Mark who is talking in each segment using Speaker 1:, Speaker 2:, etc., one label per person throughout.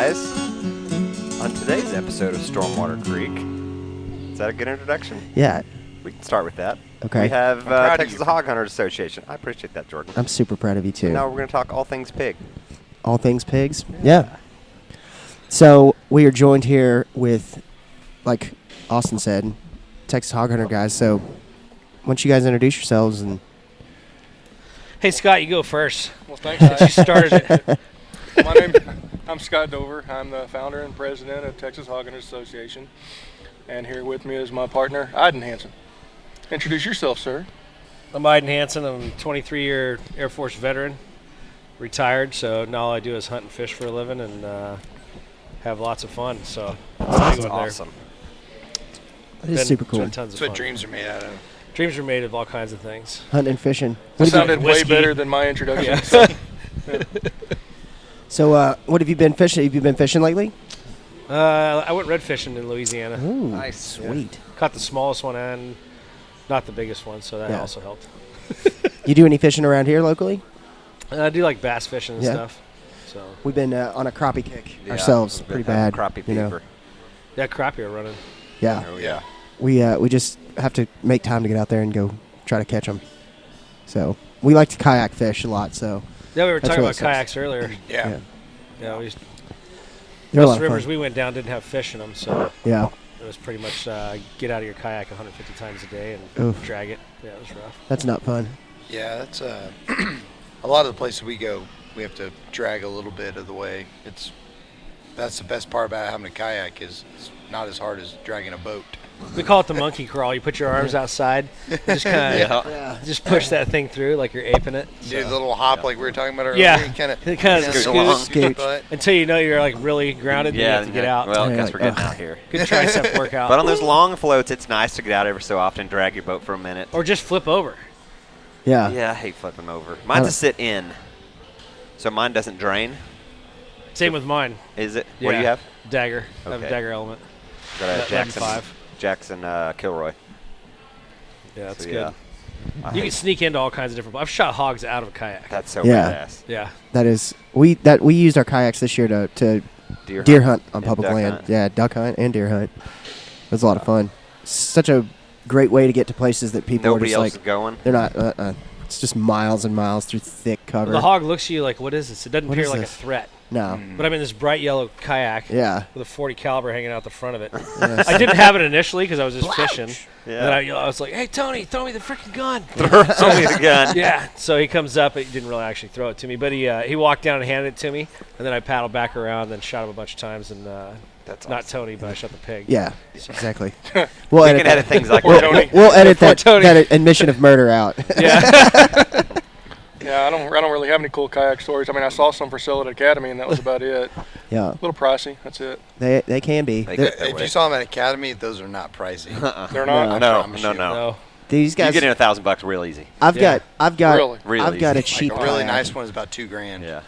Speaker 1: guys. On today's episode of Stormwater Creek, is that a good introduction?
Speaker 2: Yeah.
Speaker 1: We can start with that.
Speaker 2: Okay.
Speaker 1: We have Texas Hog Hunters Association. I appreciate that, Jordan.
Speaker 2: I'm super proud of you, too.
Speaker 1: And now we're going to talk all things pig.
Speaker 2: All things pigs? Yeah. So we are joined here with, like Austin said, Texas Hog Hunter guys. So why don't you guys introduce yourselves? And
Speaker 3: Hey, Scott, you go first.
Speaker 4: Well, thanks,
Speaker 3: Since you started it.
Speaker 4: I'm Scott Dover. I'm the founder and president of Texas Hog Hunters Association. And here with me is my partner, Eydin Hansen. Introduce yourself, sir.
Speaker 3: I'm Eydin Hansen. I'm a 23-year Air Force veteran, retired, so now all I do is hunt and fish for a living and have lots of fun. So
Speaker 1: That's awesome.
Speaker 2: that is super cool.
Speaker 3: Tons of
Speaker 5: That's
Speaker 3: fun.
Speaker 5: what dreams are made out of.
Speaker 3: Dreams are made of all kinds of things.
Speaker 2: Hunting and fishing.
Speaker 4: That sounded way
Speaker 3: Whiskey.
Speaker 4: better than my introduction.
Speaker 2: So what have you been fishing? Have you been fishing lately?
Speaker 3: I went red fishing in Louisiana.
Speaker 2: Ooh,
Speaker 1: Nice.
Speaker 2: Sweet.
Speaker 3: Caught the smallest one and not the biggest one, so that
Speaker 2: Yeah.
Speaker 3: also helped.
Speaker 2: You do any fishing around here locally?
Speaker 3: I do like bass fishing and
Speaker 2: Yeah.
Speaker 3: stuff. So
Speaker 2: We've been on a crappie kick
Speaker 1: Yeah,
Speaker 2: ourselves.
Speaker 1: we've
Speaker 2: Pretty
Speaker 1: been having
Speaker 2: bad.
Speaker 1: Crappie
Speaker 2: you know.
Speaker 1: fever.
Speaker 3: yeah, crappie are running.
Speaker 2: Yeah.
Speaker 1: Oh, yeah.
Speaker 2: We just have to make time to get out there and go try to catch them. So we like to kayak fish a lot. So
Speaker 3: Yeah, we were
Speaker 2: That's
Speaker 3: talking
Speaker 2: what
Speaker 3: about
Speaker 2: it says.
Speaker 3: kayaks earlier.
Speaker 5: Yeah.
Speaker 3: Yeah, we used,
Speaker 2: they're a
Speaker 3: most
Speaker 2: lot of
Speaker 3: rivers
Speaker 2: fun.
Speaker 3: we went down didn't have fish in them, so
Speaker 2: Yeah.
Speaker 3: it was pretty much get out of your kayak 150 times a day and
Speaker 2: Oof.
Speaker 3: drag it. Yeah, it was rough.
Speaker 2: That's not fun.
Speaker 5: Yeah, that's a lot of the places we go, we have to drag a little bit of the way. That's the best part about having a kayak is it's not as hard as dragging a boat.
Speaker 3: We call it the monkey crawl. You put your arms outside, and just kind of
Speaker 2: Yeah.
Speaker 3: just push that thing through like you're aping it.
Speaker 5: Do the little hop like we were talking about earlier.
Speaker 3: Yeah.
Speaker 5: You kind of
Speaker 3: It kinda
Speaker 1: scoots.
Speaker 5: your butt.
Speaker 3: Until you know you're like really grounded, and you have to get out.
Speaker 1: Well, I
Speaker 2: Yeah,
Speaker 1: guess
Speaker 2: like,
Speaker 1: we're getting
Speaker 2: ugh.
Speaker 1: out here.
Speaker 3: Good tricep workout.
Speaker 1: But on those long floats, it's nice to get out every so often and drag your boat for a minute.
Speaker 3: Or just flip over.
Speaker 2: Yeah.
Speaker 1: Yeah, I hate flipping over. Mine's a sit in, so mine doesn't drain.
Speaker 3: Same with mine.
Speaker 1: Is it? What do
Speaker 3: Yeah.
Speaker 1: you have?
Speaker 3: Dagger. I have a
Speaker 1: Okay.
Speaker 3: dagger element.
Speaker 1: Got a
Speaker 3: 11.5.
Speaker 1: Jackson Kilroy.
Speaker 3: Yeah, that's
Speaker 1: So,
Speaker 3: good.
Speaker 1: yeah. I
Speaker 3: You can
Speaker 1: hate-
Speaker 3: sneak into all kinds of different. I've shot hogs out of a kayak.
Speaker 1: That's so
Speaker 2: Yeah.
Speaker 1: badass.
Speaker 3: Yeah.
Speaker 2: That is we used our kayaks this year to deer hunt on public
Speaker 1: duck
Speaker 2: land.
Speaker 1: hunt.
Speaker 2: Yeah, duck hunt and deer hunt. It was a lot of fun. Such a great way to get to places that people
Speaker 1: Nobody
Speaker 2: are
Speaker 1: else
Speaker 2: just
Speaker 1: is
Speaker 2: like
Speaker 1: going.
Speaker 2: they're not. It's just miles and miles through thick cover.
Speaker 3: The hog looks at you like, what is this? It doesn't
Speaker 2: What
Speaker 3: appear
Speaker 2: is
Speaker 3: like
Speaker 2: this?
Speaker 3: a threat.
Speaker 2: No.
Speaker 3: But I'm in this bright yellow kayak
Speaker 2: Yeah.
Speaker 3: with a 40 caliber hanging out the front of it.
Speaker 2: Yes.
Speaker 3: I didn't have it initially because I was just fishing.
Speaker 1: Yeah.
Speaker 3: And then I was like, hey, Tony, throw me the freaking gun.
Speaker 1: Throw me the gun.
Speaker 3: Yeah. So he comes up. He didn't really actually throw it to me, but he walked down and handed it to me. And then I paddled back around and then shot him a bunch of times. And
Speaker 1: That's
Speaker 3: not
Speaker 1: awesome.
Speaker 3: Tony, but I shot the pig.
Speaker 2: Yeah. Exactly.
Speaker 1: We can edit things like
Speaker 4: Or
Speaker 1: that.
Speaker 4: Tony.
Speaker 2: We'll edit
Speaker 3: Poor Tony.
Speaker 2: that admission of murder out.
Speaker 3: Yeah.
Speaker 4: Yeah, I don't really have any cool kayak stories. I mean, I saw some for sale at Academy, and that was about it.
Speaker 2: Yeah.
Speaker 4: A little pricey. That's it.
Speaker 2: They can be.
Speaker 1: They
Speaker 2: They're-
Speaker 1: get that
Speaker 5: If
Speaker 1: way.
Speaker 5: you saw them at Academy, those are not pricey.
Speaker 4: They're not.
Speaker 2: No.
Speaker 5: I promise
Speaker 1: No.
Speaker 5: you.
Speaker 3: No.
Speaker 2: These
Speaker 1: You
Speaker 2: guys.
Speaker 1: get in $1,000 real easy.
Speaker 2: I've
Speaker 3: Yeah.
Speaker 2: got
Speaker 4: Really?
Speaker 1: Really
Speaker 2: I've got a
Speaker 1: easy.
Speaker 2: cheap
Speaker 5: Like a really
Speaker 2: kayak.
Speaker 5: nice one is about $2,000.
Speaker 1: Yeah.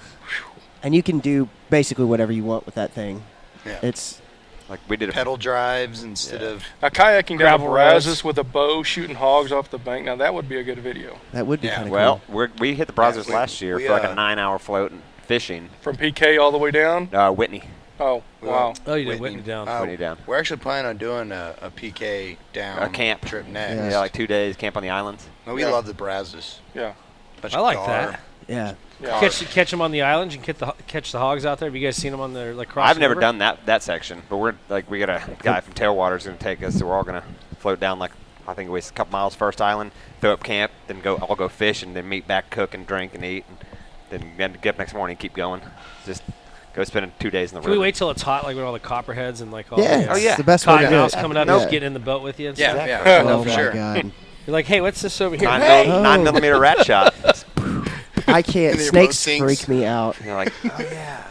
Speaker 2: And you can do basically whatever you want with that thing.
Speaker 5: Yeah.
Speaker 2: It's
Speaker 1: Like we did a
Speaker 5: Pedal drives instead
Speaker 1: Yeah.
Speaker 5: of
Speaker 4: Now, kayaking down
Speaker 3: Gravel
Speaker 4: Brazos
Speaker 3: roads.
Speaker 4: with a bow, shooting hogs off the bank. Now, that would be a good video.
Speaker 2: that would be
Speaker 5: Yeah,
Speaker 2: kind of
Speaker 1: well.
Speaker 2: cool.
Speaker 1: We hit the Brazos
Speaker 5: we-
Speaker 1: last year
Speaker 5: we,
Speaker 1: for like a
Speaker 5: uh,
Speaker 1: 9-hour float and fishing.
Speaker 4: From PK all the way down.
Speaker 1: Whitney.
Speaker 4: Oh, wow.
Speaker 3: Oh, you did Whitney down.
Speaker 1: Whitney down.
Speaker 5: We're actually planning on doing a PK down
Speaker 1: A camp.
Speaker 5: trip next.
Speaker 2: Yeah.
Speaker 1: Yeah, like 2 days camp on the islands.
Speaker 5: No, we
Speaker 4: Yeah.
Speaker 5: love the Brazos.
Speaker 4: Yeah.
Speaker 5: Bunch
Speaker 3: I
Speaker 5: of
Speaker 3: like
Speaker 5: gar.
Speaker 3: that.
Speaker 2: Yeah.
Speaker 4: Yeah.
Speaker 3: Catch them on the island. You can catch the hogs out there. Have you guys seen them on the like cross?
Speaker 1: I've never
Speaker 3: river?
Speaker 1: done that section, but we got a guy from Tailwater's going to take us, so we're all going to float down like I think it was a couple miles first island, throw up camp, then all go fish, and then meet back, cook and drink and eat, and then get up next morning and keep going. Just go spend 2 days in the
Speaker 3: Can we
Speaker 1: river.
Speaker 3: wait till it's hot, like when all the copperheads and like all
Speaker 2: Yeah.
Speaker 3: the
Speaker 1: Oh, yeah.
Speaker 2: It's the best way to do
Speaker 3: cottonmouths
Speaker 2: it.
Speaker 3: coming up,
Speaker 2: Yeah.
Speaker 3: just getting in the boat with you? And
Speaker 5: Yeah,
Speaker 3: stuff?
Speaker 5: yeah.
Speaker 2: Oh
Speaker 5: for
Speaker 2: my
Speaker 5: sure.
Speaker 2: god.
Speaker 3: You're like, hey, what's this over here?
Speaker 1: 9 millimeter rat shot.
Speaker 2: I can't.
Speaker 5: And your
Speaker 2: Snakes
Speaker 5: boat sinks.
Speaker 2: freak me out.
Speaker 1: You're like, oh yeah.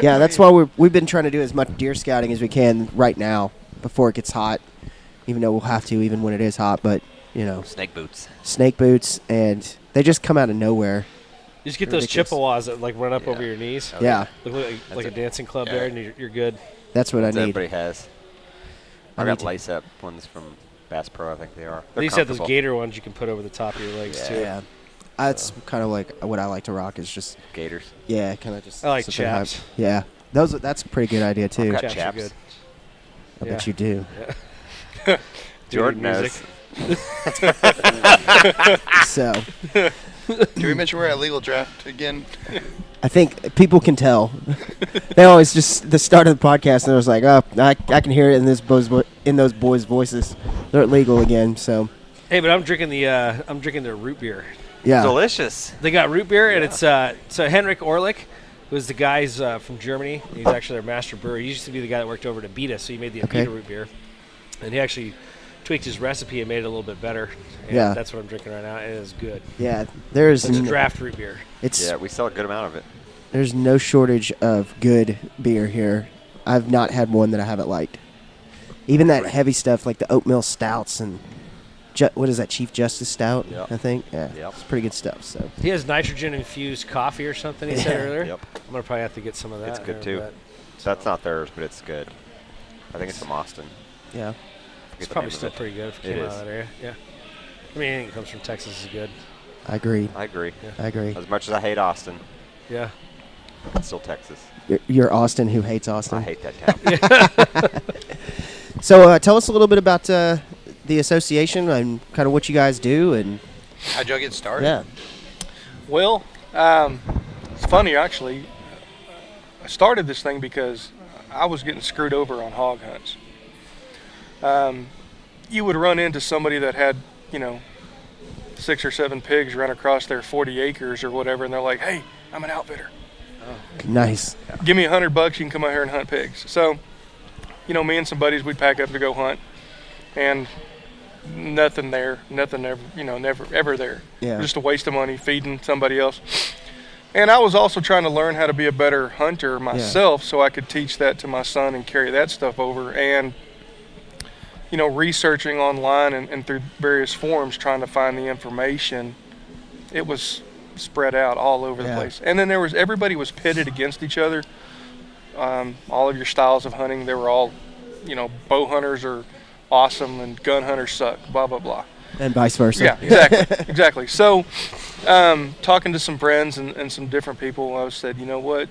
Speaker 2: Yeah, that's why we've been trying to do as much deer scouting as we can right now before it gets hot. Even though we'll have to, even when it is hot. But you know,
Speaker 1: Snake boots.
Speaker 2: snake boots, and they just come out of nowhere.
Speaker 3: You just get those
Speaker 2: Ridiculous.
Speaker 3: Chippewas that like run up
Speaker 1: Yeah.
Speaker 3: over your knees.
Speaker 1: Okay.
Speaker 2: Yeah,
Speaker 3: Look like a dancing club
Speaker 5: Yeah.
Speaker 3: there, and you're good.
Speaker 2: that's what I
Speaker 1: That's
Speaker 2: need.
Speaker 1: everybody has. I
Speaker 2: I
Speaker 1: got
Speaker 2: need to-
Speaker 1: lace up ones from Bass Pro, I think they are. They're
Speaker 3: These have those
Speaker 1: comfortable.
Speaker 3: gator ones you can put over the top of your legs
Speaker 1: Yeah.
Speaker 3: too.
Speaker 2: Yeah, that's kind of like what I like to rock. Is just
Speaker 1: Gators.
Speaker 2: kind of just.
Speaker 3: I like
Speaker 2: something high-
Speaker 3: chaps.
Speaker 2: Yeah, That's a pretty good idea too.
Speaker 1: Got
Speaker 3: Chaps are
Speaker 1: chaps.
Speaker 3: good.
Speaker 2: I bet
Speaker 3: Yeah.
Speaker 2: you do.
Speaker 1: Jordan
Speaker 3: Music.
Speaker 1: knows.
Speaker 2: So
Speaker 5: Did we mention we're at legal draft again?
Speaker 2: I think people can tell. They always just the start of the podcast, and it was like, oh, I can hear it in those boys' voices. They're illegal again. So
Speaker 3: Hey, but I'm drinking the root beer.
Speaker 2: yeah,
Speaker 1: Delicious.
Speaker 3: They got root beer, and it's so Henrik Orlik, who's the guy's from Germany. He's actually their master brewer. He used to be the guy that worked over at Abita, so he made the
Speaker 2: Okay.
Speaker 3: Abita root beer, and he actually tweaked his recipe and made it a little bit better. And
Speaker 2: Yeah.
Speaker 3: that's what I'm drinking right now. It is good.
Speaker 2: yeah. There's
Speaker 3: It's a draft root beer.
Speaker 1: Yeah, we sell a good amount of it.
Speaker 2: there's no shortage of good beer here. I've not had one that I haven't liked. Even that heavy stuff like the oatmeal stouts and what is that, Chief Justice Stout?
Speaker 1: Yep.
Speaker 2: I think. Yeah,
Speaker 1: Yep.
Speaker 2: it's pretty good stuff. So
Speaker 3: He has nitrogen infused coffee or something. He said earlier.
Speaker 1: Yep.
Speaker 3: I'm gonna probably have to get some of that.
Speaker 1: It's good
Speaker 3: I
Speaker 1: too.
Speaker 3: bet.
Speaker 1: That's not theirs, but it's good. I think it's from Austin.
Speaker 2: yeah,
Speaker 1: Forget
Speaker 3: It's
Speaker 1: the
Speaker 3: probably
Speaker 1: name of
Speaker 3: still
Speaker 1: it.
Speaker 3: pretty good if it
Speaker 1: It
Speaker 3: came out
Speaker 1: is.
Speaker 3: of that area. Yeah. I mean, anything that comes from Texas is good.
Speaker 2: I agree.
Speaker 1: I agree.
Speaker 2: I agree.
Speaker 1: As much as I hate Austin,
Speaker 3: Yeah.
Speaker 1: it's still Texas.
Speaker 2: You're Austin who hates Austin.
Speaker 1: I hate that town.
Speaker 2: So tell us a little bit about the association and kind of what you guys do and
Speaker 5: How'd y'all get started?
Speaker 2: yeah.
Speaker 4: Well, it's funny actually. I started this thing because I was getting screwed over on hog hunts. You would run into somebody that had, 6 or 7 pigs run across their 40 acres or whatever, and they're like, "Hey, I'm an outfitter.
Speaker 2: Nice.
Speaker 4: Give me $100, you can come out here and hunt pigs." So, me and some buddies, we'd pack up to go hunt, and nothing there, nothing ever, never ever there.
Speaker 2: Yeah.
Speaker 4: Just a waste of money feeding somebody else. And I was also trying to learn how to be a better hunter myself, so I could teach that to my son and carry that stuff over. And researching online and through various forums, trying to find the information, it was spread out all over the
Speaker 2: Yeah.
Speaker 4: place. And then everybody was pitted against each other. All of your styles of hunting, they were all, bow hunters are awesome and gun hunters suck, blah, blah, blah.
Speaker 2: And vice versa.
Speaker 4: Yeah, exactly, exactly. So, talking to some friends and some different people, I said, you know what?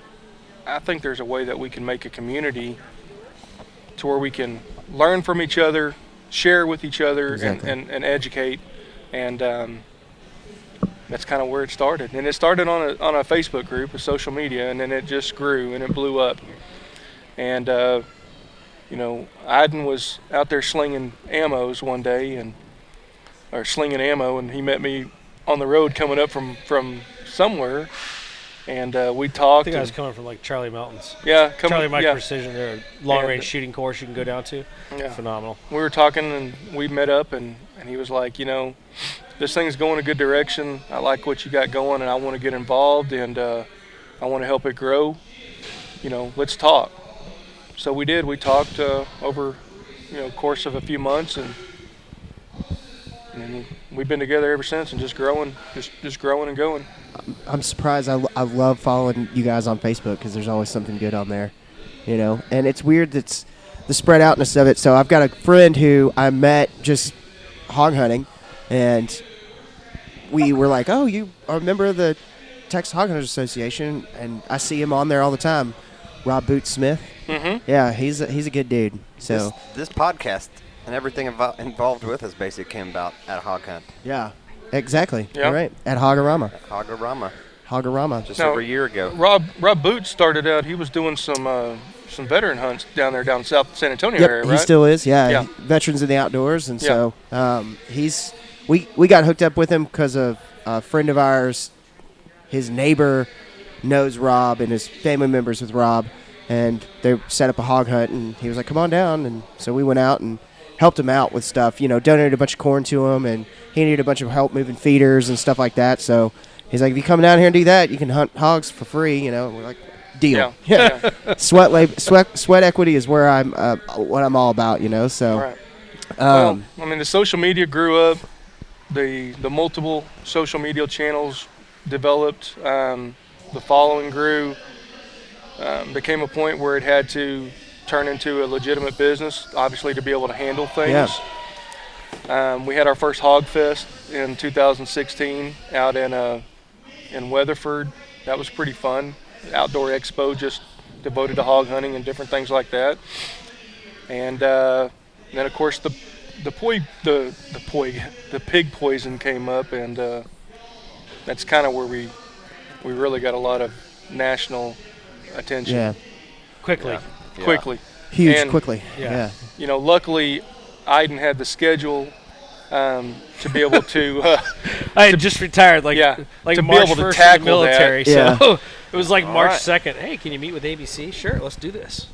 Speaker 4: I think there's a way that we can make a community to where we can learn from each other, share with each other,
Speaker 2: Exactly.
Speaker 4: and educate. And that's kind of where it started. And it started on a Facebook group, a social media, and then it just grew and it blew up. And Eydin was out there slinging ammos one day, or slinging ammo, and he met me on the road coming up from somewhere, and we
Speaker 3: I
Speaker 4: talked.
Speaker 3: think I was
Speaker 4: and-
Speaker 3: coming from like Charlie Mountains.
Speaker 4: yeah,
Speaker 3: Charlie Mike
Speaker 4: yeah,
Speaker 3: Precision, they're a long-range
Speaker 4: And-
Speaker 3: shooting course you can go down to.
Speaker 4: yeah.
Speaker 3: Phenomenal.
Speaker 4: We were talking, and we met up, and he was like, this thing's going a good direction. I like what you got going, and I want to get involved, and I want to help it grow. Let's talk. So we did. We talked over, course of a few months, and we've been together ever since, and just growing, just growing and going.
Speaker 2: I'm surprised. I love following you guys on Facebook because there's always something good on there, And it's weird that's the spread outness of it. So I've got a friend who I met just hog hunting, and we were like, "Oh, you are a member of the Texas Hog Hunters Association," and I see him on there all the time. Rob Boots Smith.
Speaker 4: Mm-hmm.
Speaker 2: Yeah, he's a good dude. So
Speaker 1: This podcast and everything involved with us basically came about at a hog hunt.
Speaker 2: yeah, exactly.
Speaker 4: Yeah.
Speaker 2: You're right. At Hogorama.
Speaker 1: Hogorama. Just
Speaker 4: Now,
Speaker 1: over a year ago.
Speaker 4: Rob Boots started out. He was doing some veteran hunts down south San Antonio
Speaker 2: Yep,
Speaker 4: area, right?
Speaker 2: he still is. Yeah,
Speaker 4: Yeah.
Speaker 2: veterans in the outdoors, and
Speaker 4: Yeah.
Speaker 2: so we got hooked up with him because of a friend of ours. His neighbor knows Rob and his family members with Rob, and they set up a hog hunt, and he was like, "Come on down," and so we went out and helped him out with stuff. Donated a bunch of corn to him, and he needed a bunch of help moving feeders and stuff like that. So he's like, "If you come down here and do that, you can hunt hogs for free." And we're like, "Deal."
Speaker 4: Yeah.
Speaker 2: Sweat equity is where I'm what I'm all about. So.
Speaker 4: Right.
Speaker 2: Um,
Speaker 4: The social media grew up. The multiple social media channels developed. The following grew. Became a point where it had to turn into a legitimate business, obviously, to be able to handle things. We had our first Hog Fest in 2016 out in Weatherford. That was pretty fun. Outdoor expo just devoted to hog hunting and different things like that. And then of course the pig poison came up, and that's kind of where we really got a lot of national attention.
Speaker 2: Yeah.
Speaker 3: Quickly.
Speaker 1: Yeah.
Speaker 4: Quickly.
Speaker 2: Huge,
Speaker 4: And,
Speaker 2: quickly.
Speaker 3: Yeah.
Speaker 2: Yeah.
Speaker 4: Luckily, Eydin had the schedule to be able to.
Speaker 3: I had just retired, like
Speaker 4: to be
Speaker 3: March
Speaker 4: able to
Speaker 3: 1st
Speaker 4: tackle
Speaker 3: in the military.
Speaker 2: that.
Speaker 3: So it was like
Speaker 1: All
Speaker 3: March
Speaker 1: right.
Speaker 3: 2nd. Hey, can you meet with ABC? Sure, let's do this.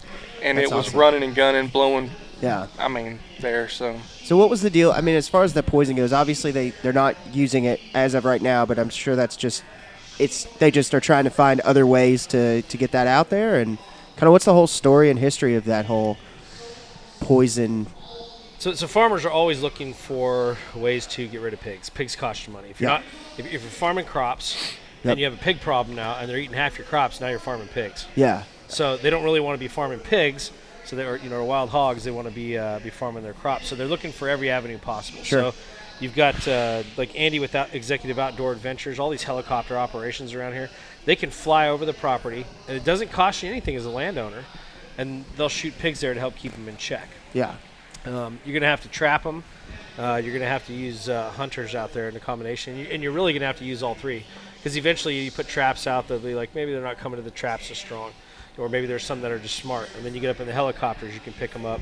Speaker 4: And
Speaker 2: That's
Speaker 4: it was
Speaker 2: awesome.
Speaker 4: running and gunning, blowing.
Speaker 2: Yeah.
Speaker 4: I mean, there. So
Speaker 2: So what was the deal? I mean, as far as the poison goes, obviously they're not using it as of right now, but I'm sure that's just they just are trying to find other ways to get that out there. And kind of what's the whole story and history of that whole poison?
Speaker 3: So farmers are always looking for ways to get rid of pigs. Pigs cost you money. If you're
Speaker 2: Yeah.
Speaker 3: not, if you're farming crops
Speaker 2: Yep.
Speaker 3: and you have a pig problem now, and they're eating half your crops, now you're farming pigs.
Speaker 2: Yeah.
Speaker 3: So they don't really want to be farming pigs. So they're wild hogs. They want to be farming their crops. So they're looking for every avenue possible.
Speaker 2: Sure.
Speaker 3: So you've got like Andy with Executive Outdoor Adventures, all these helicopter operations around here. They can fly over the property, and it doesn't cost you anything as a landowner, and they'll shoot pigs there to help keep them in check.
Speaker 2: Yeah.
Speaker 3: You're going to have to trap them. You're going to have to use hunters out there in a combination, and you're really going to have to use all three, because eventually you put traps out, they'll be like, maybe they're not coming to the traps as strong, or maybe there's some that are just smart, and then you get up in the helicopters, you can pick them up.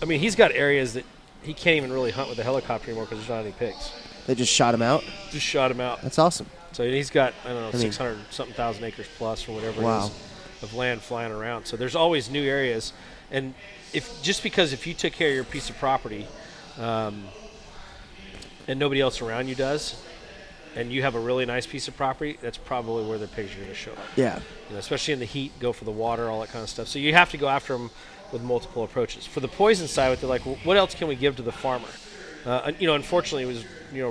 Speaker 3: I mean, he's got areas that he can't even really hunt with a helicopter anymore because there's not any pigs.
Speaker 2: They just shot him out.
Speaker 3: Just shot him out.
Speaker 2: That's awesome.
Speaker 3: So he's got, I don't know,
Speaker 2: I mean-
Speaker 3: 600-something thousand acres plus or whatever
Speaker 2: Wow.
Speaker 3: it is of land flying around. So there's always new areas. And if you took care of your piece of property and nobody else around you does, and you have a really nice piece of property, that's probably where the pigs are going to show up.
Speaker 2: Yeah.
Speaker 3: Especially in the heat, go for the water, all that kind of stuff. So you have to go after them with multiple approaches. For the poison side, they're like, well, what else can we give to the farmer? Unfortunately, it was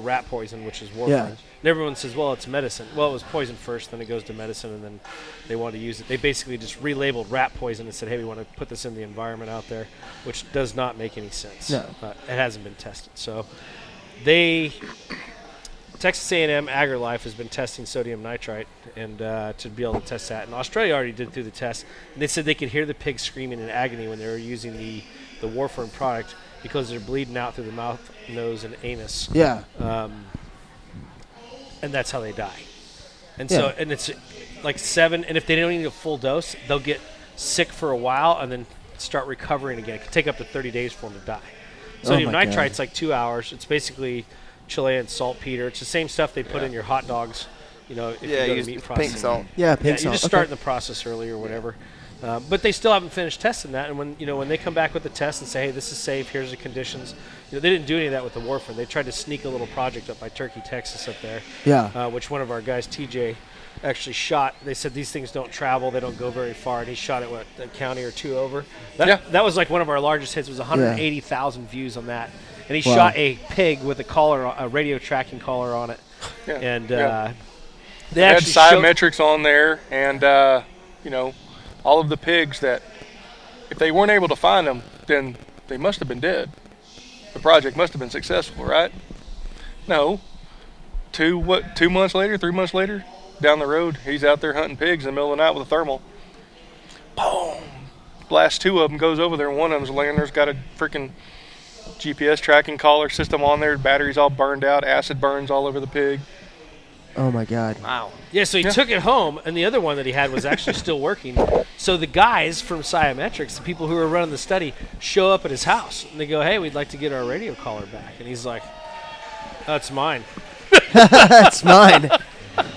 Speaker 3: rat poison, which is warfarin.
Speaker 2: Yeah.
Speaker 3: And everyone says, well, it's medicine. Well, it was poison first, then it goes to medicine, and then they want to use it. They basically just relabeled rat poison and said, hey, we want to put this in the environment out there, which does not make any sense.
Speaker 2: No.
Speaker 3: It hasn't been tested. So Texas A&M AgriLife has been testing sodium nitrite and to be able to test that. And Australia already did through the test. And they said they could hear the pigs screaming in agony when they were using the warfarin product because they're bleeding out through the mouth, nose, and anus.
Speaker 2: Yeah.
Speaker 3: And that's how they die. And
Speaker 2: Yeah.
Speaker 3: so, and it's like 7, and if they don't need a full dose, they'll get sick for a while and then start recovering again. It could take up to 30 days for them to die. Sodium
Speaker 2: my God.
Speaker 3: nitrite's like 2 hours. It's basically Chilean saltpeter. It's the same stuff they put in your hot dogs, if you go to
Speaker 1: use
Speaker 3: meat
Speaker 1: pink
Speaker 3: processing.
Speaker 1: salt.
Speaker 2: Yeah. Pink
Speaker 3: Yeah,
Speaker 2: salt.
Speaker 3: you just
Speaker 2: Okay.
Speaker 3: start in the process early or whatever. But they still haven't finished testing that. And when they come back with the test and say, hey, this is safe, here's the conditions. They didn't do any of that with the warfarin. They tried to sneak a little project up by Turkey, Texas up there,
Speaker 2: Yeah.
Speaker 3: which one of our guys, TJ, actually shot. They said these things don't travel. They don't go very far. And he shot it, a county or two over. That was like one of our largest hits. It was 180,000 views on that. And he
Speaker 2: Wow.
Speaker 3: shot a pig with a radio tracking collar on it.
Speaker 4: Yeah.
Speaker 3: And
Speaker 4: Yeah.
Speaker 3: they
Speaker 4: had
Speaker 3: actually showed,
Speaker 4: biometrics on there, and all of the pigs that, if they weren't able to find them, then they must have been dead. The project must have been successful, right? No. 2 months later, 3 months later, down the road, he's out there hunting pigs in the middle of the night with a thermal. Boom! Blasts 2 of them, goes over there, and one of them's laying there's got a freaking GPS tracking collar system on there. Batteries all burned out, acid burns all over the pig.
Speaker 2: Oh my God.
Speaker 1: Wow.
Speaker 3: Yeah, so he took it home, and the other one that he had was actually still working. So the guys from Biometrics, the people who were running the study, show up at his house, and they go, hey, we'd like to get our radio collar back. And he's like, that's mine.
Speaker 2: That's mine.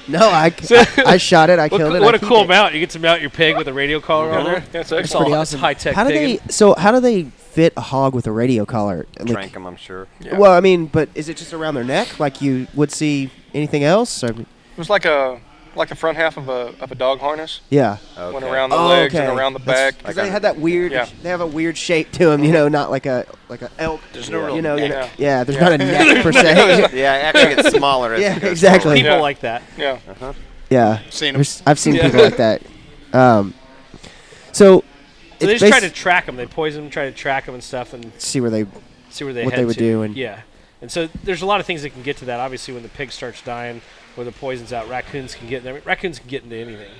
Speaker 2: No, I shot it. I killed it.
Speaker 3: What
Speaker 2: I
Speaker 3: a
Speaker 2: keep
Speaker 3: cool
Speaker 2: it.
Speaker 3: mount. You get to mount your pig with a radio collar on there.
Speaker 4: That's
Speaker 3: It's
Speaker 4: excellent.
Speaker 3: all
Speaker 2: Pretty awesome.
Speaker 3: high-tech
Speaker 2: How do
Speaker 3: digging.
Speaker 2: how do they fit a hog with a radio collar? Like-
Speaker 1: Trank them, I'm sure.
Speaker 4: Yeah.
Speaker 2: Well, I mean, but is it just around their neck like you would see anything else? Or,
Speaker 4: It was like the front half of a dog harness.
Speaker 2: yeah.
Speaker 4: Went
Speaker 1: Okay.
Speaker 4: around the legs and
Speaker 2: okay.
Speaker 4: around the back.
Speaker 2: Because they had that weird.
Speaker 4: Yeah.
Speaker 2: They have a weird shape to them, not like a elk.
Speaker 1: There's no real
Speaker 4: neck.
Speaker 2: Yeah, there's not a neck per se.
Speaker 1: Yeah, it actually gets smaller. as
Speaker 2: Yeah,
Speaker 1: it goes
Speaker 2: exactly.
Speaker 1: forward.
Speaker 3: People
Speaker 4: Yeah.
Speaker 3: like that.
Speaker 4: Yeah.
Speaker 2: Yeah,
Speaker 5: Seen 'em.
Speaker 2: I've seen
Speaker 3: Yeah.
Speaker 2: people like that. So
Speaker 3: So they
Speaker 2: it's
Speaker 3: just try
Speaker 2: basi-
Speaker 3: to track them. They poison them, try to track them and stuff, and
Speaker 2: see where they.
Speaker 3: see where they
Speaker 2: What
Speaker 3: head
Speaker 2: they would
Speaker 3: to.
Speaker 2: do and-
Speaker 3: yeah. And so there's a lot of things that can get to that. Obviously, when the pig starts dying or the poison's out, raccoons can get in there. Raccoons can get into anything.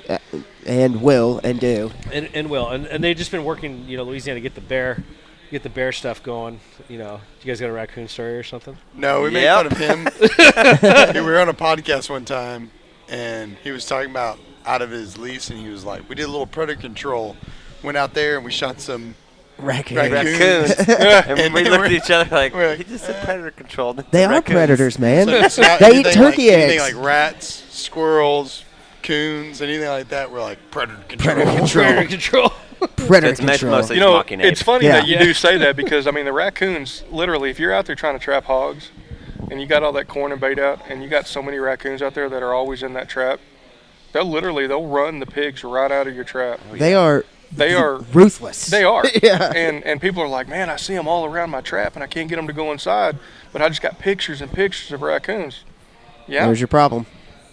Speaker 2: And will and do.
Speaker 3: And will. And they've just been working, Louisiana to get the bear stuff going. You guys got a raccoon story or something?
Speaker 6: No, we made
Speaker 1: Yep.
Speaker 6: fun of him. We were on a podcast one time, and he was talking about out of his lease, and he was like, we did a little predator control. Went out there, and we shot some
Speaker 2: Raccoons.
Speaker 1: Raccoons.
Speaker 6: And
Speaker 1: And we
Speaker 6: they
Speaker 1: looked
Speaker 6: were-
Speaker 1: at each other like,
Speaker 6: we're like,
Speaker 1: he just said predator controlled.
Speaker 2: They are
Speaker 1: Raccoons.
Speaker 2: predators, man.
Speaker 6: So it's not
Speaker 2: They eat
Speaker 6: anything
Speaker 2: turkey
Speaker 6: like, anything
Speaker 2: eggs.
Speaker 6: like rats, squirrels, coons, anything like that. We're like predator control.
Speaker 2: Predator
Speaker 3: Predator
Speaker 2: control.
Speaker 3: control.
Speaker 2: Predator
Speaker 1: It's meant
Speaker 2: control.
Speaker 1: mostly-
Speaker 4: You know,
Speaker 1: mocking ape.
Speaker 4: it's funny
Speaker 2: Yeah.
Speaker 4: that you do say that because, I mean, the raccoons, literally, if you're out there trying to trap hogs and you got all that corn and bait out and you got so many raccoons out there that are always in that trap, they'll run the pigs right out of your trap.
Speaker 2: They are ruthless.
Speaker 4: They are.
Speaker 2: Yeah.
Speaker 4: And people are like, man, I see them all around my trap and I can't get them to go inside, but I just got pictures and pictures of raccoons. Yeah.
Speaker 2: There's your problem.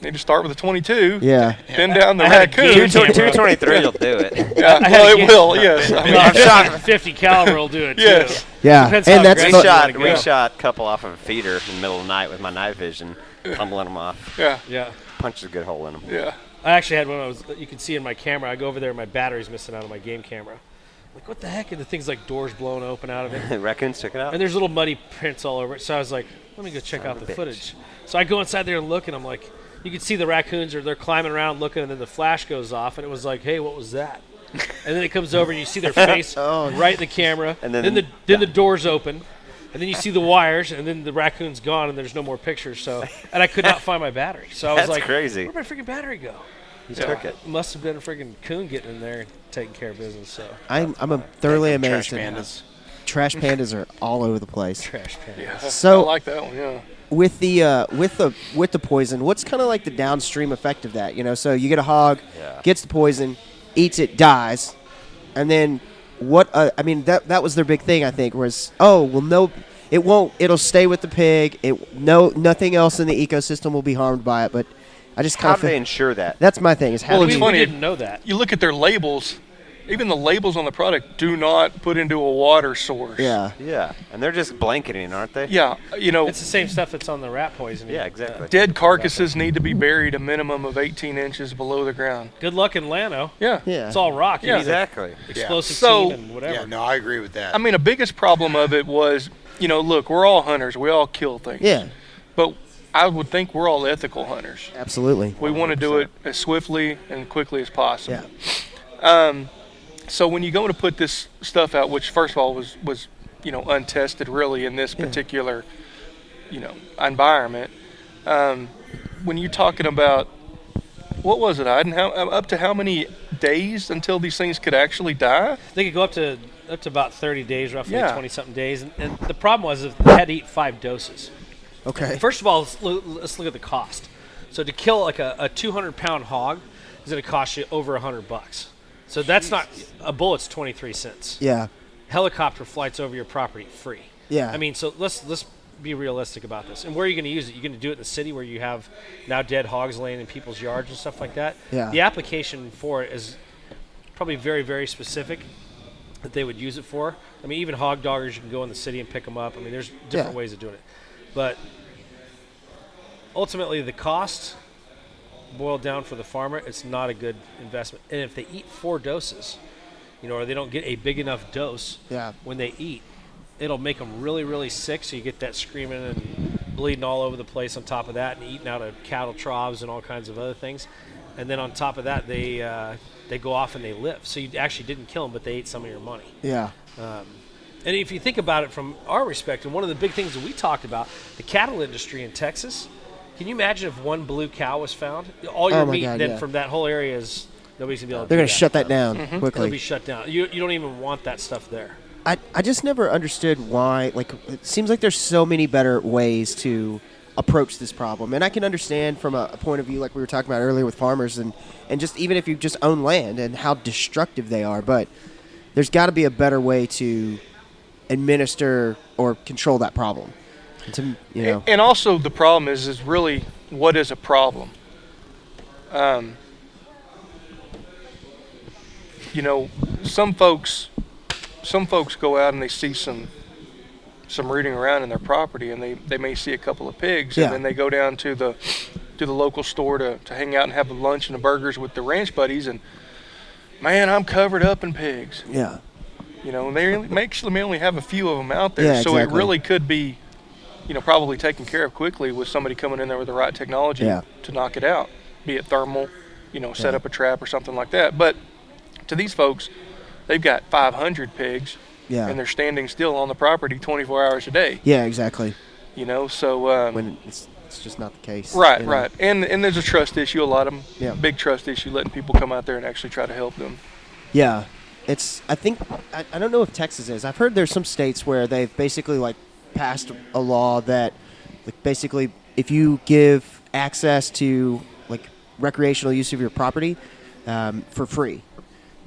Speaker 4: Need to start with a 22.
Speaker 2: Yeah.
Speaker 4: Pin down the
Speaker 3: I had a
Speaker 4: raccoon.
Speaker 3: game camera.
Speaker 1: 223 will do it.
Speaker 4: Yeah,
Speaker 3: I had
Speaker 4: well,
Speaker 3: a
Speaker 4: it
Speaker 3: game-
Speaker 4: will, yes. I mean,
Speaker 1: I've shot
Speaker 3: 50 caliber will do it,
Speaker 4: Yes.
Speaker 3: too.
Speaker 2: Yeah.
Speaker 3: Depends
Speaker 2: And
Speaker 3: how
Speaker 2: that's
Speaker 3: aggressive
Speaker 2: fun.
Speaker 3: you wanna
Speaker 1: We
Speaker 3: go.
Speaker 1: shot a couple off of a feeder in the middle of the night with my night vision, tumbling them off.
Speaker 4: yeah,
Speaker 3: Yeah.
Speaker 1: Punched a good hole in them.
Speaker 4: yeah.
Speaker 3: I actually had one. You can see in my camera. I go over there, and my battery's missing out of my game camera. I'm like, what the heck? And the thing's like doors blown open out of it,
Speaker 1: Raccoons took it out.
Speaker 3: and there's little muddy prints all over it. So I was like, let me go check out
Speaker 1: of
Speaker 3: the
Speaker 1: a bitch.
Speaker 3: footage. So I go inside there and look, and I'm like, you can see the raccoons they're climbing around looking, and then the flash goes off, and it was like, hey, what was that? And then it comes over, and you see their face right in the camera,
Speaker 1: And
Speaker 3: then
Speaker 1: then-
Speaker 3: the doors open. And then you see the wires, and then the raccoon's gone, and there's no more pictures. So, and I could not find my battery. So I was
Speaker 1: That's
Speaker 3: like,
Speaker 1: crazy.
Speaker 3: where'd my freaking battery go?
Speaker 1: He took it.
Speaker 3: Must have been a freaking coon getting in there and taking care of business. So
Speaker 2: I'm thoroughly amazed
Speaker 6: Trash
Speaker 2: at how
Speaker 6: pandas.
Speaker 2: trash pandas are all over the place.
Speaker 3: trash pan.
Speaker 4: Yeah.
Speaker 2: So-
Speaker 4: I like that one, yeah.
Speaker 2: With the poison, what's kind of like the downstream effect of that? So you get a hog,
Speaker 1: Yeah.
Speaker 2: gets the poison, eats it, dies, and then what? I mean, that was their big thing. I think was no, it won't. It'll stay with the pig. Nothing else in the ecosystem will be harmed by it. But I just
Speaker 1: How
Speaker 2: kind
Speaker 1: do they
Speaker 2: of
Speaker 1: ensure that?
Speaker 2: that's my thing. Is how
Speaker 4: Well,
Speaker 2: do
Speaker 4: it's
Speaker 2: you-
Speaker 4: funny.
Speaker 3: We didn't know that.
Speaker 4: You look at their labels, even the labels on the product do not put into a water source.
Speaker 2: Yeah.
Speaker 1: Yeah, and they're just blanketing, aren't they?
Speaker 4: Yeah,
Speaker 3: It's the same stuff that's on the rat poison.
Speaker 1: Yeah, exactly.
Speaker 4: dead carcasses need to be buried a minimum of 18 inches below the ground.
Speaker 3: Good luck in Llano.
Speaker 4: Yeah.
Speaker 2: Yeah.
Speaker 3: It's all rock. You
Speaker 4: Yeah.
Speaker 3: need
Speaker 1: Exactly.
Speaker 3: explosive
Speaker 4: So-
Speaker 3: team and whatever.
Speaker 6: Yeah, no, I agree with that.
Speaker 4: I mean, a biggest problem of it was, look, we're all hunters. We all kill things.
Speaker 2: Yeah.
Speaker 4: But I would think we're all ethical hunters.
Speaker 2: Absolutely.
Speaker 4: We want to do it as swiftly and quickly as possible.
Speaker 2: Yeah.
Speaker 4: So when you go to put this stuff out, which first of all was untested really in this particular environment, when you're talking about what was it, Eydin? Up to how many days until these things could actually die?
Speaker 3: They could go up to about 30 days, roughly
Speaker 4: Yeah.
Speaker 3: 20-something days. And the problem was if they had to eat 5 doses.
Speaker 2: Okay.
Speaker 3: First of all, let's look at the cost. So to kill like a 200-pound hog is going to cost you over $100. So that's not a bullet's 23 cents.
Speaker 2: Yeah.
Speaker 3: Helicopter flights over your property free.
Speaker 2: Yeah.
Speaker 3: I mean, so let's be realistic about this. And where are you going to use it? You're going to do it in the city where you have now dead hogs laying in people's yards and stuff like that.
Speaker 2: Yeah.
Speaker 3: The application for it is probably very, very specific that they would use it for. I mean, even hog doggers, you can go in the city and pick them up. I mean, there's different
Speaker 2: Yeah.
Speaker 3: ways of doing it. But ultimately, the cost boiled down for the farmer, it's not a good investment. And if they eat 4 doses, or they don't get a big enough dose
Speaker 2: Yeah.
Speaker 3: when they eat, it'll make them really, really sick. So you get that screaming and bleeding all over the place on top of that, and eating out of cattle troughs and all kinds of other things. And then on top of that, they go off and they live. So you actually didn't kill them, but they ate some of your money.
Speaker 2: Yeah.
Speaker 3: And if you think about it from our respect, and one of the big things that we talked about, the cattle industry in Texas, can you imagine if one blue cow was found? All your
Speaker 2: Oh my
Speaker 3: meat
Speaker 2: God,
Speaker 3: then
Speaker 2: yeah.
Speaker 3: from that whole area is nobody's going to be able to
Speaker 2: They're
Speaker 3: do
Speaker 2: going to
Speaker 3: that.
Speaker 2: shut that down
Speaker 3: It'll be
Speaker 2: quickly.
Speaker 3: shut down. You don't even want that stuff there.
Speaker 2: I just never understood why. Like, it seems like there's so many better ways to approach this problem, and I can understand from a point of view like we were talking about earlier with farmers, and just even if you just own land and how destructive they are. But there's got to be a better way to administer or control that problem. And to,
Speaker 4: And also the problem is really what is a problem? Some folks go out and they see some some rooting around in their property, and they may see a couple of pigs,
Speaker 2: Yeah.
Speaker 4: and then they go down to the local store to hang out and have a lunch and the burgers with the ranch buddies, and man, I'm covered up in pigs.
Speaker 2: Yeah.
Speaker 4: And they actually may only have a few of them out there,
Speaker 2: Yeah,
Speaker 4: so it
Speaker 2: exactly.
Speaker 4: really could be, probably taken care of quickly with somebody coming in there with the right technology
Speaker 2: Yeah.
Speaker 4: to knock it out, be it thermal, set
Speaker 2: Yeah.
Speaker 4: up a trap or something like that. But to these folks, they've got 500 pigs,
Speaker 2: Yeah.
Speaker 4: and they're standing still on the property 24 hours a day.
Speaker 2: Yeah, exactly.
Speaker 4: So
Speaker 2: When it's just not the case.
Speaker 4: right,
Speaker 2: you know?
Speaker 4: right, and there's a trust issue. A lot of them,
Speaker 2: Yeah.
Speaker 4: big trust issue, letting people come out there and actually try to help them.
Speaker 2: Yeah. I think, I don't know if Texas is. I've heard there's some states where they've basically like passed a law that like basically if you give access to like recreational use of your property for free,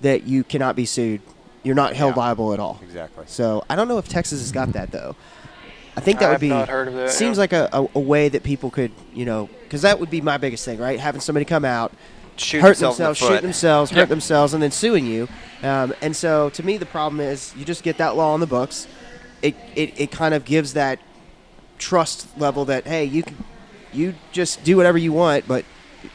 Speaker 2: that you cannot be sued. You're not held
Speaker 1: Yeah.
Speaker 2: liable at all.
Speaker 1: Exactly.
Speaker 2: So I don't know if Texas has got that though. I think that would
Speaker 4: I've
Speaker 2: be.
Speaker 4: not heard of that,
Speaker 2: Seems
Speaker 4: yeah.
Speaker 2: like a way that people could, because that would be my biggest thing, right? Having somebody come out,
Speaker 1: Shoot
Speaker 2: hurt
Speaker 1: themselves in the
Speaker 2: themselves, shoot
Speaker 1: foot.
Speaker 2: themselves,
Speaker 4: Yep.
Speaker 2: hurt themselves, and then suing you. And so, to me, the problem is you just get that law on the books. It kind of gives that trust level that hey, you just do whatever you want, but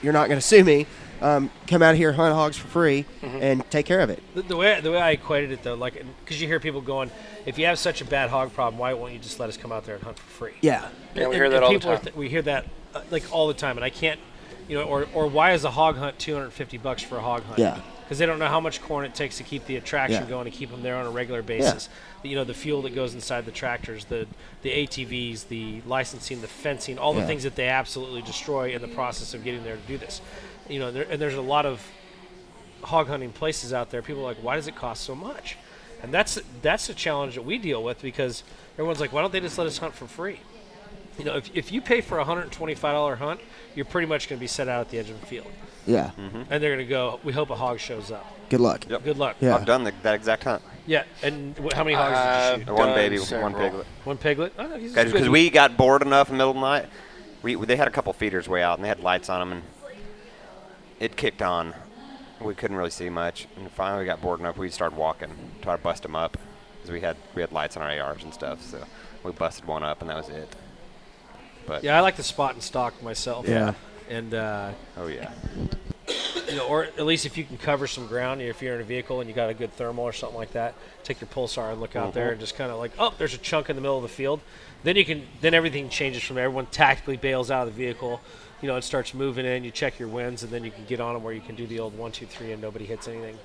Speaker 2: you're not going to sue me. Come out here, hunt hogs for free, and take care of it.
Speaker 3: The way I equated it though, like, because you hear people going, if you have such a bad hog problem, why won't you just let us come out there and hunt for free?
Speaker 2: Yeah,
Speaker 4: Yeah, we
Speaker 3: And-
Speaker 4: hear that
Speaker 3: and
Speaker 4: all the
Speaker 3: people are
Speaker 4: time.
Speaker 3: we hear that like all the time, and I can't, or why is a hog hunt $250 for a hog hunt?
Speaker 2: Yeah.
Speaker 3: Because they don't know how much corn it takes to keep the attraction
Speaker 2: Yeah.
Speaker 3: going, to keep them there on a regular basis. The fuel that goes inside the tractors, the ATVs, the licensing, the fencing, all the
Speaker 2: Yeah.
Speaker 3: things that they absolutely destroy in the process of getting there to do this. And there's a lot of hog hunting places out there. People are like, why does it cost so much? And that's the challenge that we deal with, because everyone's like, why don't they just let us hunt for free? If you pay for a $125 hunt, you're pretty much going to be set out at the edge of the field.
Speaker 2: yeah.
Speaker 3: And they're going to go, we hope a hog shows up.
Speaker 2: Good luck.
Speaker 1: Yep.
Speaker 3: Good luck.
Speaker 2: Yeah.
Speaker 1: I've done that exact hunt.
Speaker 3: Yeah. And how many hogs did you shoot?
Speaker 1: One
Speaker 4: Done
Speaker 1: baby,
Speaker 4: several.
Speaker 1: one piglet.
Speaker 3: One piglet? Oh, he's
Speaker 1: Because
Speaker 3: good.
Speaker 1: we got bored enough in the middle of the night. They had a couple feeders way out, and they had lights on them, and it kicked on. We couldn't really see much, and finally we got bored enough. We started walking, try to bust them up, because we had lights on our ARs and stuff. So we busted one up, and that was it. But
Speaker 3: Yeah, I like to spot and stalk myself.
Speaker 2: Yeah.
Speaker 3: And
Speaker 1: oh yeah,
Speaker 3: or at least if you can cover some ground, if you're in a vehicle and you got a good thermal or something like that, take your pulsar and look out there and just kind of like, oh, there's a chunk in the middle of the field. Then everything changes from there. Everyone tactically bails out of the vehicle, it starts moving in. You check your winds, and then you can get on them where you can do the old 1, 2, 3, and nobody hits anything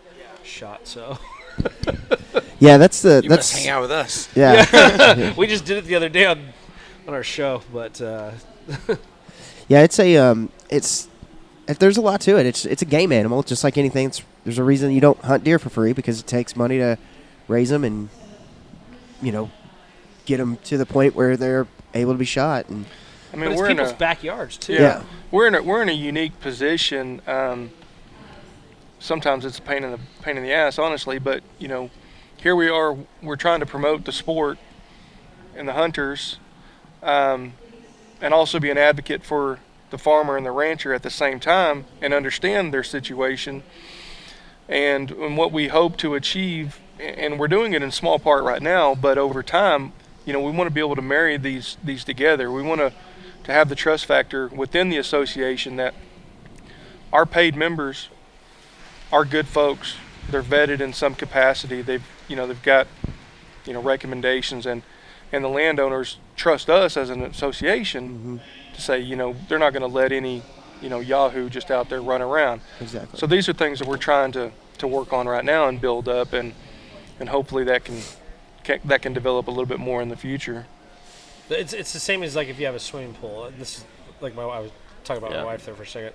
Speaker 3: shot. So
Speaker 2: Yeah, that's
Speaker 5: You must hang out with us.
Speaker 2: Yeah.
Speaker 3: we just did it the other day on our show, but
Speaker 2: Yeah, there's a lot to it. It's a game animal, just like anything. There's a reason you don't hunt deer for free, because it takes money to raise them and get them to the point where they're able to be shot. And
Speaker 4: I
Speaker 3: but
Speaker 4: mean,
Speaker 3: it's
Speaker 4: we're in
Speaker 3: people's
Speaker 4: a
Speaker 3: backyards too.
Speaker 2: Yeah.
Speaker 4: we're in a unique position. Sometimes it's a pain in the ass, honestly. But here we are. We're trying to promote the sport and the hunters, and also be an advocate for the farmer and the rancher at the same time, and understand their situation and what we hope to achieve. And we're doing it in small part right now, but over time, we want to be able to marry these together. We want to have the trust factor within the association that our paid members are good folks. They're vetted in some capacity. They've got recommendations, and the landowners trust us as an association to say they're not going to let any yahoo just out there run around.
Speaker 2: exactly.
Speaker 4: So these are things that we're trying to work on right now and build up, and hopefully that can develop a little bit more in the future.
Speaker 3: It's the same as like if you have a swimming pool. This is like I was talking about
Speaker 1: Yeah.
Speaker 3: my wife there for a second.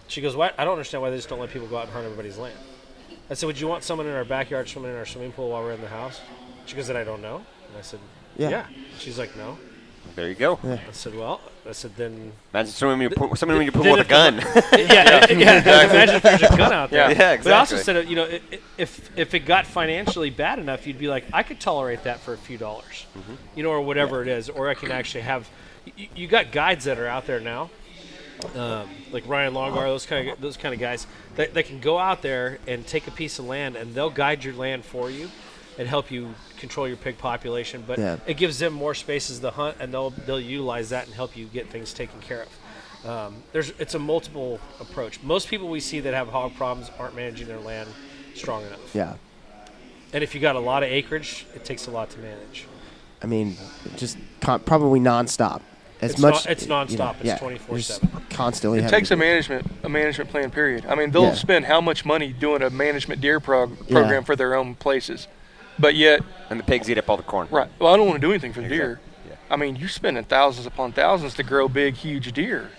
Speaker 3: She goes, "What? I don't understand why they just don't let people go out and hunt everybody's land." I said, "Would you want someone in our backyard swimming in our swimming pool while we're in the house?" She goes, "Then I don't know." And I said,
Speaker 2: Yeah.
Speaker 3: She's like, "No."
Speaker 1: there you go.
Speaker 2: Yeah.
Speaker 3: I said, "Well," I said, "Then."
Speaker 1: Imagine someone when you put
Speaker 3: Then
Speaker 1: with a
Speaker 3: if
Speaker 1: gun.
Speaker 3: yeah. Imagine if there's a gun out there.
Speaker 4: Yeah.
Speaker 1: Yeah,
Speaker 3: But I also
Speaker 1: exactly.
Speaker 3: said, if it got financially bad enough, you'd be like, I could tolerate that for a few dollars, or whatever it is, or I can actually have. You got guides that are out there now, like Ryan Longar, those kind of guys that can go out there and take a piece of land, and they'll guide your land for you. and help you control your pig population. But
Speaker 2: Yeah.
Speaker 3: it gives them more spaces to hunt, and they'll utilize that and help you get things taken care of. It's a multiple approach. Most people we see that have hog problems aren't managing their land strong enough.
Speaker 2: Yeah.
Speaker 3: And if you got a lot of acreage, it takes a lot to manage.
Speaker 2: I mean, just probably nonstop.
Speaker 3: It's nonstop. It's 24/7.
Speaker 2: just constantly.
Speaker 4: It
Speaker 2: having
Speaker 4: takes
Speaker 2: to
Speaker 4: a management plan, period. I mean, they'll
Speaker 2: Yeah.
Speaker 4: spend how much money doing a management deer program for their own places, but yet,
Speaker 1: And the pigs eat up all the corn.
Speaker 4: right? Well, I don't want to do anything for the deer.
Speaker 1: Exactly. Yeah.
Speaker 4: I mean, you're spending thousands upon thousands to grow big, huge deer.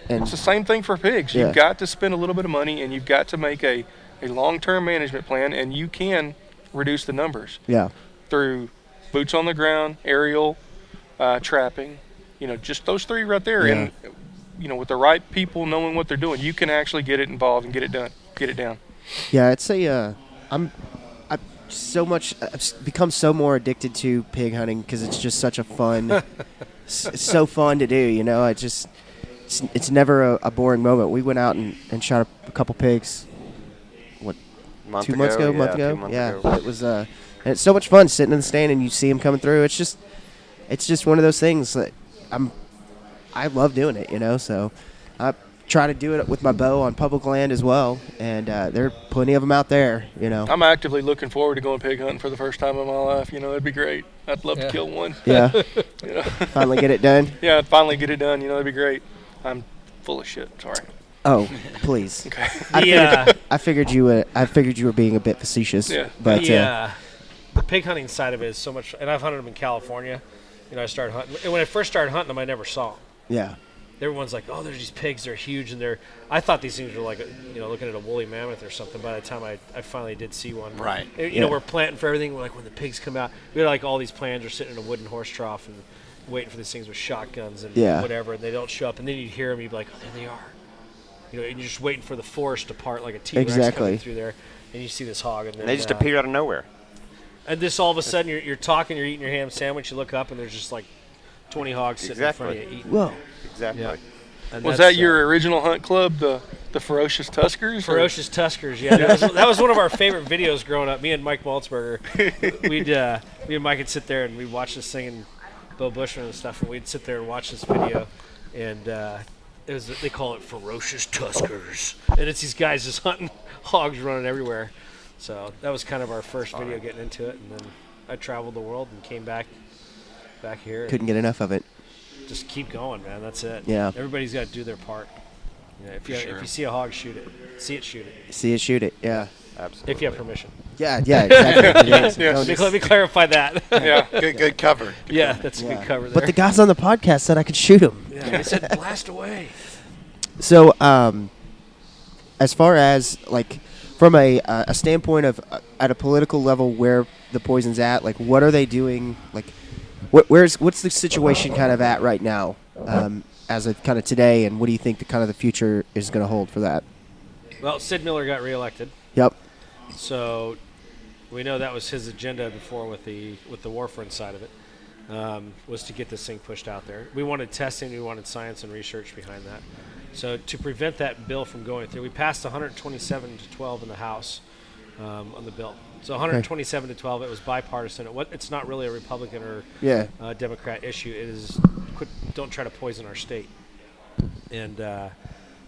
Speaker 2: And
Speaker 4: It's the same thing for pigs.
Speaker 2: Yeah.
Speaker 4: You've got to spend a little bit of money, and you've got to make a long-term management plan, and you can reduce the numbers
Speaker 2: yeah,
Speaker 4: through boots on the ground, aerial, trapping. Just those three right there.
Speaker 2: Yeah.
Speaker 4: And with the right people knowing what they're doing, you can actually get it involved and get it done, get it down.
Speaker 2: yeah. I'd say I've become so more addicted to pig hunting because it's just such a fun. It's so fun to do. It's never a boring moment. We went out and shot a couple pigs. What?
Speaker 1: Month
Speaker 2: 2 months ago?
Speaker 1: yeah,
Speaker 2: Month
Speaker 1: 2
Speaker 2: ago?
Speaker 1: months
Speaker 2: Yeah.
Speaker 1: ago.
Speaker 2: It was and it's so much fun sitting in the stand and you see them coming through. It's just one of those things that I love doing it, so I try to do it with my bow on public land as well, and there are plenty of them out there,
Speaker 4: I'm actively looking forward to going pig hunting for the first time in my life. It'd be great. I'd love to kill one.
Speaker 2: Yeah.
Speaker 4: You know?
Speaker 2: Finally get it done.
Speaker 4: Yeah, I'd finally get it done. That'd be great. I'm full of shit. Sorry.
Speaker 2: Oh, please.
Speaker 4: Okay.
Speaker 2: I figured you were being a bit facetious.
Speaker 4: Yeah.
Speaker 2: But
Speaker 3: The pig hunting side of it is so much, and I've hunted them in California. I started hunting, and when I first started hunting them, I never saw them.
Speaker 2: yeah.
Speaker 3: Everyone's like, "Oh, there's these pigs. They're huge," and I thought these things were like, looking at a woolly mammoth or something. By the time I finally did see one,
Speaker 5: Right.
Speaker 3: We're planting for everything. We're like, when the pigs come out, we had like all these plans. We're sitting in a wooden horse trough and waiting for these things with shotguns and whatever, and they don't show up. And then you'd hear them, you'd be like, "Oh, there they are." And you're just waiting for the forest to part like a T-Rex coming through there, and you see this hog, and then
Speaker 1: They just appeared out of nowhere.
Speaker 3: And this all of a sudden, you're talking, you're eating your ham sandwich. You look up, and there's just like 20 hogs sitting in front of you eating.
Speaker 2: Whoa.
Speaker 1: Exactly.
Speaker 3: Yeah. And
Speaker 4: Was
Speaker 3: that's,
Speaker 4: that your original hunt club, the Ferocious Tuskers? or-
Speaker 3: Ferocious Tuskers? Yeah, that was one of our favorite videos growing up. Me and Mike Maltzberger, me and Mike would sit there and we'd watch this thing, and Bo Bushman and stuff, and we'd sit there and watch this video, and they call it Ferocious Tuskers, and it's these guys just hunting hogs running everywhere. So that was kind of our first video getting into it, and then I traveled the world and came back here.
Speaker 2: Couldn't get enough of it.
Speaker 3: Just keep going, man. That's it.
Speaker 2: Yeah.
Speaker 3: Everybody's got to do their part. If you see a hog, shoot it. See it, shoot it.
Speaker 2: See it, shoot it. Yeah.
Speaker 1: Absolutely.
Speaker 3: If you have permission.
Speaker 2: Yeah, exactly.
Speaker 4: Yeah.
Speaker 2: Don't just-
Speaker 3: Let me clarify that.
Speaker 4: Yeah.
Speaker 5: Good cover.
Speaker 3: Yeah, that's a
Speaker 2: Yeah.
Speaker 3: good cover there.
Speaker 2: But the guys on the podcast said I could shoot them.
Speaker 3: yeah, they said blast away.
Speaker 2: So, as far as like from a standpoint of at a political level where the poison's at, like what are they doing? Like, what's the situation kind of at right now, as of kind of today, and what do you think the future is going to hold for that?
Speaker 3: Well, Sid Miller got reelected,
Speaker 2: Yep.
Speaker 3: so we know that was his agenda before with the warfarin side of it, was to get this thing pushed out there. We wanted testing, we wanted science and research behind that. So to prevent that bill from going through, we passed 127 to 12 in the House on the bill. So 127 to 12, it was bipartisan. It's not really a Republican or Democrat issue. It is don't try to poison our state. And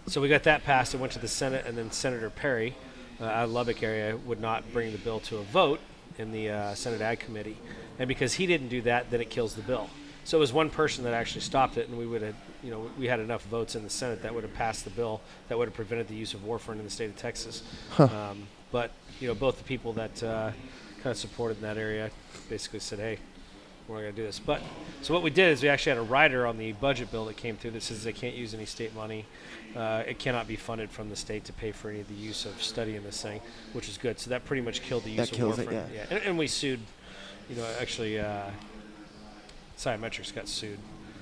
Speaker 3: so we got that passed. It went to the Senate, and then Senator Perry out of Lubbock area would not bring the bill to a vote in the Senate Ag Committee. And because he didn't do that, then it kills the bill. So it was one person that actually stopped it, and we had enough votes in the Senate that would have passed the bill that would have prevented the use of warfarin in the state of Texas. But both the people that kind of supported in that area basically said, "Hey, we're not going to do this." But so what we did is we actually had a rider on the budget bill that came through that says they can't use any state money. It cannot be funded from the state to pay for any of the use of studying this thing, which is good. So that pretty much killed the use of
Speaker 2: kills it,
Speaker 3: warfarin.
Speaker 2: yeah.
Speaker 3: And we sued. Actually, Sciametrics got sued.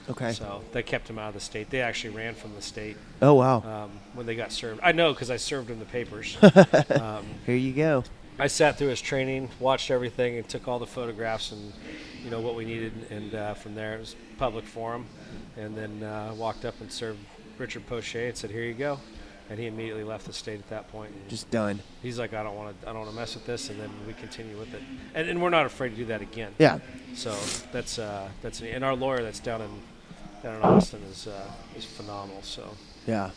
Speaker 2: Okay.
Speaker 3: So that kept them out of the state. They actually ran from the state
Speaker 2: Oh wow.
Speaker 3: when they got served. I know because I served them the papers.
Speaker 2: Here you go.
Speaker 3: I sat through his training, watched everything, and took all the photographs and what we needed. And from there, it was public forum. And then walked up and served Richard Poche and said, "Here you go." and he immediately left the state at that point. And
Speaker 2: Just done.
Speaker 3: he's like, I don't want to mess with this, and then we continue with it, and we're not afraid to do that again.
Speaker 2: Yeah.
Speaker 3: So that's and our lawyer that's down in Austin is phenomenal. So
Speaker 2: Yeah.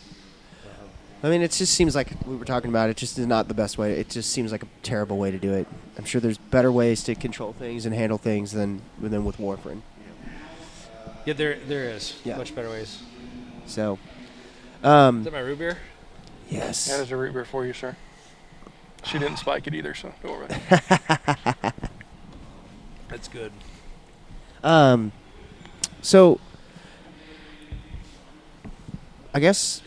Speaker 2: I mean, it just seems like we were talking about. It just is not the best way. It just seems like a terrible way to do it. I'm sure there's better ways to control things and handle things than with warfarin.
Speaker 3: yeah, there is
Speaker 2: Yeah.
Speaker 3: much better ways.
Speaker 2: So,
Speaker 3: Is that my root beer?
Speaker 2: yes.
Speaker 4: That is a root beer for you, sir. She didn't spike it either, so don't worry about it.
Speaker 3: That's good.
Speaker 2: So, I guess.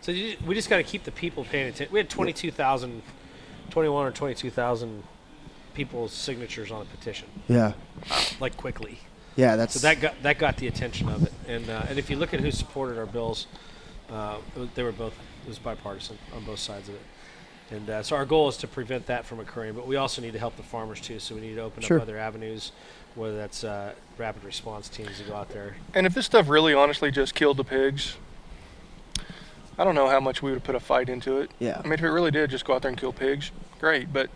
Speaker 3: So we just got to keep the people paying attention. We had 21 or 22,000 people's signatures on a petition,
Speaker 2: Yeah.
Speaker 3: like quickly.
Speaker 2: Yeah. That's.
Speaker 3: So that got the attention of it. And if you look at who supported our bills, it was bipartisan on both sides of it. And so our goal is to prevent that from occurring, but we also need to help the farmers too. So we need to open
Speaker 2: Sure.
Speaker 3: up other avenues, whether that's rapid response teams to go out there.
Speaker 4: And if this stuff really honestly just killed the pigs, I don't know how much we would put a fight into it.
Speaker 2: Yeah.
Speaker 4: I mean, if it really did just go out there and kill pigs, great, but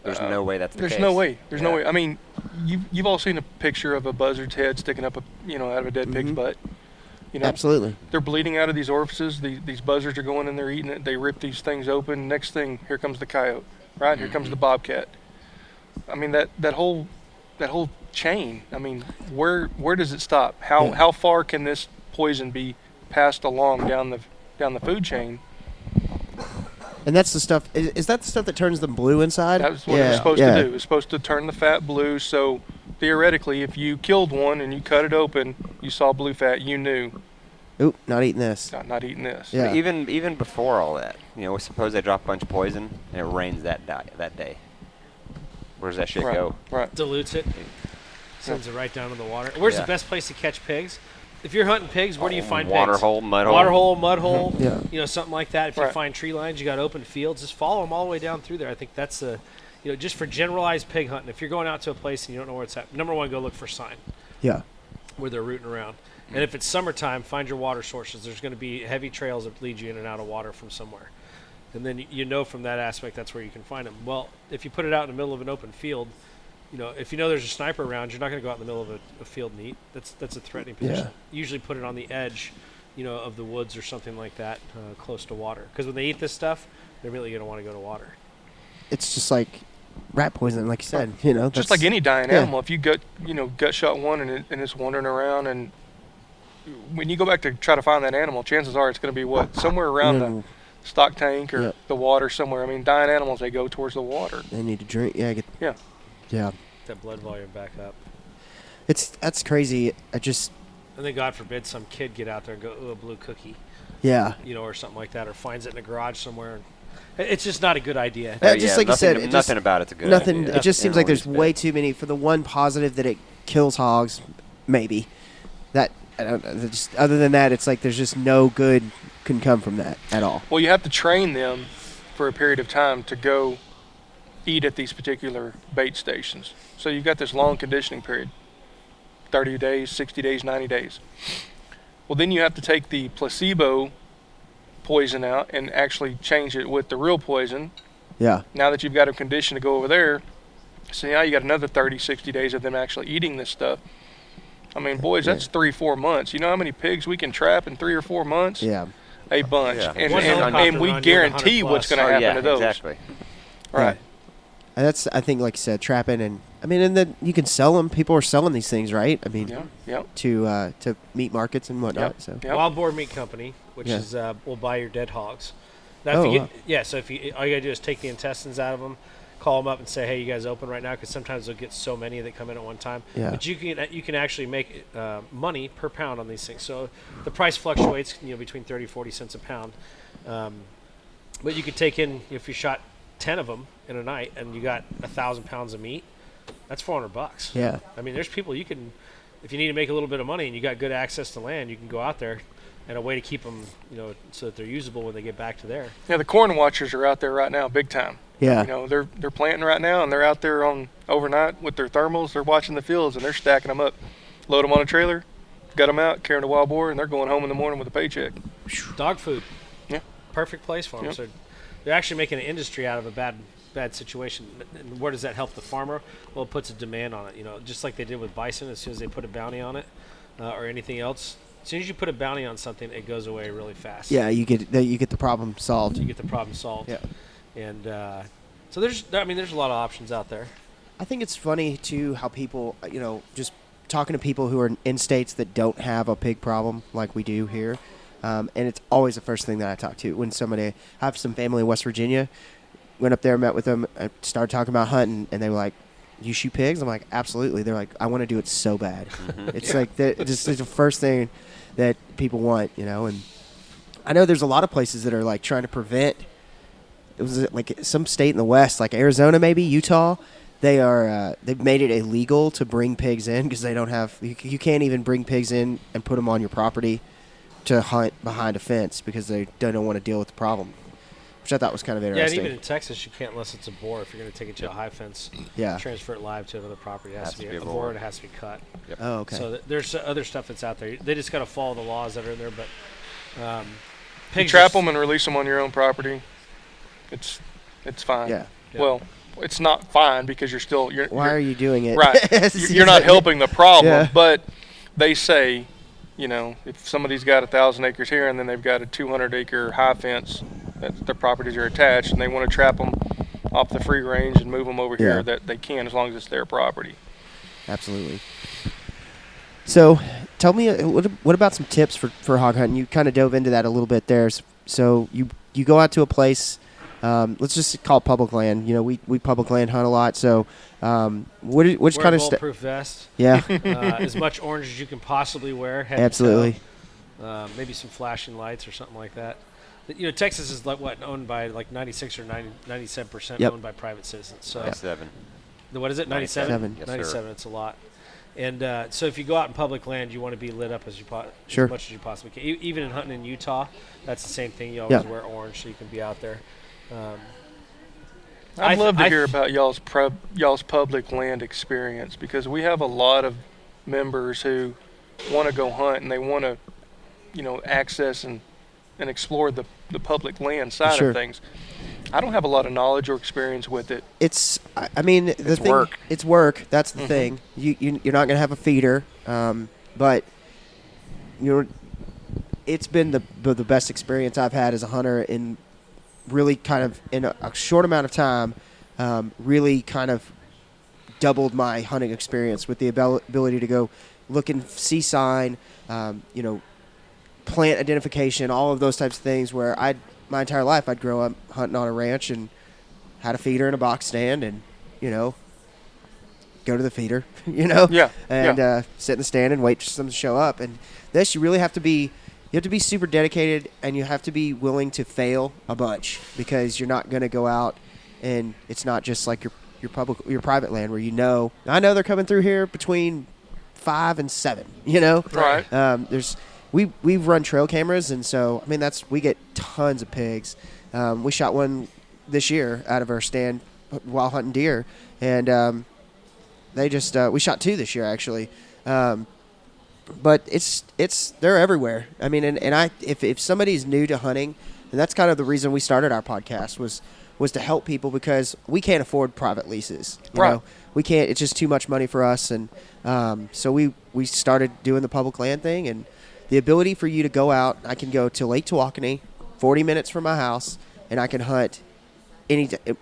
Speaker 1: There's no way that's the
Speaker 4: there's
Speaker 1: case.
Speaker 4: no way. There's no
Speaker 1: Yeah.
Speaker 4: way. I mean, you've all seen a picture of a buzzard's head sticking up, out of a dead pig's butt.
Speaker 2: Absolutely.
Speaker 4: They're bleeding out of these orifices. These buzzards are going in there eating it. They rip these things open. Next thing, here comes the coyote, right? Here comes the bobcat. I mean, that whole chain. I mean, where does it stop? How far can this poison be passed along down the food chain?
Speaker 2: And that's the stuff. Is that the stuff that turns them blue inside?
Speaker 4: That's what it's supposed to do. It's supposed to turn the fat blue. So theoretically, if you killed one and you cut it open, you saw blue fat, you knew,
Speaker 2: Oop, not eating this.
Speaker 4: not eating this.
Speaker 2: Yeah.
Speaker 1: Even before all that, we suppose they drop a bunch of poison and it rains that day. Where does that shit go?
Speaker 4: Right.
Speaker 3: Dilutes it, sends it right down to the water. Where's the best place to catch pigs? If you're hunting pigs, where do you find
Speaker 1: Water
Speaker 3: pigs?
Speaker 1: hole, mud hole.
Speaker 3: Water hole, mud hole.
Speaker 2: Yeah.
Speaker 3: Something like that. If you
Speaker 4: Right.
Speaker 3: find tree lines, you got open fields, just follow them all the way down through there. I think that's just for generalized pig hunting. If you're going out to a place and you don't know where it's at, number one, go look for sign
Speaker 2: Yeah.
Speaker 3: where they're rooting around. And if it's summertime, find your water sources. There's going to be heavy trails that lead you in and out of water from somewhere. And then from that aspect, that's where you can find them. Well, if you put it out in the middle of an open field, if there's a sniper around, you're not going to go out in the middle of a field and eat. That's a threatening position.
Speaker 2: Yeah.
Speaker 3: Usually put it on the edge, of the woods or something like that, close to water. Because when they eat this stuff, they're really going to want to go to water.
Speaker 2: It's just like rat poison, like you said.
Speaker 4: Just like any dying animal, if you gut shot one and it's wandering around, and when you go back to try to find that animal, chances are it's going to be somewhere around the stock tank or the water somewhere. I mean, dying animals, they go towards the water.
Speaker 2: They need to drink. Yeah. Yeah.
Speaker 3: That blood volume back up.
Speaker 2: That's crazy.
Speaker 3: And then God forbid some kid get out there and go, "Ooh, a blue cookie,"
Speaker 2: Yeah.
Speaker 3: or something like that, or finds it in a garage somewhere. It's just not a good idea.
Speaker 2: Just like you said,
Speaker 1: nothing about it's a good
Speaker 2: nothing.
Speaker 1: idea.
Speaker 2: It just seems like there's
Speaker 1: Everyone's
Speaker 2: way too many. For the one positive that it kills hogs, maybe. That I don't know. Just, other than that, it's like there's just no good can come from that at all.
Speaker 4: Well, you have to train them for a period of time to go eat at these particular bait stations. So you've got this long conditioning period, 30 days, 60 days, 90 days. Well, then you have to take the placebo poison out and actually change it with the real poison.
Speaker 2: Yeah.
Speaker 4: Now that you've got a condition to go over there, so now you got another 30, 60 days of them actually eating this stuff. I mean, boys, that's 3-4 months. You know how many pigs we can trap in 3 or 4 months?
Speaker 2: Yeah.
Speaker 4: A bunch.
Speaker 1: Yeah.
Speaker 4: And,
Speaker 3: One
Speaker 4: and,
Speaker 3: helicopter
Speaker 4: and we
Speaker 3: run,
Speaker 4: guarantee
Speaker 3: 100
Speaker 4: what's
Speaker 3: plus.
Speaker 4: going to happen to those.
Speaker 1: Exactly.
Speaker 4: Right.
Speaker 2: And that's, I think, like you said, trapping, and then you can sell them. People are selling these things, right? I mean,
Speaker 4: Yeah.
Speaker 2: to meat markets and whatnot.
Speaker 4: Yep.
Speaker 2: So
Speaker 4: Yep.
Speaker 3: Wild Boar Meat Company, which
Speaker 2: Yeah.
Speaker 3: is will buy your dead hogs. Now, if you get, so if you all you gotta do is take the intestines out of them, call them up and say, hey, you guys open right now? Because sometimes they'll get so many that come in at one time.
Speaker 2: Yeah.
Speaker 3: But you can actually make money per pound on these things. So the price fluctuates, between 30-40 cents a pound. But you could take in, if you shot 10 of them in a night and you got 1,000 pounds of meat, that's $400.
Speaker 2: Yeah.
Speaker 3: I mean, there's people you can, if you need to make a little bit of money and you got good access to land, you can go out there, and a way to keep them, so that they're usable when they get back to there.
Speaker 4: Yeah, the corn watchers are out there right now, big time.
Speaker 2: Yeah.
Speaker 4: They're planting right now, and they're out there on overnight with their thermals. They're watching the fields, and they're stacking them up, load them on a trailer, gut them out, carrying a wild boar, and they're going home in the morning with a paycheck.
Speaker 3: Dog food. perfect place for them.
Speaker 4: Yep.
Speaker 3: So they're actually making an industry out of a bad situation. And where does that help the farmer? Well, it puts a demand on it. Just like they did with bison. As soon as they put a bounty on it, or anything else, as soon as you put a bounty on something, it goes away really fast.
Speaker 2: Yeah, you get the problem solved.
Speaker 3: You get the problem solved.
Speaker 2: Yeah.
Speaker 3: And so there's a lot of options out there.
Speaker 2: I think it's funny too how people, just talking to people who are in states that don't have a pig problem like we do here, and it's always the first thing that I talk to when somebody. I have some family in West Virginia. Went up there, met with them, started talking about hunting, and they were like, "You shoot pigs?" I'm like, "Absolutely." They're like, "I want to do it so bad." It's like just the first thing that people want, And I know there's a lot of places that are like trying to prevent. It was like some state in the West, like Arizona, maybe Utah. They've made it illegal to bring pigs in because they don't have. You can't even bring pigs in and put them on your property to hunt behind a fence because they don't want to deal with the problem, which I thought was kind of
Speaker 3: Yeah, and
Speaker 2: interesting.
Speaker 3: even in Texas, you can't unless it's a boar. If you're going to take it to a high fence,
Speaker 2: Yeah.
Speaker 3: transfer it live to another property, it has to be a boar and it has to be cut.
Speaker 1: Yep.
Speaker 2: Oh, okay.
Speaker 3: So there's other stuff that's out there. They just got to follow the laws that are in there. But
Speaker 4: You
Speaker 3: pigs
Speaker 4: trap
Speaker 3: just-
Speaker 4: them and release them on your own property. It's fine.
Speaker 2: Yeah.
Speaker 3: Yeah.
Speaker 4: Well, it's not fine because
Speaker 2: Why are you doing it?
Speaker 4: right. You're not helping the problem.
Speaker 2: Yeah.
Speaker 4: But they say, if somebody's got 1,000 acres here and then they've got a 200-acre high fence that their properties are attached and they want to trap them off the free range and move them over
Speaker 2: Yeah.
Speaker 4: here, that they can as long as it's their property.
Speaker 2: Absolutely. So, tell me, what about some tips for hog hunting? You kind of dove into that a little bit there. So you go out to a place. Let's just call it public land. We public land hunt a lot. So, which
Speaker 3: wear
Speaker 2: kind
Speaker 3: a
Speaker 2: of stuff?
Speaker 3: bulletproof vest.
Speaker 2: Yeah,
Speaker 3: As much orange as you can possibly wear. head to
Speaker 2: absolutely.
Speaker 3: toe. Maybe some flashing lights or something like that. Texas is owned by 96 or 97%
Speaker 2: Yep.
Speaker 3: owned by private citizens. So
Speaker 1: 97.
Speaker 3: what is it? 97.
Speaker 1: Yes, sir.
Speaker 3: 97. It's a lot. And so if you go out in public land, you want to be lit up as
Speaker 2: Sure.
Speaker 3: much as you possibly can. Even in hunting in Utah, that's the same thing. You always
Speaker 2: Yeah.
Speaker 3: wear orange so you can be out there.
Speaker 4: I'd love to hear about y'all's public land experience because we have a lot of members who want to go hunt and they want to, access and explore the public land side
Speaker 2: Sure.
Speaker 4: of things. I don't have a lot of knowledge or experience with it.
Speaker 2: The thing,
Speaker 1: work.
Speaker 2: It's work. That's the thing. You're not going to have a feeder, but it's been the best experience I've had as a hunter in really kind of in a short amount of time. Really kind of doubled my hunting experience with the ability to go look and see sign, plant identification, all of those types of things. Where my entire life I'd grow up hunting on a ranch and had a feeder and a box stand, and go to the feeder,
Speaker 4: Yeah.
Speaker 2: and sit in the stand and wait for something to show up. And this, you really have to be super dedicated, and you have to be willing to fail a bunch because you're not going to go out and it's not just like your private land where I know they're coming through here between 5 and 7.
Speaker 4: Right.
Speaker 2: We've run trail cameras, and so we get tons of pigs. We shot one this year out of our stand while hunting deer, and we shot 2 this year actually. But they're everywhere. If somebody's new to hunting, and that's kind of the reason we started our podcast was to help people because we can't afford private leases.
Speaker 4: Right.
Speaker 2: We can't. It's just too much money for us, and so we started doing the public land thing, and the ability for you to go out. I can go to Lake Tawakoni, 40 minutes from my house, and I can hunt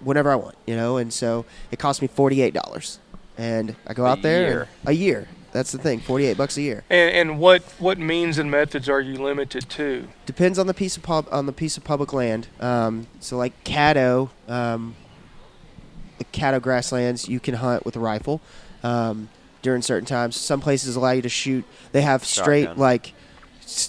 Speaker 2: whenever I want. And so it cost me $48, and I go out there a year. That's the thing, $48 a year.
Speaker 4: And what means and methods are you limited to?
Speaker 2: Depends on the piece of public land. So like Caddo, the Caddo grasslands, you can hunt with a rifle during certain times. Some places allow you to shoot. They have straight
Speaker 1: Shotgun.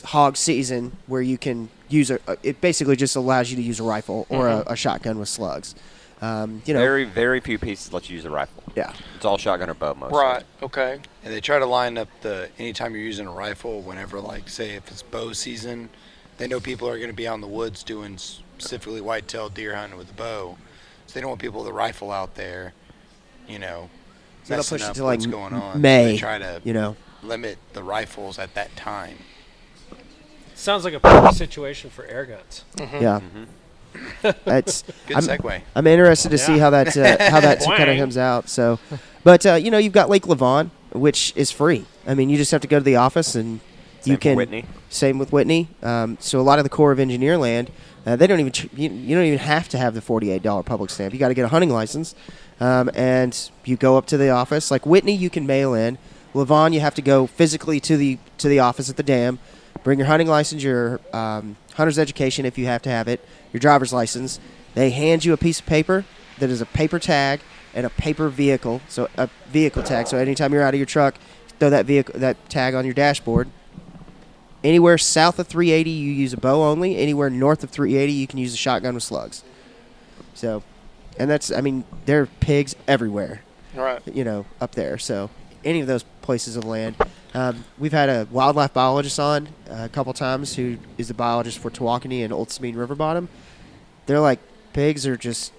Speaker 2: hog season where you can use it basically just allows you to use a rifle or a shotgun with slugs.
Speaker 1: Very, very few pieces let you use a rifle.
Speaker 2: Yeah.
Speaker 1: It's all shotgun or bow mostly.
Speaker 4: Right. Okay.
Speaker 5: And they try to line up anytime you're using a rifle, whenever, say, if it's bow season, they know people are going to be out in the woods doing specifically white-tailed deer hunting with a bow. So they don't want people with a rifle out there,
Speaker 2: So they'll
Speaker 5: messing
Speaker 2: push it
Speaker 5: up
Speaker 2: to
Speaker 5: what's going on.
Speaker 2: May.
Speaker 5: So they try to
Speaker 2: You know.
Speaker 5: limit the rifles at that time.
Speaker 3: Sounds like a perfect situation for air guns.
Speaker 2: Yeah. That's
Speaker 5: Good
Speaker 2: I'm,
Speaker 5: segue.
Speaker 2: I'm interested to see how that kind of comes out. So, but you've got Lake Levant, which is free. I mean, you just have to go to the office and you can.
Speaker 1: Whitney.
Speaker 2: Same with Whitney. So a lot of the Corps of Engineer land, they don't even you don't even have to have the $48 public stamp. You got to get a hunting license, and you go up to the office. Like Whitney, you can mail in. Levant, you have to go physically to the office at the dam. Bring your hunting license, your hunter's education if you have to have it, your driver's license. They hand you a piece of paper that is a paper tag and a paper vehicle, so a vehicle tag. So anytime you're out of your truck, throw that tag on your dashboard. Anywhere south of 380, you use a bow only. Anywhere north of 380, you can use a shotgun with slugs. So, and there are pigs everywhere.
Speaker 4: Right.
Speaker 2: Up there. So any of those places of land. We've had a wildlife biologist on a couple times who is the biologist for Tawakoni and Old Sabine River Bottom. They're like, pigs are just,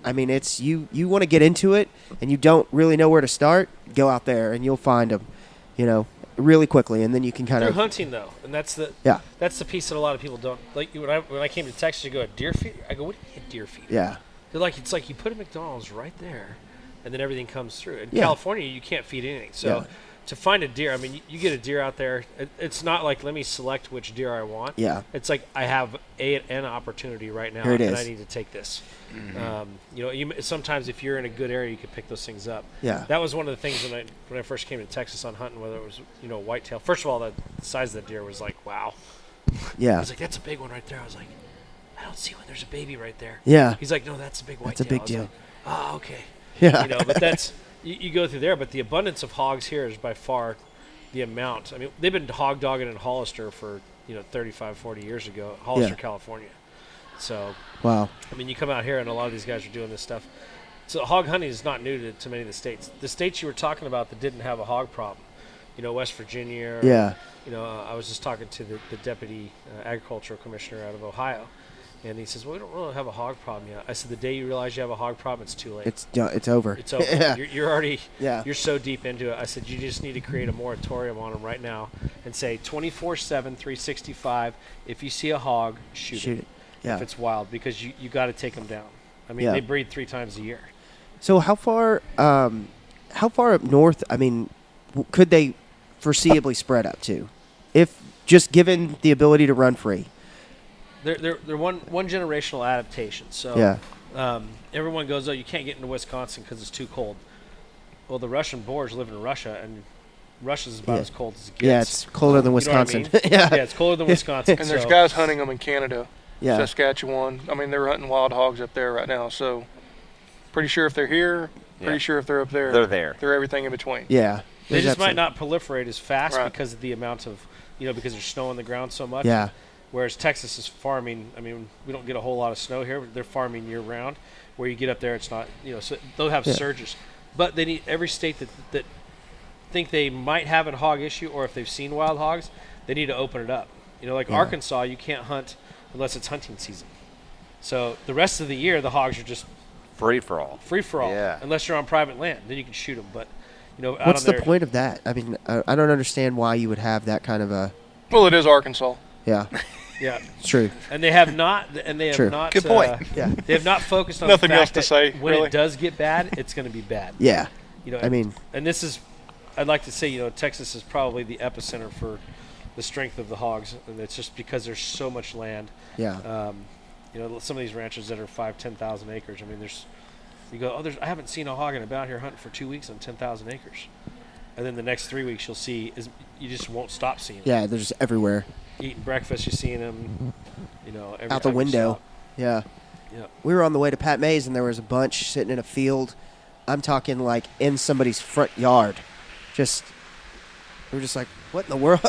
Speaker 2: it's you want to get into it and you don't really know where to start, go out there and you'll find them, really quickly. And then you can kind
Speaker 3: They're
Speaker 2: of.
Speaker 3: hunting, though. And that's the piece that a lot of people don't. Like, when I came to Texas, you go, a deer feed? I go, what do you mean deer feed?
Speaker 2: Yeah.
Speaker 3: They're like, it's like you put a McDonald's right there and then everything comes through. In
Speaker 2: Yeah.
Speaker 3: California, you can't feed anything. So.
Speaker 2: Yeah.
Speaker 3: To find a deer, you get a deer out there. It's not like, let me select which deer I want.
Speaker 2: Yeah.
Speaker 3: It's like, I have an opportunity right now,
Speaker 2: Here it
Speaker 3: and
Speaker 2: is.
Speaker 3: I need to take this. Sometimes if you're in a good area, you can pick those things up.
Speaker 2: Yeah.
Speaker 3: That was one of the things when I first came to Texas on hunting, whether it was whitetail. First of all, the size of the deer was like, wow.
Speaker 2: Yeah.
Speaker 3: I was like, that's a big one right there. I was like, I don't see one. There's a baby right there.
Speaker 2: Yeah.
Speaker 3: He's like, no, that's a big whitetail.
Speaker 2: That's a big
Speaker 3: I was
Speaker 2: deal.
Speaker 3: like, oh, okay.
Speaker 2: Yeah.
Speaker 3: But that's you go through there, but the abundance of hogs here is by far the amount. They've been hog dogging in Hollister for 35, 40 years ago, Hollister, California. So
Speaker 2: Wow.
Speaker 3: you come out here and a lot of these guys are doing this stuff. So hog hunting is not new to many of the states. The states you were talking about that didn't have a hog problem, West Virginia.
Speaker 2: Yeah.
Speaker 3: I was just talking to the deputy agricultural commissioner out of Ohio. And he says, well, we don't really have a hog problem yet. I said, the day you realize you have a hog problem, it's too late.
Speaker 2: It's over.
Speaker 3: It's over.
Speaker 2: Yeah.
Speaker 3: You're already, you're so deep into it. I said, you just need to create a moratorium on them right now and say 24/7, 365, if you see a hog, shoot it.
Speaker 2: Yeah.
Speaker 3: If it's wild, because you got to take them down. They breed 3 times a year.
Speaker 2: So how far up north, could they foreseeably spread up to? If just given the ability to run free?
Speaker 3: They're one generational adaptation. So everyone goes, oh, you can't get into Wisconsin because it's too cold. Well, the Russian boars live in Russia, and Russia's about as cold as it gets.
Speaker 2: Yeah, it's colder than Wisconsin.
Speaker 3: Yeah, it's colder than Wisconsin.
Speaker 4: And there's guys hunting them in Canada,
Speaker 2: Yeah.
Speaker 4: Saskatchewan. They're hunting wild hogs up there right now. So pretty sure if they're here, pretty sure if they're up there,
Speaker 1: They're there.
Speaker 4: They're everything in between.
Speaker 2: Yeah.
Speaker 3: They just might not proliferate as fast
Speaker 4: Right.
Speaker 3: because of the amount of, because there's snow on the ground so much.
Speaker 2: Yeah.
Speaker 3: Whereas Texas is farming. We don't get a whole lot of snow here, but they're farming year round. Where you get up there, it's not, so they'll have surges. But they need every state that think they might have a hog issue, or if they've seen wild hogs, they need to open it up. Arkansas, you can't hunt unless it's hunting season. So the rest of the year, the hogs are just
Speaker 1: Free for all. Yeah.
Speaker 3: Unless you're on private land, then you can shoot them. But out
Speaker 2: What's
Speaker 3: on
Speaker 2: the point of that? I don't understand why you would have that kind of a.
Speaker 4: Well, it is Arkansas.
Speaker 2: Yeah.
Speaker 3: Yeah,
Speaker 2: It's true.
Speaker 3: and they have not.
Speaker 2: True.
Speaker 3: Not.
Speaker 5: Good point.
Speaker 2: Yeah.
Speaker 3: They have not focused on
Speaker 4: Nothing
Speaker 3: the fact
Speaker 4: else to
Speaker 3: that
Speaker 4: say,
Speaker 3: when
Speaker 4: really.
Speaker 3: it does get bad, it's going to be bad.
Speaker 2: Yeah.
Speaker 3: And this is, I'd like to say, Texas is probably the epicenter for the strength of the hogs, and it's just because there's so much land.
Speaker 2: Yeah.
Speaker 3: Some of these ranches that are 5,000-10,000 acres. You go, I haven't seen a hog in about here hunting for 2 weeks on 10,000 acres, and then the next 3 weeks you'll see you just won't stop seeing them.
Speaker 2: Yeah, they're just everywhere.
Speaker 3: Eating breakfast, you're seeing them. Every
Speaker 2: Out the
Speaker 3: time you
Speaker 2: window.
Speaker 3: stop.
Speaker 2: Yeah.
Speaker 3: Yeah.
Speaker 2: We were on the way to Pat May's, and there was a bunch sitting in a field. I'm talking like in somebody's front yard. We're just like, what in the world?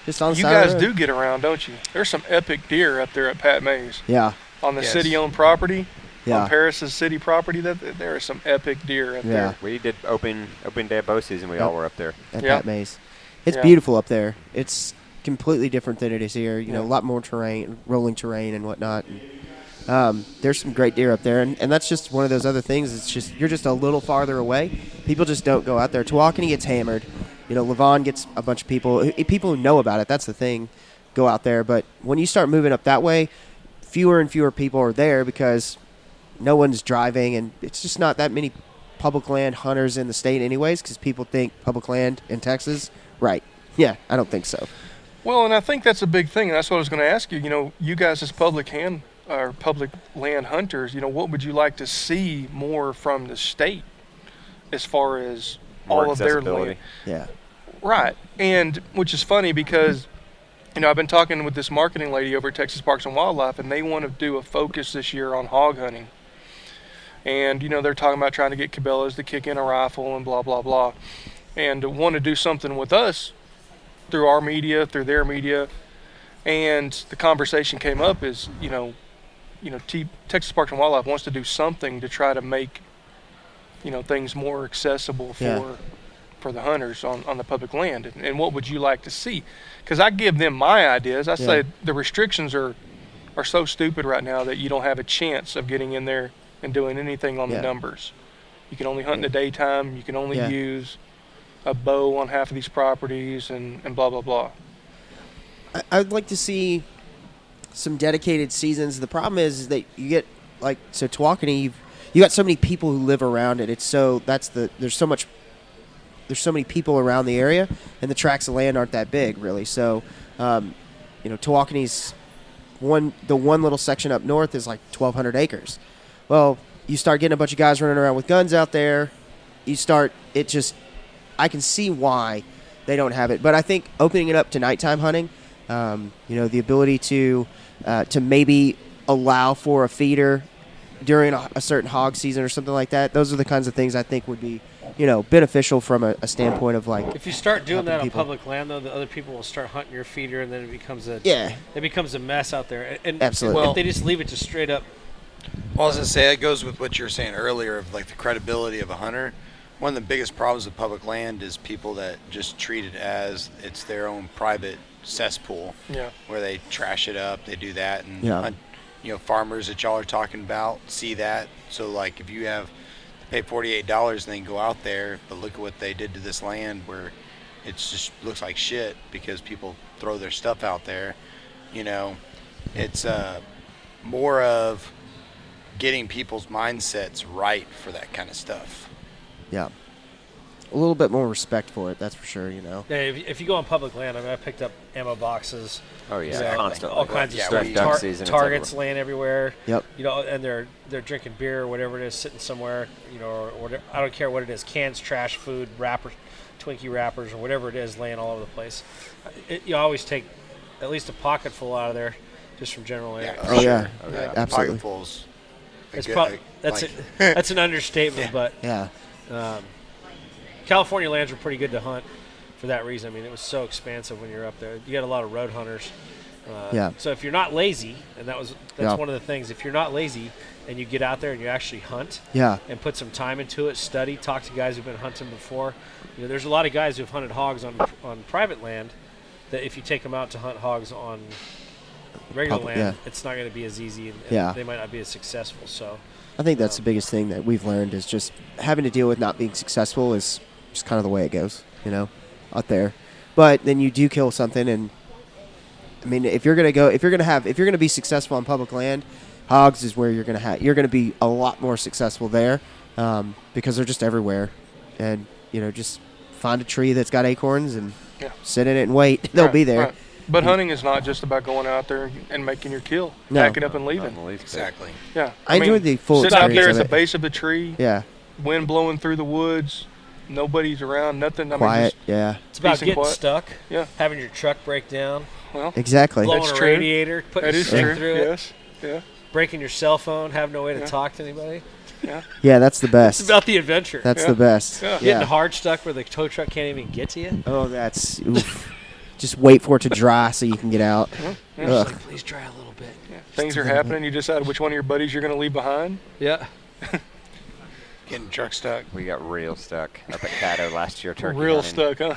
Speaker 2: Just on the
Speaker 4: You
Speaker 2: side of
Speaker 4: guys
Speaker 2: the
Speaker 4: do
Speaker 2: road.
Speaker 4: get around, don't you? There's some epic deer up there at Pat May's
Speaker 2: Yeah.
Speaker 4: on the
Speaker 5: Yes.
Speaker 4: city-owned property.
Speaker 2: Yeah.
Speaker 4: On Paris's city property, there are some epic deer up
Speaker 2: Yeah.
Speaker 4: there.
Speaker 1: We did open day of bow season. We all were up there.
Speaker 2: At
Speaker 4: Yeah.
Speaker 2: Pat May's. It's
Speaker 4: Yeah.
Speaker 2: beautiful up there. It's completely different than it is here.
Speaker 4: Yeah.
Speaker 2: A lot more terrain, rolling terrain and whatnot. And, there's some great deer up there, and that's just one of those other things. It's just you're just a little farther away. People just don't go out there. Tawakoni gets hammered. Levant gets a bunch of people who know about it. That's the thing. go out there. But when you start moving up that way, fewer and fewer people are there because no one's driving, and it's just not that many public land hunters in the state anyways, because people think public land in Texas. Right. Yeah, I don't think so.
Speaker 4: Well, and I think that's a big thing, and that's what I was going to ask you. You know, you guys as public land hunters, you know, what would you like to see more from the state as far as
Speaker 1: More
Speaker 4: all of their
Speaker 1: accessibility.
Speaker 4: land?
Speaker 2: Yeah.
Speaker 4: Right. And which is funny because, you know, I've been talking with this marketing lady over at Texas Parks and Wildlife, and they want to do a focus this year on hog hunting. And, you know, they're talking about trying to get Cabela's to kick in a rifle and blah, blah, blah. And want to do something with us through our media, through their media. And the conversation came up is, Texas Parks and Wildlife wants to do something to try to make, you know, things more accessible for the hunters on the public land. And what would you like to see? Because I give them my ideas. I say the restrictions are so stupid right now that you don't have a chance of getting in there and doing anything on the numbers. You can only hunt in the daytime. You can only use a bow on half of these properties and blah, blah, blah.
Speaker 2: I'd like to see some dedicated seasons. The problem is that you get Tawakoni, you got so many people who live around it. There's so many people around the area, and the tracts of land aren't that big really. So, Tawakoni's the one little section up north is like 1,200 acres. Well, you start getting a bunch of guys running around with guns out there. I can see why they don't have it, but I think opening it up to nighttime hunting, the ability to maybe allow for a feeder during a certain hog season or something like that. Those are the kinds of things I think would be, beneficial from a standpoint of like.
Speaker 3: If you start doing that on
Speaker 2: people.
Speaker 3: public land, though, the other people will start hunting your feeder, and then it becomes a mess out there. And
Speaker 2: Absolutely.
Speaker 3: if they just leave it to straight up.
Speaker 5: Well, I was going to say, it goes with what you were saying earlier of like the credibility of a hunter. One of the biggest problems with public land is people that just treat it as it's their own private cesspool, where they trash it up, they do that, and hunt, farmers that y'all are talking about see that. So like if you pay $48 and then go out there, but look at what they did to this land where it just looks like shit because people throw their stuff out there. It's more of getting people's mindsets right for that kind of stuff.
Speaker 2: Yeah. A little bit more respect for it, that's for sure,
Speaker 3: Yeah, if you go on public land, I picked up ammo boxes.
Speaker 1: Oh yeah, constantly.
Speaker 3: All kinds of stuff.
Speaker 1: Duck season,
Speaker 3: Targets laying everywhere.
Speaker 2: Yep.
Speaker 3: And they're drinking beer or whatever it is, sitting somewhere. Or whatever, I don't care what it is, cans, trash, food, wrappers, Twinkie wrappers, or whatever it is, laying all over the place. You always take at least a pocket full out of there, just from general air.
Speaker 2: Oh yeah, absolutely.
Speaker 5: Pocketfuls.
Speaker 3: That's an understatement, but
Speaker 2: yeah.
Speaker 3: California lands were pretty good to hunt for that reason. I mean, it was so expansive when you're up there. You got a lot of road hunters. So if you're not lazy, and that's one of the things, if you're not lazy and you get out there and you actually hunt and put some time into it, study, talk to guys who've been hunting before. There's a lot of guys who've hunted hogs on private land that if you take them out to hunt hogs on regular land, it's not going to be as easy, and they might not be as successful. So
Speaker 2: I think that's the biggest thing that we've learned is just having to deal with not being successful is just kind of the way it goes, out there. But then you do kill something, and I mean, if you're gonna be successful on public land, hogs is where you're gonna be a lot more successful there, because they're just everywhere, and just find a tree that's got acorns and sit in it and wait. They'll be there.
Speaker 4: Right. But hunting is not just about going out there and making your kill, packing up and leaving.
Speaker 5: Exactly.
Speaker 4: Yeah.
Speaker 2: I enjoyed the full
Speaker 4: sitting out there
Speaker 2: experience
Speaker 4: at
Speaker 2: of
Speaker 4: the
Speaker 2: it.
Speaker 4: base of the tree.
Speaker 2: Yeah.
Speaker 4: Wind blowing through the woods. Nobody's around. Nothing.
Speaker 2: Quiet.
Speaker 3: It's about
Speaker 4: Peace and
Speaker 3: getting
Speaker 4: quiet.
Speaker 3: stuck.
Speaker 4: Yeah.
Speaker 3: Having your truck break down.
Speaker 4: Well,
Speaker 2: Exactly.
Speaker 3: Blowing
Speaker 4: That's
Speaker 3: a
Speaker 4: true.
Speaker 3: radiator. Putting
Speaker 4: that
Speaker 3: a
Speaker 4: is
Speaker 3: stick
Speaker 4: true.
Speaker 3: through it.
Speaker 4: Yes. Yeah.
Speaker 3: Breaking your cell phone. Have no way to talk to anybody.
Speaker 4: Yeah.
Speaker 2: Yeah, that's the best.
Speaker 3: It's about the adventure.
Speaker 2: That's the best.
Speaker 4: Yeah.
Speaker 3: Getting hard stuck where the tow truck can't even get to you.
Speaker 2: Oh, that's oof. Just wait for it to dry so you can get out.
Speaker 3: Just
Speaker 2: Ugh.
Speaker 3: like, please dry a little bit.
Speaker 4: Things are happening. You decide which one of your buddies you're going to leave behind.
Speaker 3: Yeah.
Speaker 5: Getting truck stuck.
Speaker 1: We got real stuck up at Caddo last year. Turkey
Speaker 4: Real
Speaker 1: hunting.
Speaker 4: stuck, huh?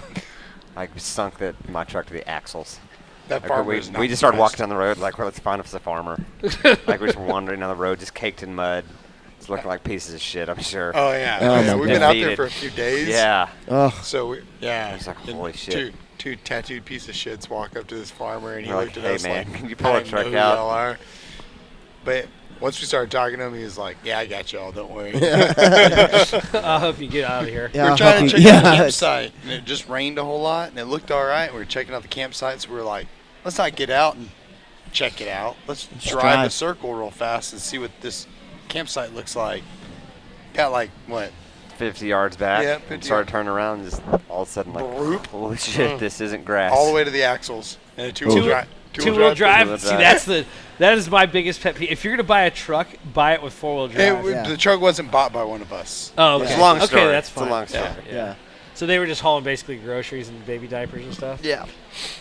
Speaker 1: Like we sunk my truck to the axles.
Speaker 5: That
Speaker 1: Like,
Speaker 5: farmer
Speaker 1: we
Speaker 5: is not
Speaker 1: just started walking
Speaker 5: impressed.
Speaker 1: down the road like, well, let's find us a farmer. Like we just wandering down the road, just caked in mud. It's looking like pieces of shit, I'm sure.
Speaker 5: Oh yeah.
Speaker 2: Oh,
Speaker 5: Yeah,
Speaker 2: my
Speaker 5: we've been out there
Speaker 1: Defeated.
Speaker 5: for a few days.
Speaker 1: Yeah.
Speaker 2: Oh,
Speaker 5: So yeah.
Speaker 1: It's like,
Speaker 5: And
Speaker 1: holy shit.
Speaker 5: Dude,
Speaker 6: two tattooed piece of shits walk up to this farmer, and he
Speaker 1: You're
Speaker 6: looked
Speaker 1: like,
Speaker 6: at
Speaker 1: "Hey,
Speaker 6: us
Speaker 1: man,
Speaker 6: like,
Speaker 1: can you pull
Speaker 6: I
Speaker 1: a
Speaker 6: don't
Speaker 1: truck
Speaker 6: know who
Speaker 1: out?"
Speaker 6: y'all are. But once we started talking to him, he was like, "Yeah, I got y'all. Don't worry."
Speaker 3: I hope you get out of here.
Speaker 2: Yeah,
Speaker 6: We
Speaker 2: I'll
Speaker 6: were trying
Speaker 2: help
Speaker 6: to
Speaker 2: you.
Speaker 6: check out the
Speaker 2: Yeah.
Speaker 6: campsite, and it just rained a whole lot, and it looked all right. We were checking out the campsite, so we were like, let's not get out and check it out. Let's drive
Speaker 2: drive.
Speaker 6: a circle real fast and see what this campsite looks like. Got like, what?
Speaker 1: 50 yards back.
Speaker 6: Yeah,
Speaker 1: and
Speaker 6: 50
Speaker 1: started turning around, and just all of a sudden, like,
Speaker 6: Broop.
Speaker 1: holy shit, this isn't grass.
Speaker 6: All the way to the axles. And a two-wheel drive.
Speaker 3: Two-wheel drive.
Speaker 1: Two-wheel
Speaker 3: See,
Speaker 1: drive.
Speaker 3: that is my biggest pet peeve. If you're gonna buy a truck, buy it with four-wheel drive.
Speaker 2: Yeah.
Speaker 6: The truck wasn't bought by one of us.
Speaker 3: Oh,
Speaker 1: It's
Speaker 3: okay.
Speaker 1: a long
Speaker 3: Okay,
Speaker 1: story.
Speaker 3: that's fine.
Speaker 1: It's a long story.
Speaker 2: Yeah.
Speaker 3: So they were just hauling basically groceries and baby diapers and stuff.
Speaker 1: Yeah.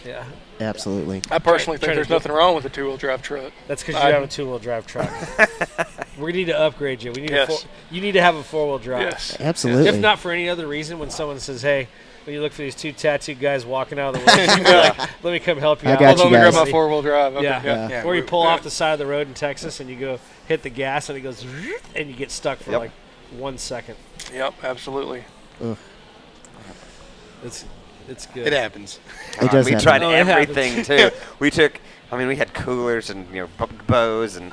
Speaker 3: Yeah.
Speaker 2: Absolutely.
Speaker 4: I personally
Speaker 3: Try
Speaker 4: think
Speaker 3: to
Speaker 4: there's
Speaker 3: get-
Speaker 4: nothing wrong with a two-wheel drive truck.
Speaker 3: That's because you have a two-wheel drive truck. We need to upgrade you. We need
Speaker 4: Yes.
Speaker 3: you need to have a four-wheel drive.
Speaker 4: Yes.
Speaker 2: Absolutely.
Speaker 3: If not for any other reason, when someone says, "Hey," when you look for these two tattooed guys walking out of the woods, you be like, "Let me come help you
Speaker 2: I
Speaker 3: out."
Speaker 2: got
Speaker 4: Hold
Speaker 2: you
Speaker 4: on, let me grab
Speaker 2: guys.
Speaker 4: my four-wheel drive. Okay,
Speaker 3: Yeah.
Speaker 2: Yeah.
Speaker 3: Or you pull
Speaker 4: Yeah.
Speaker 3: off the side of the road in Texas and you go hit the gas and it goes, and you get stuck for
Speaker 1: Yep.
Speaker 3: like 1 second.
Speaker 4: Yep, absolutely.
Speaker 3: It's good.
Speaker 6: It happens.
Speaker 2: It does
Speaker 1: we
Speaker 2: happen.
Speaker 1: tried
Speaker 3: Oh, it
Speaker 1: everything too. We took. I mean, we had coolers and bows and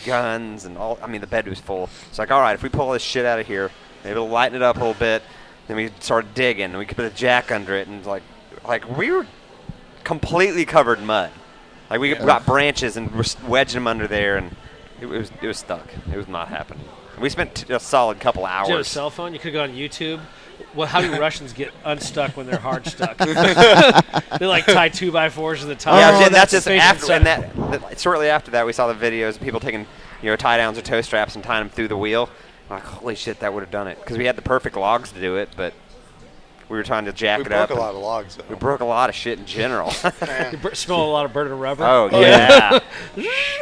Speaker 1: guns and all. I mean, the bed was full. It's like, all right, if we pull this shit out of here, maybe it'll lighten it up a little bit. Then we started digging, and we could put a jack under it, and like we were completely covered in mud. Like we got branches and we're wedging them under there, and it was stuck. It was not happening. We spent a solid couple
Speaker 3: Did you have a
Speaker 1: hours.
Speaker 3: cell phone? You could go on YouTube. Well, how do Russians get unstuck when they're hard stuck? They like tie 2x4s to the top.
Speaker 1: Yeah,
Speaker 2: Oh,
Speaker 1: and that's just
Speaker 3: Face
Speaker 1: after.
Speaker 3: inside.
Speaker 1: And that shortly after that, we saw the videos of people taking tie downs or toe straps and tying them through the wheel. Like, holy shit, that would have done it. Because we had the perfect logs to do it, but we were trying to jack
Speaker 6: We
Speaker 1: it up.
Speaker 6: broke a
Speaker 1: and
Speaker 6: lot of logs, though.
Speaker 1: We broke a lot of shit in general.
Speaker 3: You smell a lot of burning rubber.
Speaker 1: Oh, yeah.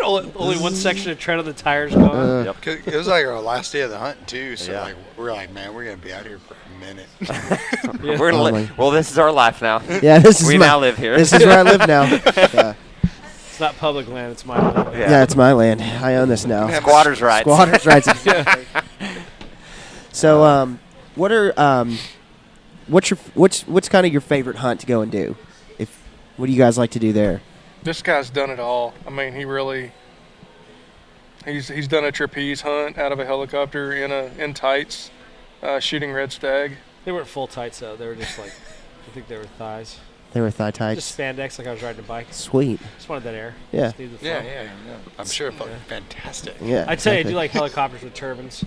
Speaker 3: Only one section of tread on the tires gone.
Speaker 1: Yep.
Speaker 6: 'Cause it was like our last day of the hunt, too. So,
Speaker 1: Yeah.
Speaker 6: like, we're like, man, we're going to be out here for a minute.
Speaker 3: Yeah.
Speaker 1: We're
Speaker 2: Oh,
Speaker 1: well, this is our life now.
Speaker 2: Yeah, this is
Speaker 1: we now live here.
Speaker 2: This is where I live now. Yeah.
Speaker 3: It's not public land. It's my land.
Speaker 1: Yeah.
Speaker 2: Yeah, it's my land. I own this now.
Speaker 1: Squatters' rights.
Speaker 2: Squatters' rights. So, what are what's kind of your favorite hunt to go and do? What do you guys like to do there?
Speaker 4: This guy's done it all. I mean, he's done a trapeze hunt out of a helicopter in tights, shooting red stag.
Speaker 3: They weren't full tights though. They were just like, I think they were thighs.
Speaker 2: They were thigh tights.
Speaker 3: Just spandex, like I was riding a bike.
Speaker 2: Sweet.
Speaker 3: Just wanted that air.
Speaker 2: Yeah.
Speaker 3: Just needed the
Speaker 6: yeah,
Speaker 3: flow.
Speaker 6: yeah. I'm sure it felt fantastic.
Speaker 2: Yeah.
Speaker 3: I tell you, I
Speaker 2: exactly.
Speaker 3: do like helicopters with turbines.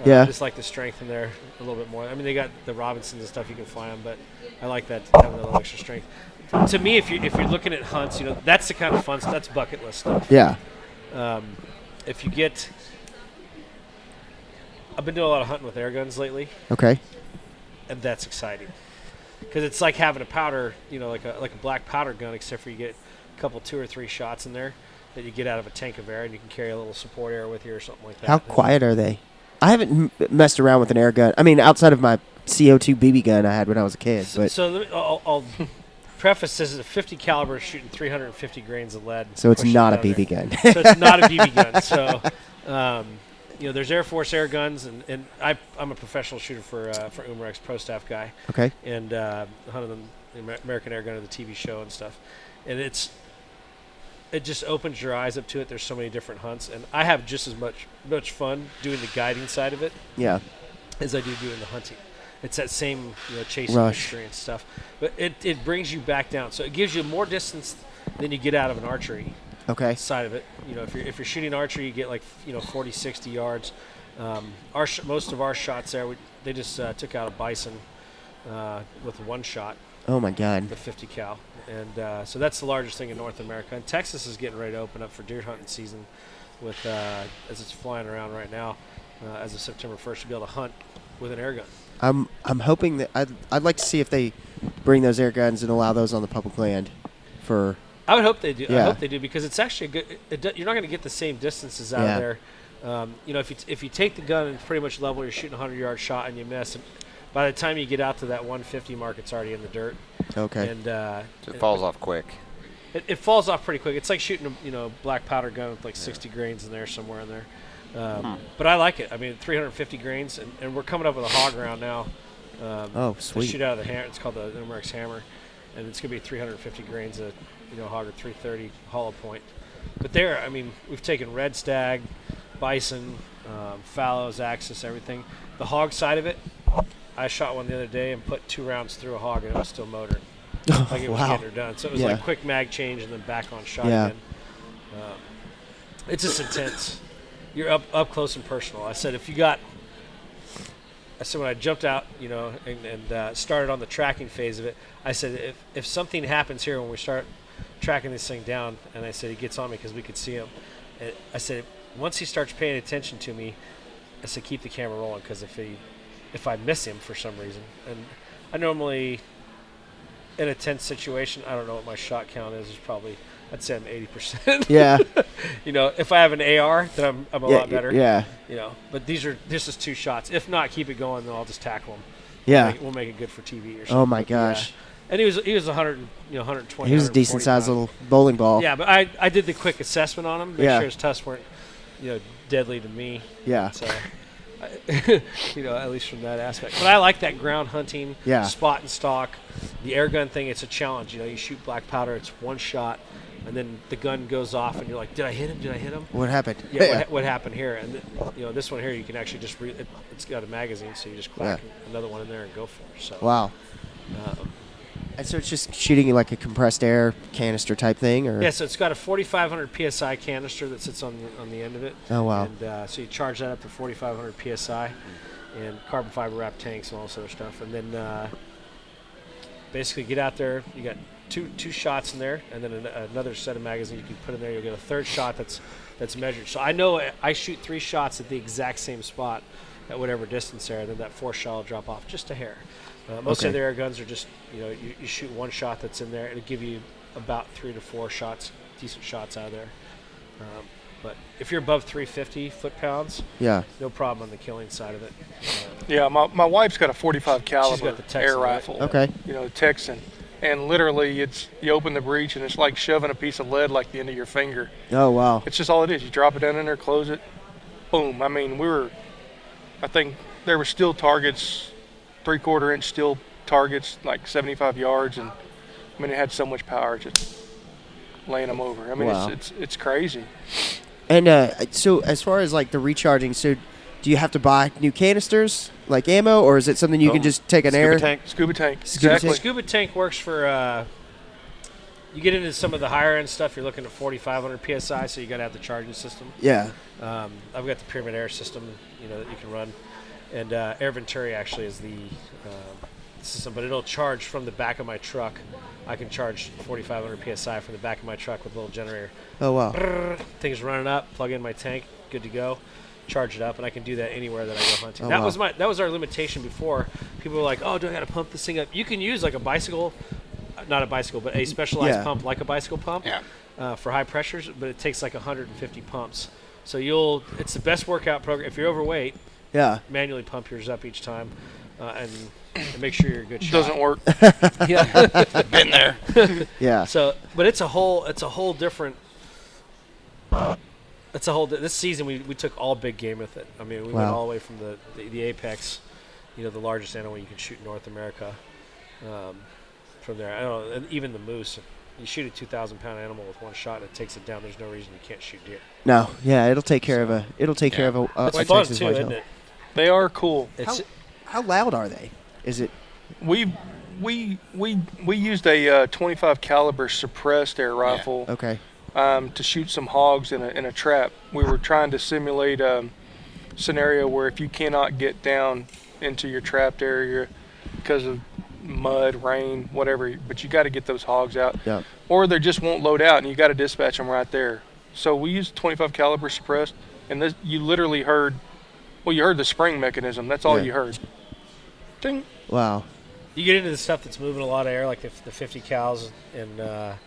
Speaker 2: Yeah.
Speaker 3: I just like the strength in there a little bit more. I mean, they got the Robinsons and stuff you can fly them, but I like that having a little extra strength. To me, if you're looking at hunts, that's the kind of fun stuff. That's bucket list stuff.
Speaker 2: Yeah.
Speaker 3: If you get, I've been doing a lot of hunting with air guns lately,
Speaker 2: Okay.
Speaker 3: and that's exciting because it's like having a powder, like a black powder gun, except for you get a couple, 2 or 3 shots in there that you get out of a tank of air, and you can carry a little support air with you or something like that.
Speaker 2: How quiet are they? I haven't messed around with an air gun. I mean, outside of my CO2 BB gun I had when I was a kid. But
Speaker 3: So I'll preface this as a 50 caliber shooting 350 grains of lead.
Speaker 2: so it's
Speaker 3: pushing
Speaker 2: not a
Speaker 3: down there.
Speaker 2: BB gun.
Speaker 3: So it's not a BB gun. So, there's Air Force air guns, and I'm a professional shooter for Umarex Pro Staff guy,
Speaker 2: Okay.
Speaker 3: and hunted the American Air Gun of the TV show and stuff, and it just opens your eyes up to it. There's so many different hunts, and I have just as much fun doing the guiding side of it
Speaker 2: Yeah.
Speaker 3: as I do doing the hunting. It's that same chasing
Speaker 2: Rush.
Speaker 3: experience stuff, but it brings you back down. So it gives you more distance than you get out of an archery
Speaker 2: Okay.
Speaker 3: side of it. If you're shooting archery, you get like 40, 60 yards. Most of our shots there, they just took out a bison with one shot,
Speaker 2: Oh my God.
Speaker 3: the 50 cal, and so that's the largest thing in North America. And Texas is getting ready to open up for deer hunting season, with as it's flying around right now, as of September 1st, to be able to hunt with an air gun.
Speaker 2: I'm hoping that I'd like to see if they bring those air guns and allow those on the public land for.
Speaker 3: I would hope they do. I
Speaker 2: Yeah.
Speaker 3: hope they do, because it's actually a good. You're not going to get the same distances out
Speaker 2: Yeah.
Speaker 3: of there. If you take the gun and pretty much level, you're shooting a 100-yard shot and you miss. By the time you get out to that 150 mark, it's already in the dirt.
Speaker 2: Okay.
Speaker 3: And
Speaker 1: So it falls off quick.
Speaker 3: It falls off pretty quick. It's like shooting a black powder gun with like 60 grains in there, somewhere in there. But I like it. I mean, 350 grains, and we're coming up with a hog round now.
Speaker 2: Oh,
Speaker 3: To
Speaker 2: sweet.
Speaker 3: shoot out of the hammer. It's called the Umarex hammer. and it's going to be 350 grains of hog or 330 hollow point. But there, I mean, we've taken red stag, bison, fallows, axis, everything. The hog side of it, I shot one the other day and put 2 rounds through a hog, and it was still motored. Like it was
Speaker 2: Wow.
Speaker 3: getting her done. So it was like quick mag change and then back on shot
Speaker 2: Yeah.
Speaker 3: again. It's just intense. You're up close and personal. I said when I jumped out, and started on the tracking phase of it, I said if something happens here when we start tracking this thing down, and I said he gets on me because we could see him. And I said once he starts paying attention to me, I said keep the camera rolling because if I miss him for some reason, and I normally in a tense situation, I don't know what my shot count is. It's probably I'd say I'm 80%.
Speaker 2: Yeah.
Speaker 3: If I have an AR, then I'm a lot better.
Speaker 2: Yeah.
Speaker 3: But this is 2 shots. If not, keep it going, then I'll just tackle him.
Speaker 2: Yeah.
Speaker 3: We'll make it good for TV or something.
Speaker 2: Oh my
Speaker 3: But,
Speaker 2: gosh.
Speaker 3: yeah. And he was 100, 120.
Speaker 2: He was a decent sized little bowling ball.
Speaker 3: Yeah, but I did the quick assessment on him, make
Speaker 2: Yeah.
Speaker 3: sure his tusks weren't, deadly to me.
Speaker 2: Yeah.
Speaker 3: So, at least from that aspect. But I like that ground hunting,
Speaker 2: Yeah.
Speaker 3: spot and stalk. The air gun thing, it's a challenge. You shoot black powder, it's one shot, and then the gun goes off, and you're like, did I hit him? Did I hit him?
Speaker 2: What happened?
Speaker 3: Yeah, what happened here? And this one here, you can actually just it's got a magazine, so you just clack another one in there and go for it. So
Speaker 2: Wow. And so it's just shooting like a compressed air canister type thing, or?
Speaker 3: yeah, so it's got a 4,500 psi canister that sits on the end of it.
Speaker 2: Oh wow.
Speaker 3: And so you charge that up to 4,500 psi, and carbon fiber wrap tanks and all this other stuff, and then basically get out there. You got two shots in there, and then another set of magazines you can put in there. You'll get a third shot that's measured. So I know I shoot 3 shots at the exact same spot at whatever distance there, and then that 4th shot will drop off just a hair. Most of the air guns are just, you shoot 1 shot that's in there. It'll give you about 3 to 4 shots, decent shots out of there. But if you're above 350 foot-pounds,
Speaker 2: Yeah.
Speaker 3: no problem on the killing side of it.
Speaker 4: Yeah, my wife's got a 45 caliber
Speaker 3: got the Texan,
Speaker 4: air
Speaker 3: right?
Speaker 4: rifle.
Speaker 2: Okay.
Speaker 4: Texan. And literally, you open the breech, and it's like shoving a piece of lead like the end of your finger.
Speaker 2: Oh wow.
Speaker 4: It's just all it is. You drop it down in there, close it, boom. I mean, I think there were steel targets, 3/4 inch steel targets, like 75 yards, and I mean, it had so much power, just laying them over. I mean,
Speaker 2: Wow.
Speaker 4: it's crazy.
Speaker 2: And so as far as like the recharging, so do you have to buy new canisters like ammo, or is it something you can just take an
Speaker 1: Scuba
Speaker 2: air
Speaker 1: tank.
Speaker 4: Scuba tank.
Speaker 2: Scuba
Speaker 4: Exactly.
Speaker 2: tank.
Speaker 3: Scuba tank works for you get into some of the higher end stuff. You're looking at 4,500 psi, so you got to have the charging system.
Speaker 2: Yeah.
Speaker 3: I've got the Pyramid Air system, that you can run, and Air Venturi actually is the system, but it'll charge from the back of my truck. I can charge 4,500 psi from the back of my truck with a little generator.
Speaker 2: Oh wow.
Speaker 3: Things running up, plug in my tank, good to go. Charge it up, and I can do that anywhere that I go hunting.
Speaker 2: Oh,
Speaker 3: that
Speaker 2: wow.
Speaker 3: was our limitation before. People were like, "Oh, do I got to pump this thing up?" You can use like a bicycle, not a bicycle, but a specialized pump like a bicycle pump for high pressures, but it takes like 150 pumps. So it's the best workout program. If you're overweight,
Speaker 2: Yeah.
Speaker 3: manually pump yours up each time, and make sure you're a good shot.
Speaker 4: Doesn't work.
Speaker 3: Yeah.
Speaker 5: Been there.
Speaker 2: Yeah.
Speaker 3: So, but it's a whole different. This season we took all big game with it. I mean, we went
Speaker 2: Wow.
Speaker 3: all the way from the apex, the largest animal you can shoot in North America. From there, I don't know, and even the moose. You shoot a 2,000-pound animal with 1 shot, and it takes it down. There's no reason you can't shoot deer.
Speaker 2: No. Yeah. It'll take care of a. It'll take care of a.
Speaker 3: It's
Speaker 2: a
Speaker 3: fun
Speaker 2: Texas
Speaker 3: too,
Speaker 2: whitetail.
Speaker 3: isn't it?
Speaker 4: They are cool.
Speaker 3: It's
Speaker 2: How loud are they? Is it?
Speaker 4: We used a 25 caliber suppressed air rifle
Speaker 2: Okay.
Speaker 4: to shoot some hogs in a trap. We were trying to simulate a scenario where if you cannot get down into your trapped area because of mud, rain, whatever, but you got to get those hogs out,
Speaker 2: Yeah.
Speaker 4: or they just won't load out, and you got to dispatch them right there. So we used 25 caliber suppressed, and this you literally heard. Well, you heard the spring mechanism. That's all
Speaker 2: Yeah.
Speaker 4: you heard. Ding.
Speaker 2: Wow.
Speaker 3: you get into the stuff that's moving a lot of air, like the 50 cals and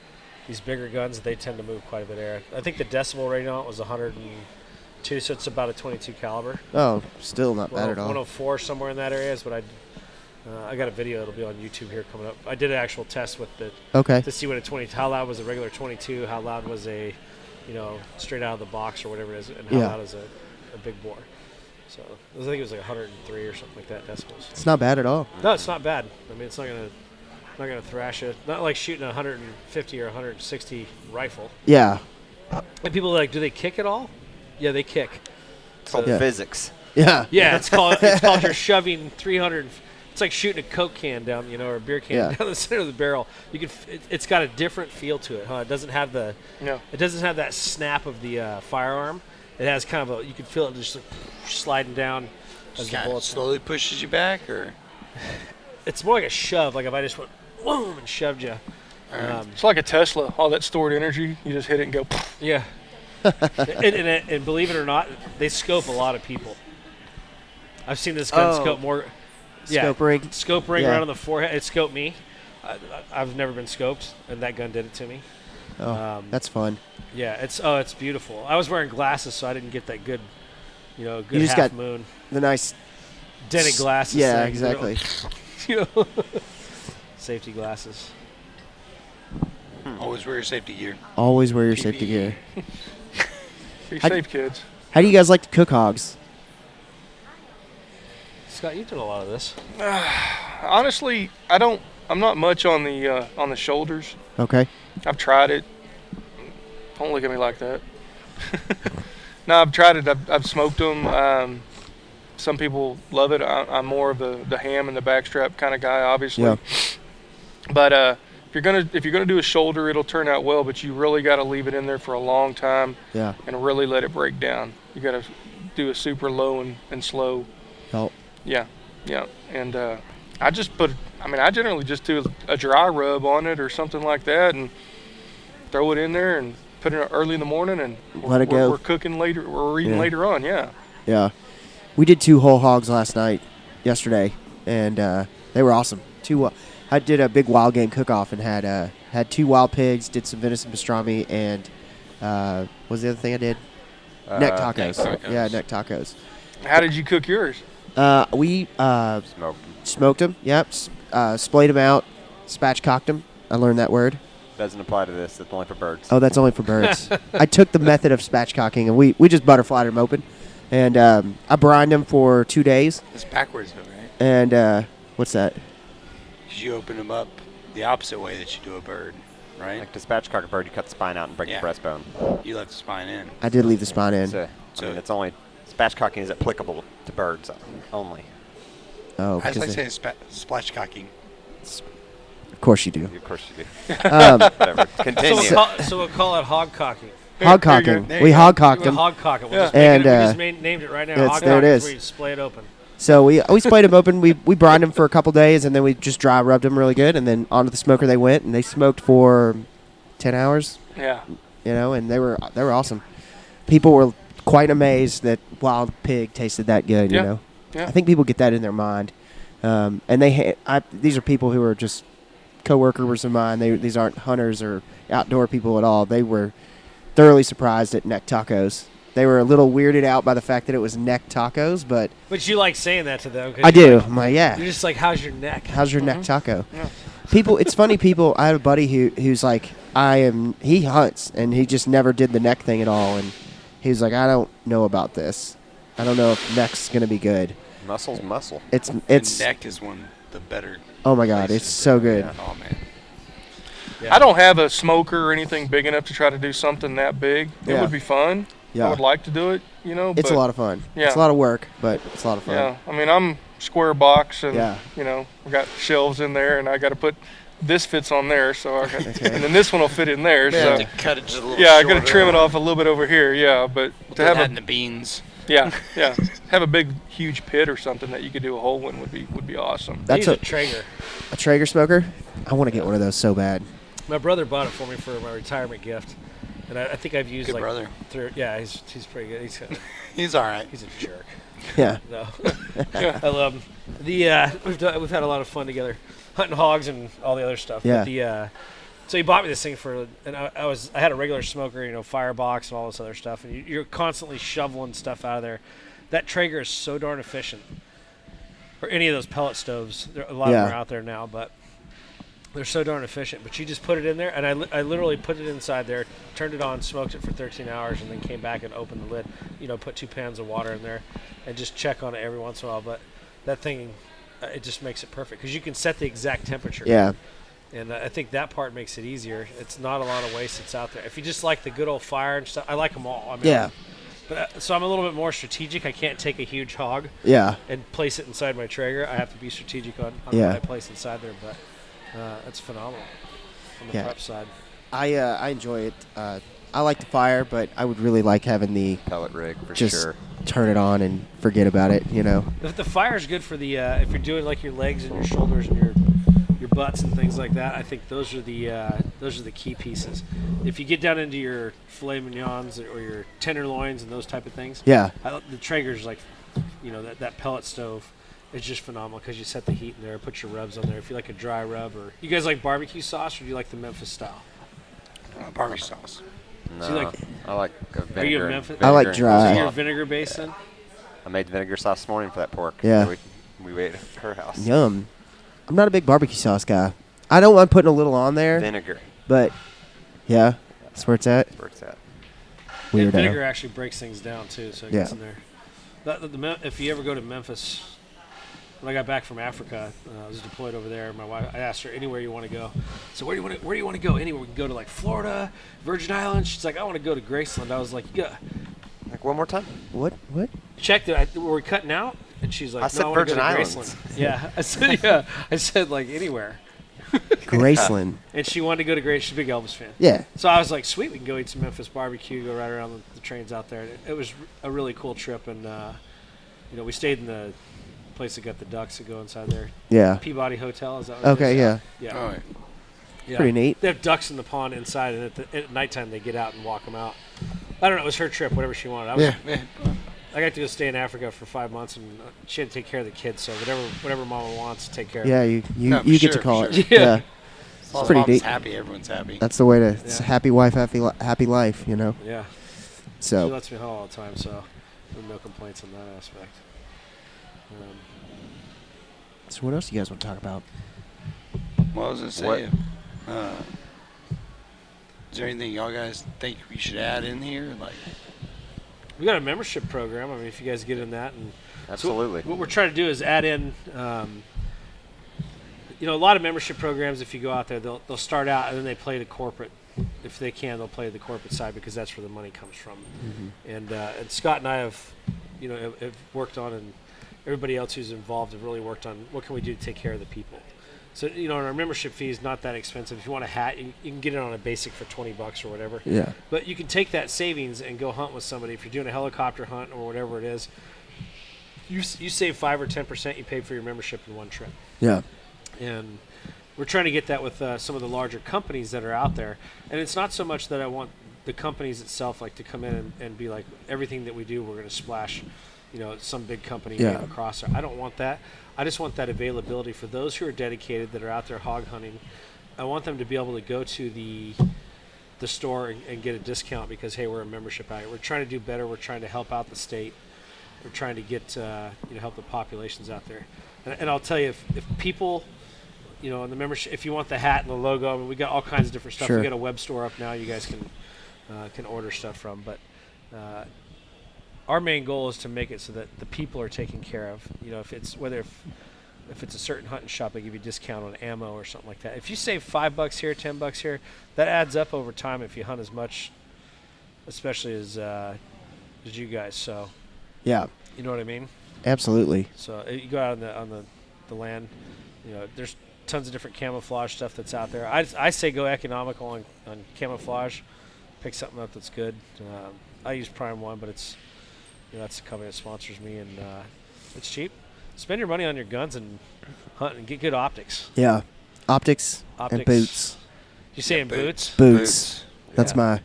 Speaker 3: these bigger guns. They tend to move quite a bit of air. I think the decibel rating on it was 102, so it's about a 22 caliber.
Speaker 2: Oh, still not bad at all.
Speaker 3: 104 somewhere in that area is what I got a video that'll be on YouTube here coming up. I did an actual test with it
Speaker 2: Okay.
Speaker 3: to see what how loud was a regular 22, how loud was a straight out of the box or whatever it is, and how
Speaker 2: Yeah.
Speaker 3: loud is a big bore. So I think it was like 103 or something like that decibels.
Speaker 2: It's not bad at all.
Speaker 3: No, it's not bad. I mean, it's not gonna not gonna thrash it. Not like shooting a 150 or 160 rifle.
Speaker 2: Yeah.
Speaker 3: And people are like, do they kick at all? Yeah, they kick.
Speaker 1: It's called
Speaker 2: Yeah.
Speaker 1: physics.
Speaker 2: Yeah.
Speaker 3: Yeah, it's called you're shoving 300. It's like shooting a Coke can down, or a beer can
Speaker 2: Yeah.
Speaker 3: down the center of the barrel. You can. It's got a different feel to it, huh? It doesn't have the.
Speaker 4: No.
Speaker 3: It doesn't have that snap of the firearm. It has kind of a. You can feel it just like sliding down as
Speaker 5: Just
Speaker 3: the
Speaker 5: kind of
Speaker 3: bullets.
Speaker 5: slowly pushes you back, or
Speaker 3: It's more like a shove. Like if I just went boom and shoved you.
Speaker 4: It's like a Tesla. All that stored energy, you just hit it and go.
Speaker 3: Yeah. and believe it or not, they scope a lot of people. I've seen this gun scope more.
Speaker 2: Scope rig.
Speaker 3: Scope ring
Speaker 2: Yeah.
Speaker 3: right on the forehead. It scoped me. I've never been scoped, and that gun did it to me.
Speaker 2: Oh, that's fun.
Speaker 3: Yeah, it's beautiful. I was wearing glasses, so I didn't get that good, good
Speaker 2: You just
Speaker 3: half
Speaker 2: got
Speaker 3: moon
Speaker 2: The nice.
Speaker 3: dented glasses.
Speaker 2: Yeah,
Speaker 3: thing,
Speaker 2: exactly.
Speaker 3: Safety glasses.
Speaker 5: always wear your safety gear.
Speaker 2: Always wear your safety
Speaker 5: PPE.
Speaker 2: gear.
Speaker 4: Be
Speaker 2: I-
Speaker 4: safe, kids.
Speaker 2: How do you guys like to cook hogs?
Speaker 3: Scott, you've done a lot of this.
Speaker 4: Honestly, I'm not much on the shoulders.
Speaker 2: Okay.
Speaker 4: I've tried it. Don't look at me like that. No, I've tried it. I've smoked them. Some people love it. I'm more of the ham and the backstrap kind of guy, obviously.
Speaker 2: Yeah.
Speaker 4: But if you're gonna do a shoulder, it'll turn out well. But you really got to leave it in there for a long time
Speaker 2: Yeah.
Speaker 4: and really let it break down. You got to do a super low and slow.
Speaker 2: Help.
Speaker 4: Yeah. And I generally just do a dry rub on it or something like that, and throw it in there and put it early in the morning, and
Speaker 2: Let it go.
Speaker 4: We're cooking later. We're eating
Speaker 2: Yeah.
Speaker 4: later on. Yeah.
Speaker 2: Yeah. We did 2 whole hogs yesterday, and they were awesome. I did a big wild game cook-off and had 2 wild pigs, did some venison pastrami, and what was the other thing I did? Neck tacos.
Speaker 5: neck tacos.
Speaker 2: Yeah, neck tacos.
Speaker 4: How did you cook yours?
Speaker 2: We
Speaker 1: Smoke.
Speaker 2: smoked them. Yep. Splayed them out. Spatchcocked them. I learned that word.
Speaker 1: Doesn't apply to this. It's only for birds.
Speaker 2: Oh, that's only for birds. I took the method of spatchcocking, and we just butterflied them open. And I brined them for 2 days.
Speaker 5: It's backwards though, right?
Speaker 2: And what's that?
Speaker 5: 'Cause you open them up the opposite way that you do a bird, right?
Speaker 1: Like to spatchcock a bird, you cut the spine out and break
Speaker 5: Yeah.
Speaker 1: the breastbone.
Speaker 5: You left the spine in.
Speaker 2: I did leave the spine in.
Speaker 1: So,
Speaker 5: So-
Speaker 1: I mean, it's only spatchcocking is applicable to birds only.
Speaker 2: Oh,
Speaker 5: I just like
Speaker 2: because
Speaker 5: saying splash cocking.
Speaker 2: of course you do.
Speaker 1: Of course you do.
Speaker 2: Um,
Speaker 1: Whatever. Continue.
Speaker 3: So we'll call it hog cocking.
Speaker 2: hog
Speaker 4: There you go.
Speaker 2: cocking.
Speaker 5: There
Speaker 2: We
Speaker 5: you go.
Speaker 2: hog cocked them.
Speaker 3: Hog cock it. We'll
Speaker 4: Yeah.
Speaker 3: just make
Speaker 2: And,
Speaker 3: it, we just named it right now.
Speaker 2: it's-
Speaker 3: Hog
Speaker 2: there it
Speaker 3: cock
Speaker 2: is.
Speaker 3: where you splay it open.
Speaker 2: So we splayed them open. We brined them for a couple days, and then we just dry rubbed them really good, and then onto the smoker they went, and they smoked for 10 hours.
Speaker 4: Yeah.
Speaker 2: And they were awesome. People were quite amazed that wild pig tasted that good.
Speaker 4: Yeah.
Speaker 2: You know,
Speaker 4: Yeah.
Speaker 2: I think people get that in their mind, and these are people who are just coworkers of mine. These aren't hunters or outdoor people at all. They were thoroughly surprised at neck tacos. They were a little weirded out by the fact that it was neck tacos, but
Speaker 3: But you like saying that to them. 'cause
Speaker 2: I
Speaker 3: you're
Speaker 2: do.
Speaker 3: like-
Speaker 2: I'm like, yeah.
Speaker 3: You're just like, how's your neck?
Speaker 2: How's your neck taco?
Speaker 4: Yeah.
Speaker 2: People, it's funny. People, I have a buddy who's like, he hunts and he just never did the neck thing at all, and he's like, I don't know about this. I don't know if neck's gonna be good.
Speaker 1: Muscle's muscle.
Speaker 2: It's
Speaker 5: The neck is one of the better.
Speaker 2: oh my god,
Speaker 5: places
Speaker 2: it's
Speaker 5: to
Speaker 2: so
Speaker 5: do it.
Speaker 2: good.
Speaker 5: Oh man.
Speaker 3: Yeah.
Speaker 4: I don't have a smoker or anything big enough to try to do something that big. It
Speaker 2: Yeah.
Speaker 4: would be fun. I
Speaker 2: Yeah,
Speaker 4: would like to do it,
Speaker 2: it's
Speaker 4: but
Speaker 2: a lot of fun.
Speaker 4: Yeah.
Speaker 2: It's a lot of work, but it's a lot of fun.
Speaker 4: Yeah, I mean, I'm square box, and
Speaker 2: Yeah.
Speaker 4: we got shelves in there, and I got to put this fits on there, so I got,
Speaker 2: Okay.
Speaker 4: and then this one will fit in there.
Speaker 5: You
Speaker 4: So
Speaker 5: have to cut it just a little.
Speaker 4: yeah, I got to
Speaker 5: shorter.
Speaker 4: trim it off a little bit over here. Yeah, but
Speaker 5: Put
Speaker 4: to have
Speaker 5: that in
Speaker 4: a
Speaker 5: the beans.
Speaker 4: yeah, have a big huge pit or something that you could do a hole in would be awesome.
Speaker 2: That's
Speaker 3: He's
Speaker 2: a
Speaker 3: Traeger.
Speaker 2: Traeger smoker. I want to get one of those so bad.
Speaker 3: My brother bought it for me for my retirement gift, and I think I've used
Speaker 5: Good
Speaker 3: like
Speaker 5: brother.
Speaker 3: Yeah, he's pretty good.
Speaker 5: He's all right.
Speaker 3: He's a jerk.
Speaker 2: Yeah,
Speaker 3: No, I love him. We've had a lot of fun together, hunting hogs and all the other stuff.
Speaker 2: Yeah.
Speaker 3: But so he bought me this thing and I had a regular smoker, firebox and all this other stuff, and you're constantly shoveling stuff out of there. That Traeger is so darn efficient. Or any of those pellet stoves. A lot of them
Speaker 2: Yeah.
Speaker 3: are out there now, but they're so darn efficient. But you just put it in there, and I literally put it inside there, turned it on, smoked it for 13 hours, and then came back and opened the lid. Put 2 pans of water in there, and just check on it every once in a while. But that thing, it just makes it perfect because you can set the exact temperature.
Speaker 2: yeah.
Speaker 3: And I think that part makes it easier. It's not a lot of waste that's out there. If you just like the good old fire and stuff, I like them all. I mean,
Speaker 2: Yeah.
Speaker 3: But so I'm a little bit more strategic. I can't take a huge hog
Speaker 2: Yeah.
Speaker 3: and place it inside my Traeger. I have to be strategic on
Speaker 2: Yeah.
Speaker 3: what I place inside there. But it's phenomenal on the
Speaker 2: Yeah.
Speaker 3: prep side.
Speaker 2: I enjoy it. I like the fire, but I would really like having the
Speaker 1: Pellet rig for
Speaker 2: just
Speaker 1: sure.
Speaker 2: turn it on and forget about it. You know.
Speaker 3: The fire's good for the if you're doing like your legs and your shoulders and your butts and things like that. I think those are the key pieces. If you get down into your filet mignons or your tenderloins and those type of things,
Speaker 2: Yeah.
Speaker 3: the Traeger's like, that pellet stove is just phenomenal because you set the heat in there, put your rubs on there. If you like a dry rub, or you guys like barbecue sauce, or do you like the Memphis style?
Speaker 5: Barbecue sauce.
Speaker 1: No,
Speaker 3: So you like-
Speaker 1: I like vinegar.
Speaker 3: Are you a
Speaker 1: and-
Speaker 3: Memphis-
Speaker 2: I like
Speaker 1: vinegar and
Speaker 2: dry.
Speaker 3: So
Speaker 1: sauce.
Speaker 3: you're vinegar based then?
Speaker 1: I made vinegar sauce this morning for that pork.
Speaker 2: Yeah.
Speaker 1: that we ate at her house.
Speaker 2: Yum. I'm not a big barbecue sauce guy. I don't mind putting a little on there,
Speaker 1: Vinegar.
Speaker 2: but yeah, that's where it's at.
Speaker 1: That's where it's at.
Speaker 3: And
Speaker 2: Weirdo.
Speaker 3: vinegar actually breaks things down too, so it gets
Speaker 2: Yeah.
Speaker 3: in there. If you ever go to Memphis, when I got back from Africa, I was deployed over there. My wife, I asked her anywhere you want to go. So where do you want to go? Anywhere we can go to, like Florida, Virgin Islands. She's like, I want to go to Graceland. I was like, yeah.
Speaker 1: Like one more time.
Speaker 2: What?
Speaker 3: Checked it. Were we cutting out? And she's like,
Speaker 1: I said
Speaker 3: no, I want to
Speaker 1: Virgin
Speaker 3: go to
Speaker 1: Islands.
Speaker 3: Graceland. Yeah, I said yeah. I said like anywhere.
Speaker 2: Graceland.
Speaker 3: And she wanted to go to Graceland. She's a big Elvis fan.
Speaker 2: Yeah.
Speaker 3: So I was like, sweet, we can go eat some Memphis barbecue, go right around the trains out there. It was a really cool trip, and we stayed in the place that got the ducks that go inside there.
Speaker 2: Yeah.
Speaker 3: Peabody Hotel, is that what it
Speaker 2: Okay.
Speaker 3: is?
Speaker 2: Yeah.
Speaker 3: Yeah.
Speaker 5: Oh,
Speaker 3: Yeah.
Speaker 2: Pretty neat.
Speaker 3: They have ducks in the pond inside, and at nighttime they get out and walk them out. I don't know. It was her trip, whatever she wanted. I got to go stay in Africa for 5 months, and she had to take care of the kids. So whatever Mama wants, take care of.
Speaker 2: Yeah. You
Speaker 5: No, for
Speaker 2: you get
Speaker 5: sure,
Speaker 2: to call
Speaker 5: for
Speaker 2: it.
Speaker 5: sure.
Speaker 3: Yeah.
Speaker 5: As long as
Speaker 2: Pretty
Speaker 5: mom's
Speaker 2: neat.
Speaker 5: happy, everyone's happy.
Speaker 2: That's the way to. It's
Speaker 3: Yeah.
Speaker 2: happy wife, happy life. You know.
Speaker 3: Yeah. She
Speaker 2: So
Speaker 3: lets me haul all the time, so no complaints on that aspect.
Speaker 2: so what else do you guys want to talk about?
Speaker 5: Well, I was gonna say, is there anything y'all guys think we should add in here? Like,
Speaker 3: We got a membership program. I mean, if you guys get in that, and
Speaker 1: Absolutely.
Speaker 3: So what we're trying to do is add in, a lot of membership programs. If you go out there, they'll start out and then they play the corporate. If they can, they'll play the corporate side because that's where the money comes from. And Scott and I have worked on, and everybody else who's involved have really worked on what can we do to take care of the people. So our membership fee is not that expensive. If you want a hat, you can get it on a basic for $20 or whatever.
Speaker 2: Yeah.
Speaker 3: But you can take that savings and go hunt with somebody. If you're doing a helicopter hunt or whatever it is, you save 5 or 10%. You pay for your membership in one trip.
Speaker 2: Yeah.
Speaker 3: And we're trying to get that with some of the larger companies that are out there. And it's not so much that I want the companies itself like to come in and be like, everything that we do, we're going to splash, some big company name across there. I don't want that. I just want that availability for those who are dedicated that are out there hog hunting. I want them to be able to go to the store and get a discount because, hey, we're a membership out here. We're trying to do better. We're trying to help out the state. We're trying to get help the populations out there. And I'll tell you, if people, in the membership, if you want the hat and the logo, I mean, we got all kinds of different stuff.
Speaker 2: Sure.
Speaker 3: We got a web store up now. You guys can order stuff from. But our main goal is to make it so that the people are taken care of. If it's if it's a certain hunting shop, they give you a discount on ammo or something like that. If you save $5 here, $10 here, that adds up over time if you hunt as much, especially as you guys. So,
Speaker 2: Yeah.
Speaker 3: you know what I mean?
Speaker 2: Absolutely.
Speaker 3: So you go out on the land, there's tons of different camouflage stuff that's out there. I say go economical on camouflage. Pick something up that's good. I use Prime One, but it's that's the company that sponsors me, and it's cheap. Spend your money on your guns and hunt and get good optics.
Speaker 2: Yeah. Optics and boots.
Speaker 3: You saying boots?
Speaker 2: Boots. That's
Speaker 3: Yeah.
Speaker 2: my.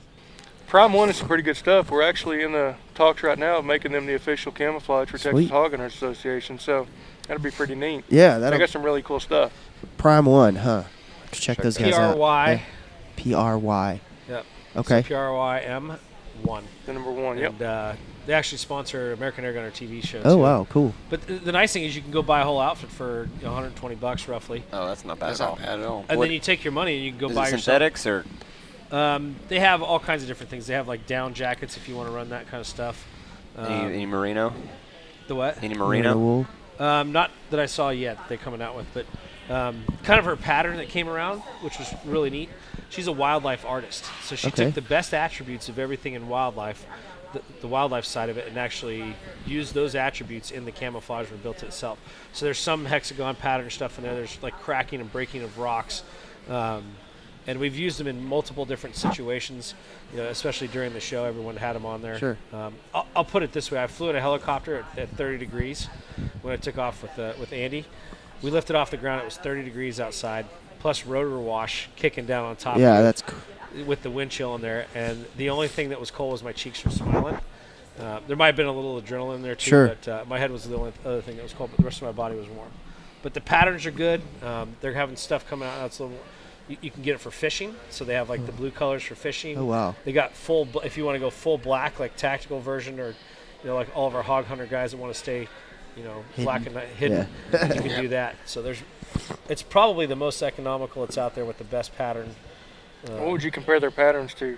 Speaker 4: Prime One is some pretty good stuff. We're actually in the talks right now of making them the official camouflage for
Speaker 2: Sweet.
Speaker 4: Texas Hog Hunters Association. So that'll be pretty neat.
Speaker 2: Yeah.
Speaker 4: They
Speaker 2: That'll
Speaker 4: got some really cool stuff.
Speaker 2: Prime One, huh? Check those guys out.
Speaker 3: PRY.
Speaker 2: Yeah. PRY.
Speaker 3: Yep.
Speaker 2: Okay.
Speaker 3: So PRYM1.
Speaker 4: The number one. Yep.
Speaker 3: And they actually sponsor American Air Gunner TV shows.
Speaker 2: Oh
Speaker 3: too.
Speaker 2: wow, cool.
Speaker 3: But the nice thing is you can go buy a whole outfit for $120 roughly,
Speaker 1: Oh, that's not bad
Speaker 5: That's
Speaker 1: at all.
Speaker 5: not bad at all.
Speaker 3: and
Speaker 1: What-
Speaker 3: then you take your money and you can go
Speaker 1: Is
Speaker 3: buy
Speaker 1: it
Speaker 3: yourself.
Speaker 1: synthetics or
Speaker 3: They have all kinds of different things. They have like down jackets if you want to run that kind of stuff.
Speaker 1: any merino?
Speaker 3: The what?
Speaker 1: Any
Speaker 2: Merino
Speaker 1: merino?
Speaker 2: wool.
Speaker 3: Not that I saw yet. They're coming out with, but kind of her pattern that came around, which was really neat. She's a wildlife artist, so she
Speaker 2: Okay.
Speaker 3: took the best attributes of everything in wildlife, the wildlife side of it, and actually used those attributes in the camouflage and built it itself. So there's some hexagon pattern stuff in there. There's like cracking and breaking of rocks, and we've used them in multiple different situations. Especially during the show, everyone had them on there.
Speaker 2: Sure.
Speaker 3: I'll put it this way: I flew in a helicopter at 30 degrees when I took off with Andy. We lifted off the ground. It was 30 degrees outside, plus rotor wash kicking down on top.
Speaker 2: Yeah,
Speaker 3: of it
Speaker 2: that's cool.
Speaker 3: with the wind chill in there, and the only thing that was cold was my cheeks were smiling. There might have been a little adrenaline in there too,
Speaker 2: Sure.
Speaker 3: but my head was the only other thing that was cold, but the rest of my body was warm. But the patterns are good. They're having stuff coming out. That's a little. You can get it for fishing, so they have like the blue colors for fishing.
Speaker 2: Oh, wow.
Speaker 3: They got if you want to go full black, like tactical version, or like all of our hog hunter guys that want to stay, black and hidden.
Speaker 2: Yeah.
Speaker 3: You can do that. So it's probably the most economical it's out there with the best pattern.
Speaker 4: What would you compare their patterns to?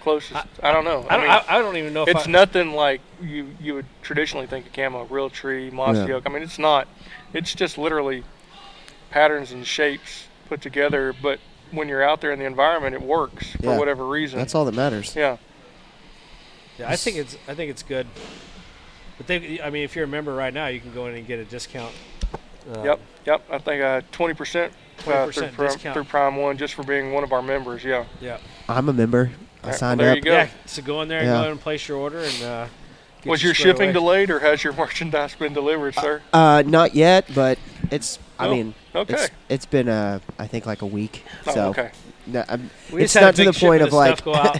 Speaker 4: Closest? I don't know.
Speaker 3: I don't even know if
Speaker 4: It's nothing like you would traditionally think of camo, real tree, mossy
Speaker 2: Yeah.
Speaker 4: oak. I mean, it's not. It's just literally patterns and shapes put together. But when you're out there in the environment, it works for
Speaker 2: Yeah.
Speaker 4: whatever reason.
Speaker 2: That's all that matters.
Speaker 4: Yeah.
Speaker 3: Yeah, I think it's good. But if you're a member right now, you can go in and get a discount.
Speaker 4: Yep. I think 20%
Speaker 3: 20% discount.
Speaker 4: through Prime One just for being one of our members. Yeah.
Speaker 3: Yeah.
Speaker 2: I'm a member. I
Speaker 4: Well,
Speaker 2: signed
Speaker 4: there
Speaker 2: up.
Speaker 4: you go.
Speaker 3: Yeah. So go in there and
Speaker 2: Yeah.
Speaker 3: go ahead and place your order and. Get
Speaker 4: Was
Speaker 3: you
Speaker 4: your
Speaker 3: squared
Speaker 4: shipping
Speaker 3: away.
Speaker 4: delayed, or has your merchandise been delivered, sir?
Speaker 2: Not yet, but it's. I
Speaker 4: Oh,
Speaker 2: mean,
Speaker 4: okay.
Speaker 2: it's been I think like a week.
Speaker 4: Oh,
Speaker 2: So
Speaker 4: okay.
Speaker 2: no,
Speaker 3: We
Speaker 2: it's
Speaker 3: just had
Speaker 2: not
Speaker 3: a
Speaker 2: to
Speaker 3: big
Speaker 2: the point
Speaker 3: shipment
Speaker 2: of like.
Speaker 3: stuff go out.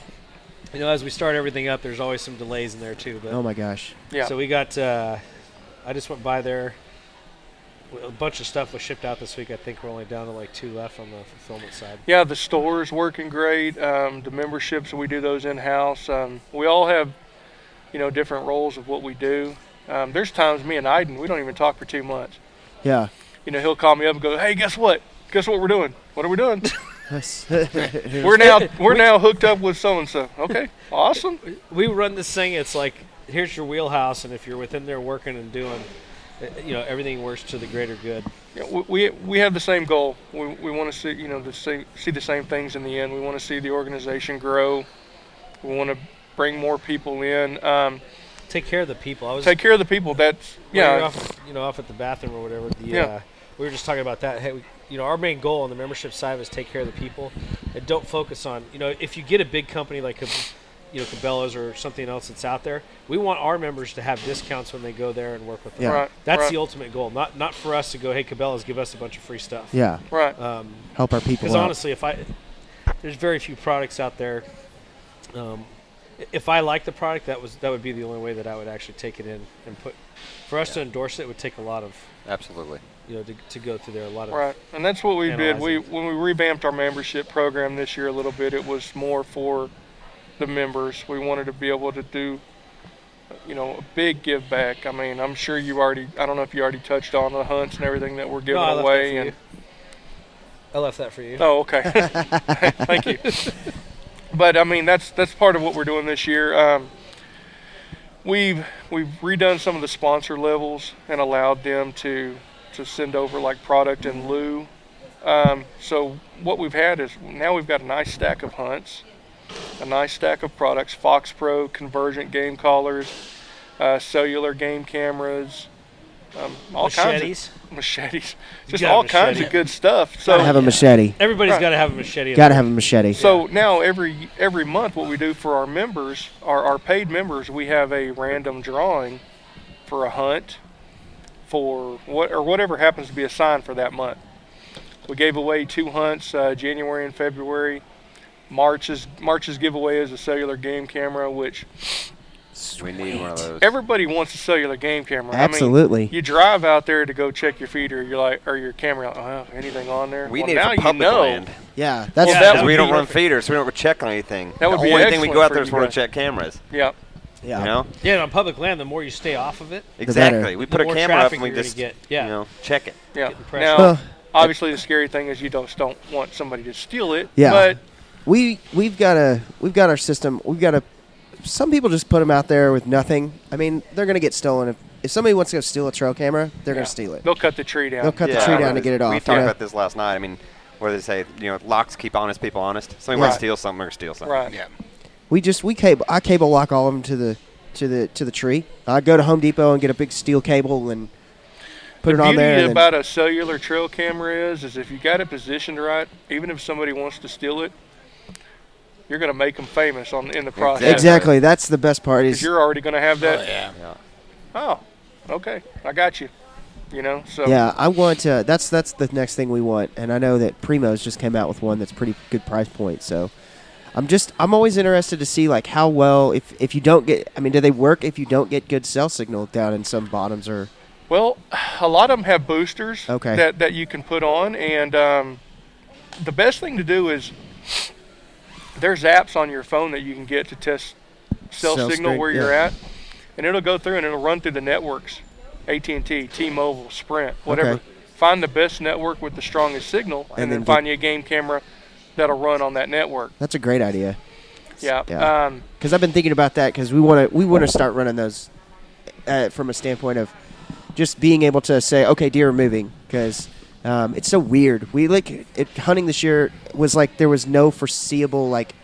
Speaker 3: As we start everything up, there's always some delays in there too. But
Speaker 2: Oh my gosh.
Speaker 4: Yeah.
Speaker 3: So we got. I just went by there. A bunch of stuff was shipped out this week. I think we're only down to like 2 left on the fulfillment side.
Speaker 4: Yeah, the store's working great. The memberships, we do those in-house. We all have, different roles of what we do. There's times me and Eydin, we don't even talk for 2 months.
Speaker 2: Yeah.
Speaker 4: He'll call me up and go, "Hey, guess what? Guess what we're doing? What are we doing?
Speaker 2: Yes.
Speaker 4: we're now hooked up with so and so." Okay, awesome.
Speaker 3: We run this thing. It's like here's your wheelhouse, and if you're within there working and doing, everything works to the greater good.
Speaker 4: Yeah, we have the same goal. We want to see see the same things in the end. We want to see the organization grow. We want to bring more people in.
Speaker 3: Take care of the people.
Speaker 4: Take care of the people. That's
Speaker 3: You're
Speaker 4: yeah.
Speaker 3: off at the bathroom or whatever.
Speaker 4: Yeah.
Speaker 3: We were just talking about that. Hey, our main goal on the membership side is take care of the people, and don't focus on. If you get a big company like Cabela's or something else that's out there, we want our members to have discounts when they go there and work with them.
Speaker 2: Yeah.
Speaker 4: Right.
Speaker 3: That's
Speaker 4: right.
Speaker 3: the ultimate goal. Not for us to go, hey, Cabela's, give us a bunch of free stuff.
Speaker 2: Yeah.
Speaker 4: Right.
Speaker 2: Help our people
Speaker 3: Because
Speaker 2: out.
Speaker 3: honestly, there's very few products out there. If I like the product, that would be the only way that I would actually take it in and put. For us to endorse it would take a lot of,
Speaker 1: Absolutely.
Speaker 3: to go through there. A lot of.
Speaker 4: Right, and that's what we did.
Speaker 3: analyzing.
Speaker 4: When we revamped our membership program this year a little bit, it was more for the members. We wanted to be able to do, a big give back. I mean, I'm sure I don't know if you already touched on the hunts and everything that we're giving
Speaker 3: I left
Speaker 4: away.
Speaker 3: that for you. I left that for you.
Speaker 4: Oh, okay. Thank you. But I mean, that's part of what we're doing this year. We've redone some of the sponsor levels and allowed them to send over like product in lieu. So what we've had is now we've got a nice stack of hunts, a nice stack of products: Fox Pro, Convergent game collars, cellular game cameras, all
Speaker 3: Machetes.
Speaker 4: kinds of machetes, just
Speaker 3: got a
Speaker 4: all kinds
Speaker 3: machete.
Speaker 4: of good stuff. So
Speaker 2: Gotta have a machete.
Speaker 3: Everybody's
Speaker 4: Right.
Speaker 3: got to have a machete.
Speaker 2: Gotta have a machete.
Speaker 4: So now every month, what we do for our members, our paid members, we have a random drawing for a hunt, for whatever happens to be assigned for that month. We gave away 2 hunts, January and February. March's giveaway is a cellular game camera, which
Speaker 1: We need one of those.
Speaker 4: everybody wants a cellular game camera.
Speaker 2: Absolutely.
Speaker 4: I mean, you drive out there to go check your feeder, or your camera. Oh, anything on there?
Speaker 1: We
Speaker 4: Well,
Speaker 1: need
Speaker 4: now
Speaker 1: it for public land.
Speaker 2: Yeah. That's
Speaker 4: Well,
Speaker 3: that
Speaker 1: Because
Speaker 3: would
Speaker 1: we
Speaker 3: be
Speaker 1: don't run
Speaker 3: perfect.
Speaker 1: feeders, so we don't go check on anything.
Speaker 4: That would
Speaker 1: the
Speaker 4: be
Speaker 1: only thing we
Speaker 4: excellent
Speaker 1: go out
Speaker 4: for
Speaker 1: there is
Speaker 4: you
Speaker 1: for to
Speaker 4: guys.
Speaker 1: check cameras.
Speaker 4: Yeah.
Speaker 2: yeah.
Speaker 1: You know?
Speaker 3: Yeah, and on public land, the more you stay off of it,
Speaker 1: Exactly.
Speaker 2: better.
Speaker 1: We
Speaker 3: the
Speaker 1: put a
Speaker 3: more
Speaker 1: camera up
Speaker 3: traffic
Speaker 1: and we
Speaker 3: you're gonna
Speaker 1: just
Speaker 3: get. Yeah.
Speaker 1: check it.
Speaker 4: Yeah.
Speaker 3: Getting pressure.
Speaker 4: Now,
Speaker 2: Well,
Speaker 4: obviously, the scary thing is you just don't want somebody to steal it.
Speaker 2: Yeah.
Speaker 4: But
Speaker 2: We've got our system. Some people just put them out there with nothing. I mean, they're gonna get stolen if somebody wants to go steal a trail camera, they're
Speaker 4: Yeah.
Speaker 2: gonna steal it.
Speaker 4: They'll cut the tree down.
Speaker 2: They'll cut the tree down to get it off.
Speaker 1: We
Speaker 2: you
Speaker 1: talked
Speaker 2: know?
Speaker 1: about this last night. I mean, where they say, locks keep honest people honest. Somebody wants to steal something, they're gonna steal something.
Speaker 4: Right.
Speaker 5: Yeah.
Speaker 2: I cable lock all of them to the tree. I go to Home Depot and get a big steel cable and put it on there.
Speaker 4: The
Speaker 2: and
Speaker 4: beauty
Speaker 2: then-
Speaker 4: about a cellular trail camera is if you got it positioned right, even if somebody wants to steal it, you're going to make them famous in the process.
Speaker 2: exactly. That's the best part.
Speaker 4: Because
Speaker 2: Is
Speaker 4: you're already going to have that.
Speaker 5: Oh, yeah.
Speaker 4: Oh, okay, I got you. So
Speaker 2: yeah. I want to. That's the next thing we want. And I know that Primo's just came out with one that's pretty good price point. So I'm always interested to see like how well if you don't get. I mean, do they work if you don't get good cell signal down in some bottoms or?
Speaker 4: Well, a lot of them have boosters
Speaker 2: Okay.
Speaker 4: that you can put on, and the best thing to do is there's apps on your phone that you can get to test cell signal
Speaker 2: strength,
Speaker 4: where you're
Speaker 2: yeah.
Speaker 4: at, and it'll go through and it'll run through the networks, AT&T, T-Mobile, Sprint, whatever.
Speaker 2: Okay.
Speaker 4: Find the best network with the strongest signal, and then
Speaker 2: then
Speaker 4: find you a game camera that'll run on that network.
Speaker 2: That's a great idea.
Speaker 4: Yeah.
Speaker 2: Yeah. Because I've been thinking about that because we want to start running those from a standpoint of just being able to say, okay, deer are moving because it's so weird. We hunting this year was like there was no foreseeable like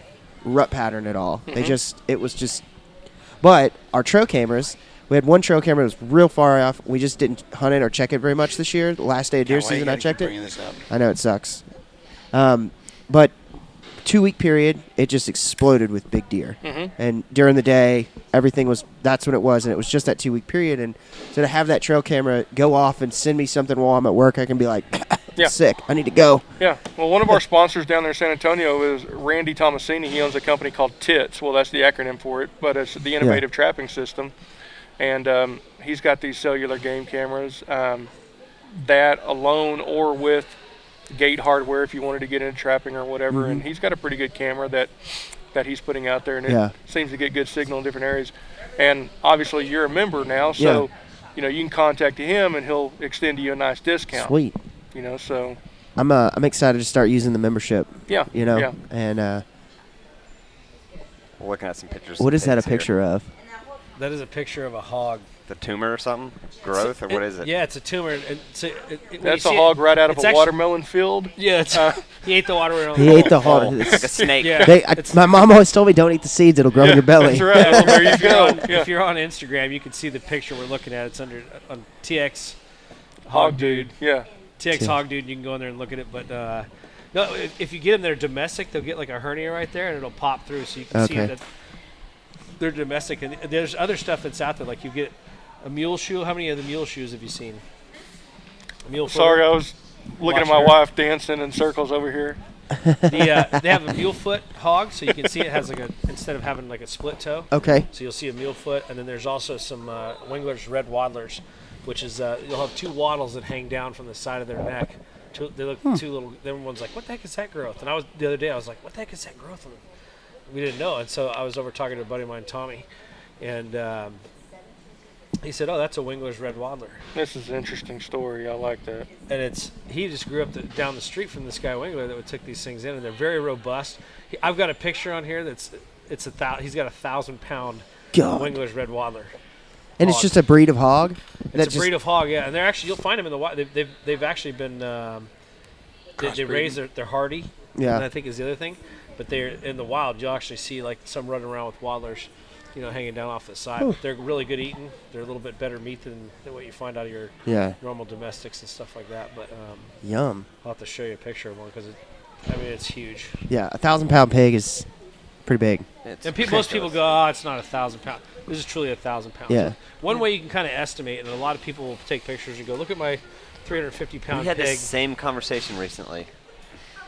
Speaker 2: rut pattern at all.
Speaker 4: Mm-hmm.
Speaker 2: But our trail cameras, we had one trail camera that was real far off. We just didn't hunt it or check it very much this year. The last day of deer
Speaker 5: Can't wait,
Speaker 2: season,
Speaker 5: you
Speaker 2: I
Speaker 5: gotta
Speaker 2: checked
Speaker 5: keep
Speaker 2: it.
Speaker 5: bringing this up.
Speaker 2: I know it sucks. But 2-week period, it just exploded with big deer.
Speaker 4: Mhm.
Speaker 2: And during the day, that's when it was. And it was just that 2-week period. And so to have that trail camera go off and send me something while I'm at work, I can be like,
Speaker 4: Yeah.
Speaker 2: sick. I need to go.
Speaker 4: Yeah. Well, one of our sponsors down there in San Antonio is Randy Tomasini. He owns a company called TITS. Well, that's the acronym for it, but it's the Innovative Trapping System. And he's got these cellular game cameras that alone or with gate hardware if you wanted to get into trapping or whatever.
Speaker 2: Mm-hmm.
Speaker 4: And he's got a pretty good camera that he's putting out there, and it seems to get good signal in different areas. And obviously you're a member now, so you can contact him and he'll extend you a nice discount.
Speaker 2: Sweet.
Speaker 4: So
Speaker 2: I'm excited to start using the membership.
Speaker 4: Yeah.
Speaker 2: And
Speaker 1: We're looking at some pictures.
Speaker 2: what
Speaker 1: of
Speaker 2: is that a
Speaker 1: pigs here.
Speaker 2: picture of?
Speaker 3: That is a picture of a hog.
Speaker 1: The tumor or something? Growth or what is it?
Speaker 3: Yeah, it's a tumor. And
Speaker 4: that's a hog right out of a watermelon field.
Speaker 3: Yeah, he ate the watermelon.
Speaker 2: He ate the hog.
Speaker 1: Oh, like a snake.
Speaker 3: Yeah.
Speaker 2: My mom always told me don't eat the seeds; it'll grow in your belly.
Speaker 4: That's right. Well, there you go.
Speaker 3: If you're on Instagram, you can see the picture we're looking at. It's on TX
Speaker 4: Hog Dude. Yeah.
Speaker 3: TX Hog Dude. You can go in there and look at it. But no, if you get them, they're domestic. They'll get like a hernia right there, and it'll pop through, so you can see that they're domestic. And there's other stuff that's out there, like you get a mule shoe. How many of the mule shoes have you seen? A mule
Speaker 4: Sorry,
Speaker 3: footer?
Speaker 4: I was looking at
Speaker 3: Watching
Speaker 4: my
Speaker 3: her.
Speaker 4: wife dancing in circles over here.
Speaker 3: They have a mule foot hog, so you can see it has instead of having like a split toe.
Speaker 2: Okay.
Speaker 3: So you'll see a mule foot, and then there's also some Wengler's red waddlers, which is you'll have two wattles that hang down from the side of their neck. They look two little. Everyone's like, "What the heck is that growth?" And the other day I was like, "What the heck is that growth?" And we didn't know, and so I was over talking to a buddy of mine, Tommy, and he said, "Oh, that's a Wengler's red waddler."
Speaker 4: This is an interesting story. I like that.
Speaker 3: And he just grew up down the street from this guy Wengler that would take these things in, and they're very robust. I've got a picture on here he's got 1,000-pound
Speaker 2: God.
Speaker 3: Wengler's red waddler.
Speaker 2: And it's
Speaker 3: hog.
Speaker 2: just a breed of hog.
Speaker 3: It's a breed of hog, yeah, and they're actually you'll find them in the wild. They've actually been they raise they're hardy.
Speaker 2: Yeah.
Speaker 3: And I think is the other thing, but they're in the wild. You'll actually see like some running around with waddlers, hanging down off the side. But they're really good eating. They're a little bit better meat than what you find out of your normal domestics and stuff like that. But
Speaker 2: Yum.
Speaker 3: I'll have to show you a picture of one because it's huge.
Speaker 2: Yeah, 1,000-pound pig is pretty big.
Speaker 3: And most people go, "Oh, it's not 1,000 pounds." This is truly 1,000 pounds.
Speaker 2: Yeah.
Speaker 3: One way you can kind of estimate, and a lot of people will take pictures and go, "Look at my 350-pound
Speaker 1: We had
Speaker 3: pig."
Speaker 1: this same conversation recently.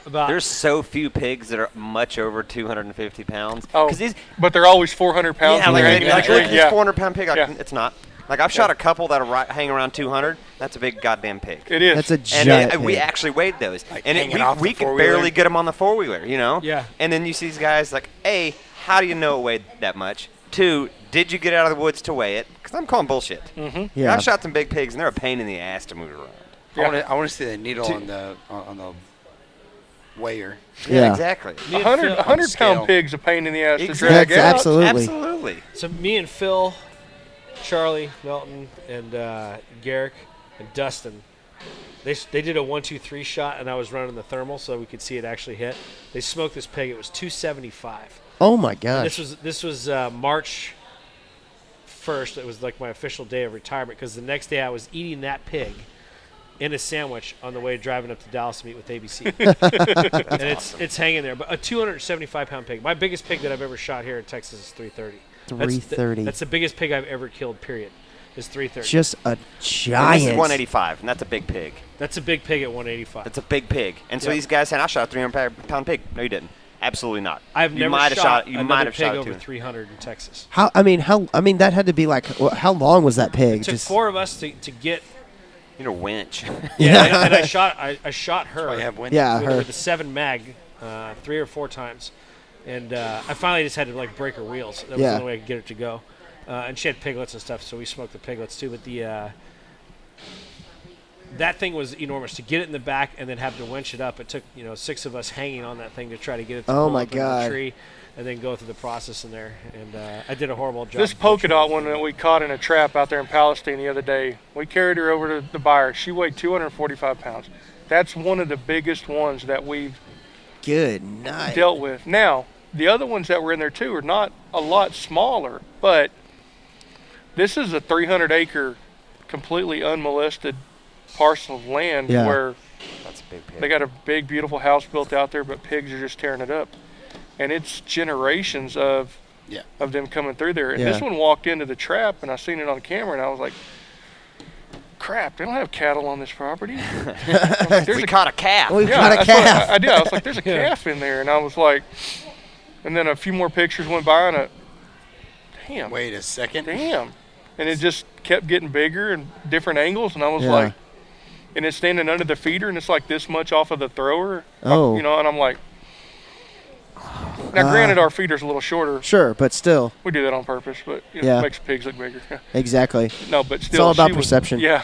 Speaker 3: About
Speaker 1: There's so few pigs that are much over 250 pounds.
Speaker 4: Oh,
Speaker 1: these,
Speaker 4: but they're always 400 pounds.
Speaker 1: yeah,
Speaker 4: when
Speaker 1: like,
Speaker 4: they're
Speaker 1: like,
Speaker 4: hanging
Speaker 1: like
Speaker 4: in the
Speaker 1: this
Speaker 4: tree.
Speaker 1: 400-pound pig.
Speaker 4: Yeah.
Speaker 1: It's not. Like I've shot a couple that are hang around 200. That's a big goddamn pig.
Speaker 4: It is.
Speaker 2: That's a
Speaker 1: And
Speaker 2: giant
Speaker 1: we
Speaker 2: pig.
Speaker 1: actually weighed those,
Speaker 5: Like
Speaker 1: and
Speaker 5: hanging off
Speaker 1: we
Speaker 5: the
Speaker 1: could
Speaker 5: four-wheeler?
Speaker 1: barely get them on the four-wheeler,
Speaker 3: Yeah.
Speaker 1: And then you see these guys like, A, how do you know it weighed that much? 2, did you get out of the woods to weigh it? Because I'm calling bullshit.
Speaker 4: Mm-hmm.
Speaker 2: Yeah.
Speaker 1: I've shot some big pigs, and they're a pain in the ass to move around.
Speaker 5: I want to see the needle on the weigher.
Speaker 2: Yeah.
Speaker 1: Exactly.
Speaker 3: Me and
Speaker 4: 100
Speaker 3: Phil-
Speaker 4: 100
Speaker 5: scale.
Speaker 4: pound pig's a pain in the ass to
Speaker 1: Exactly.
Speaker 4: drag out.
Speaker 2: Absolutely.
Speaker 1: Absolutely.
Speaker 3: So me and Phil Charlie, Melton, and Garrick, and Dustin. They did a 1-2-3 shot, and I was running the thermal so we could see it actually hit. They smoked this pig. It was 275.
Speaker 2: Oh my
Speaker 3: And
Speaker 2: gosh.
Speaker 3: this was March 1st. It was like my official day of retirement because the next day I was eating that pig in a sandwich on the way driving up to Dallas to meet with ABC. And it's hanging there. But a 275-pound pig. My biggest pig that I've ever shot here in Texas is 330.
Speaker 2: 330.
Speaker 3: That's the biggest pig I've ever killed, period, is 330.
Speaker 2: Just a
Speaker 1: And
Speaker 2: giant.
Speaker 1: this is 185, and that's a big pig.
Speaker 3: That's a big pig at 185.
Speaker 1: That's a big pig. And so
Speaker 3: Yep.
Speaker 1: these guys saying, I shot a 300-pound pig. No, you didn't. Absolutely not.
Speaker 3: I've
Speaker 1: You
Speaker 3: never
Speaker 1: might have
Speaker 3: shot
Speaker 1: You
Speaker 3: another
Speaker 1: might have
Speaker 3: pig
Speaker 1: shot
Speaker 3: over
Speaker 1: it
Speaker 3: 300 in Texas.
Speaker 2: How that had to be like how long was that pig?
Speaker 3: It took 4 of us to get.
Speaker 1: You know, winch.
Speaker 3: Yeah, and I shot her.
Speaker 5: I have wind.
Speaker 2: Yeah, her.
Speaker 3: with a 7 mag 3 or 4 times, and I finally just had to like break her wheels. That was
Speaker 2: Yeah.
Speaker 3: the only way I could get her to go. And she had piglets and stuff, so we smoked the piglets too. But that thing was enormous. To get it in the back and then have to winch it up, it took 6 of us hanging on that thing to try to get it to
Speaker 2: Oh
Speaker 3: pull
Speaker 2: my
Speaker 3: up into
Speaker 2: God.
Speaker 3: the tree, and then go through the process in there. And I did a horrible job.
Speaker 4: This polka dot one that we caught in a trap out there in Palestine the other day, we carried her over to the buyer. She weighed 245 pounds. That's one of the biggest ones that we've
Speaker 2: Good night.
Speaker 4: dealt with. Now, the other ones that were in there too are not a lot smaller, but this is a 300-acre, completely unmolested parcel of land
Speaker 2: Yeah.
Speaker 4: where
Speaker 1: That's a big pig.
Speaker 4: they got a big, beautiful house built out there, but pigs are just tearing it up. And it's generations of them coming through there. And this
Speaker 2: Yeah.
Speaker 4: one walked into the trap, and I seen it on camera, and I was like, crap, they don't have cattle on this property.
Speaker 1: We caught a calf.
Speaker 2: We've got a
Speaker 4: that's what
Speaker 2: calf.
Speaker 4: I did. I was like, there's a
Speaker 3: Yeah.
Speaker 4: calf in there. And I was like, and then a few more pictures went by, and damn.
Speaker 5: Wait a second.
Speaker 4: Damn. And it just kept getting bigger and different angles, and I was
Speaker 2: Yeah.
Speaker 4: like, and it's standing under the feeder, and it's like this much off of the thrower.
Speaker 2: Oh.
Speaker 4: And I'm like, now granted, our feeder's a little shorter.
Speaker 2: Sure, but still,
Speaker 4: We do that on purpose, but
Speaker 2: Yeah.
Speaker 4: it makes pigs look bigger.
Speaker 2: exactly.
Speaker 4: No, but still.
Speaker 2: all about
Speaker 4: she was-
Speaker 2: perception.
Speaker 4: Yeah.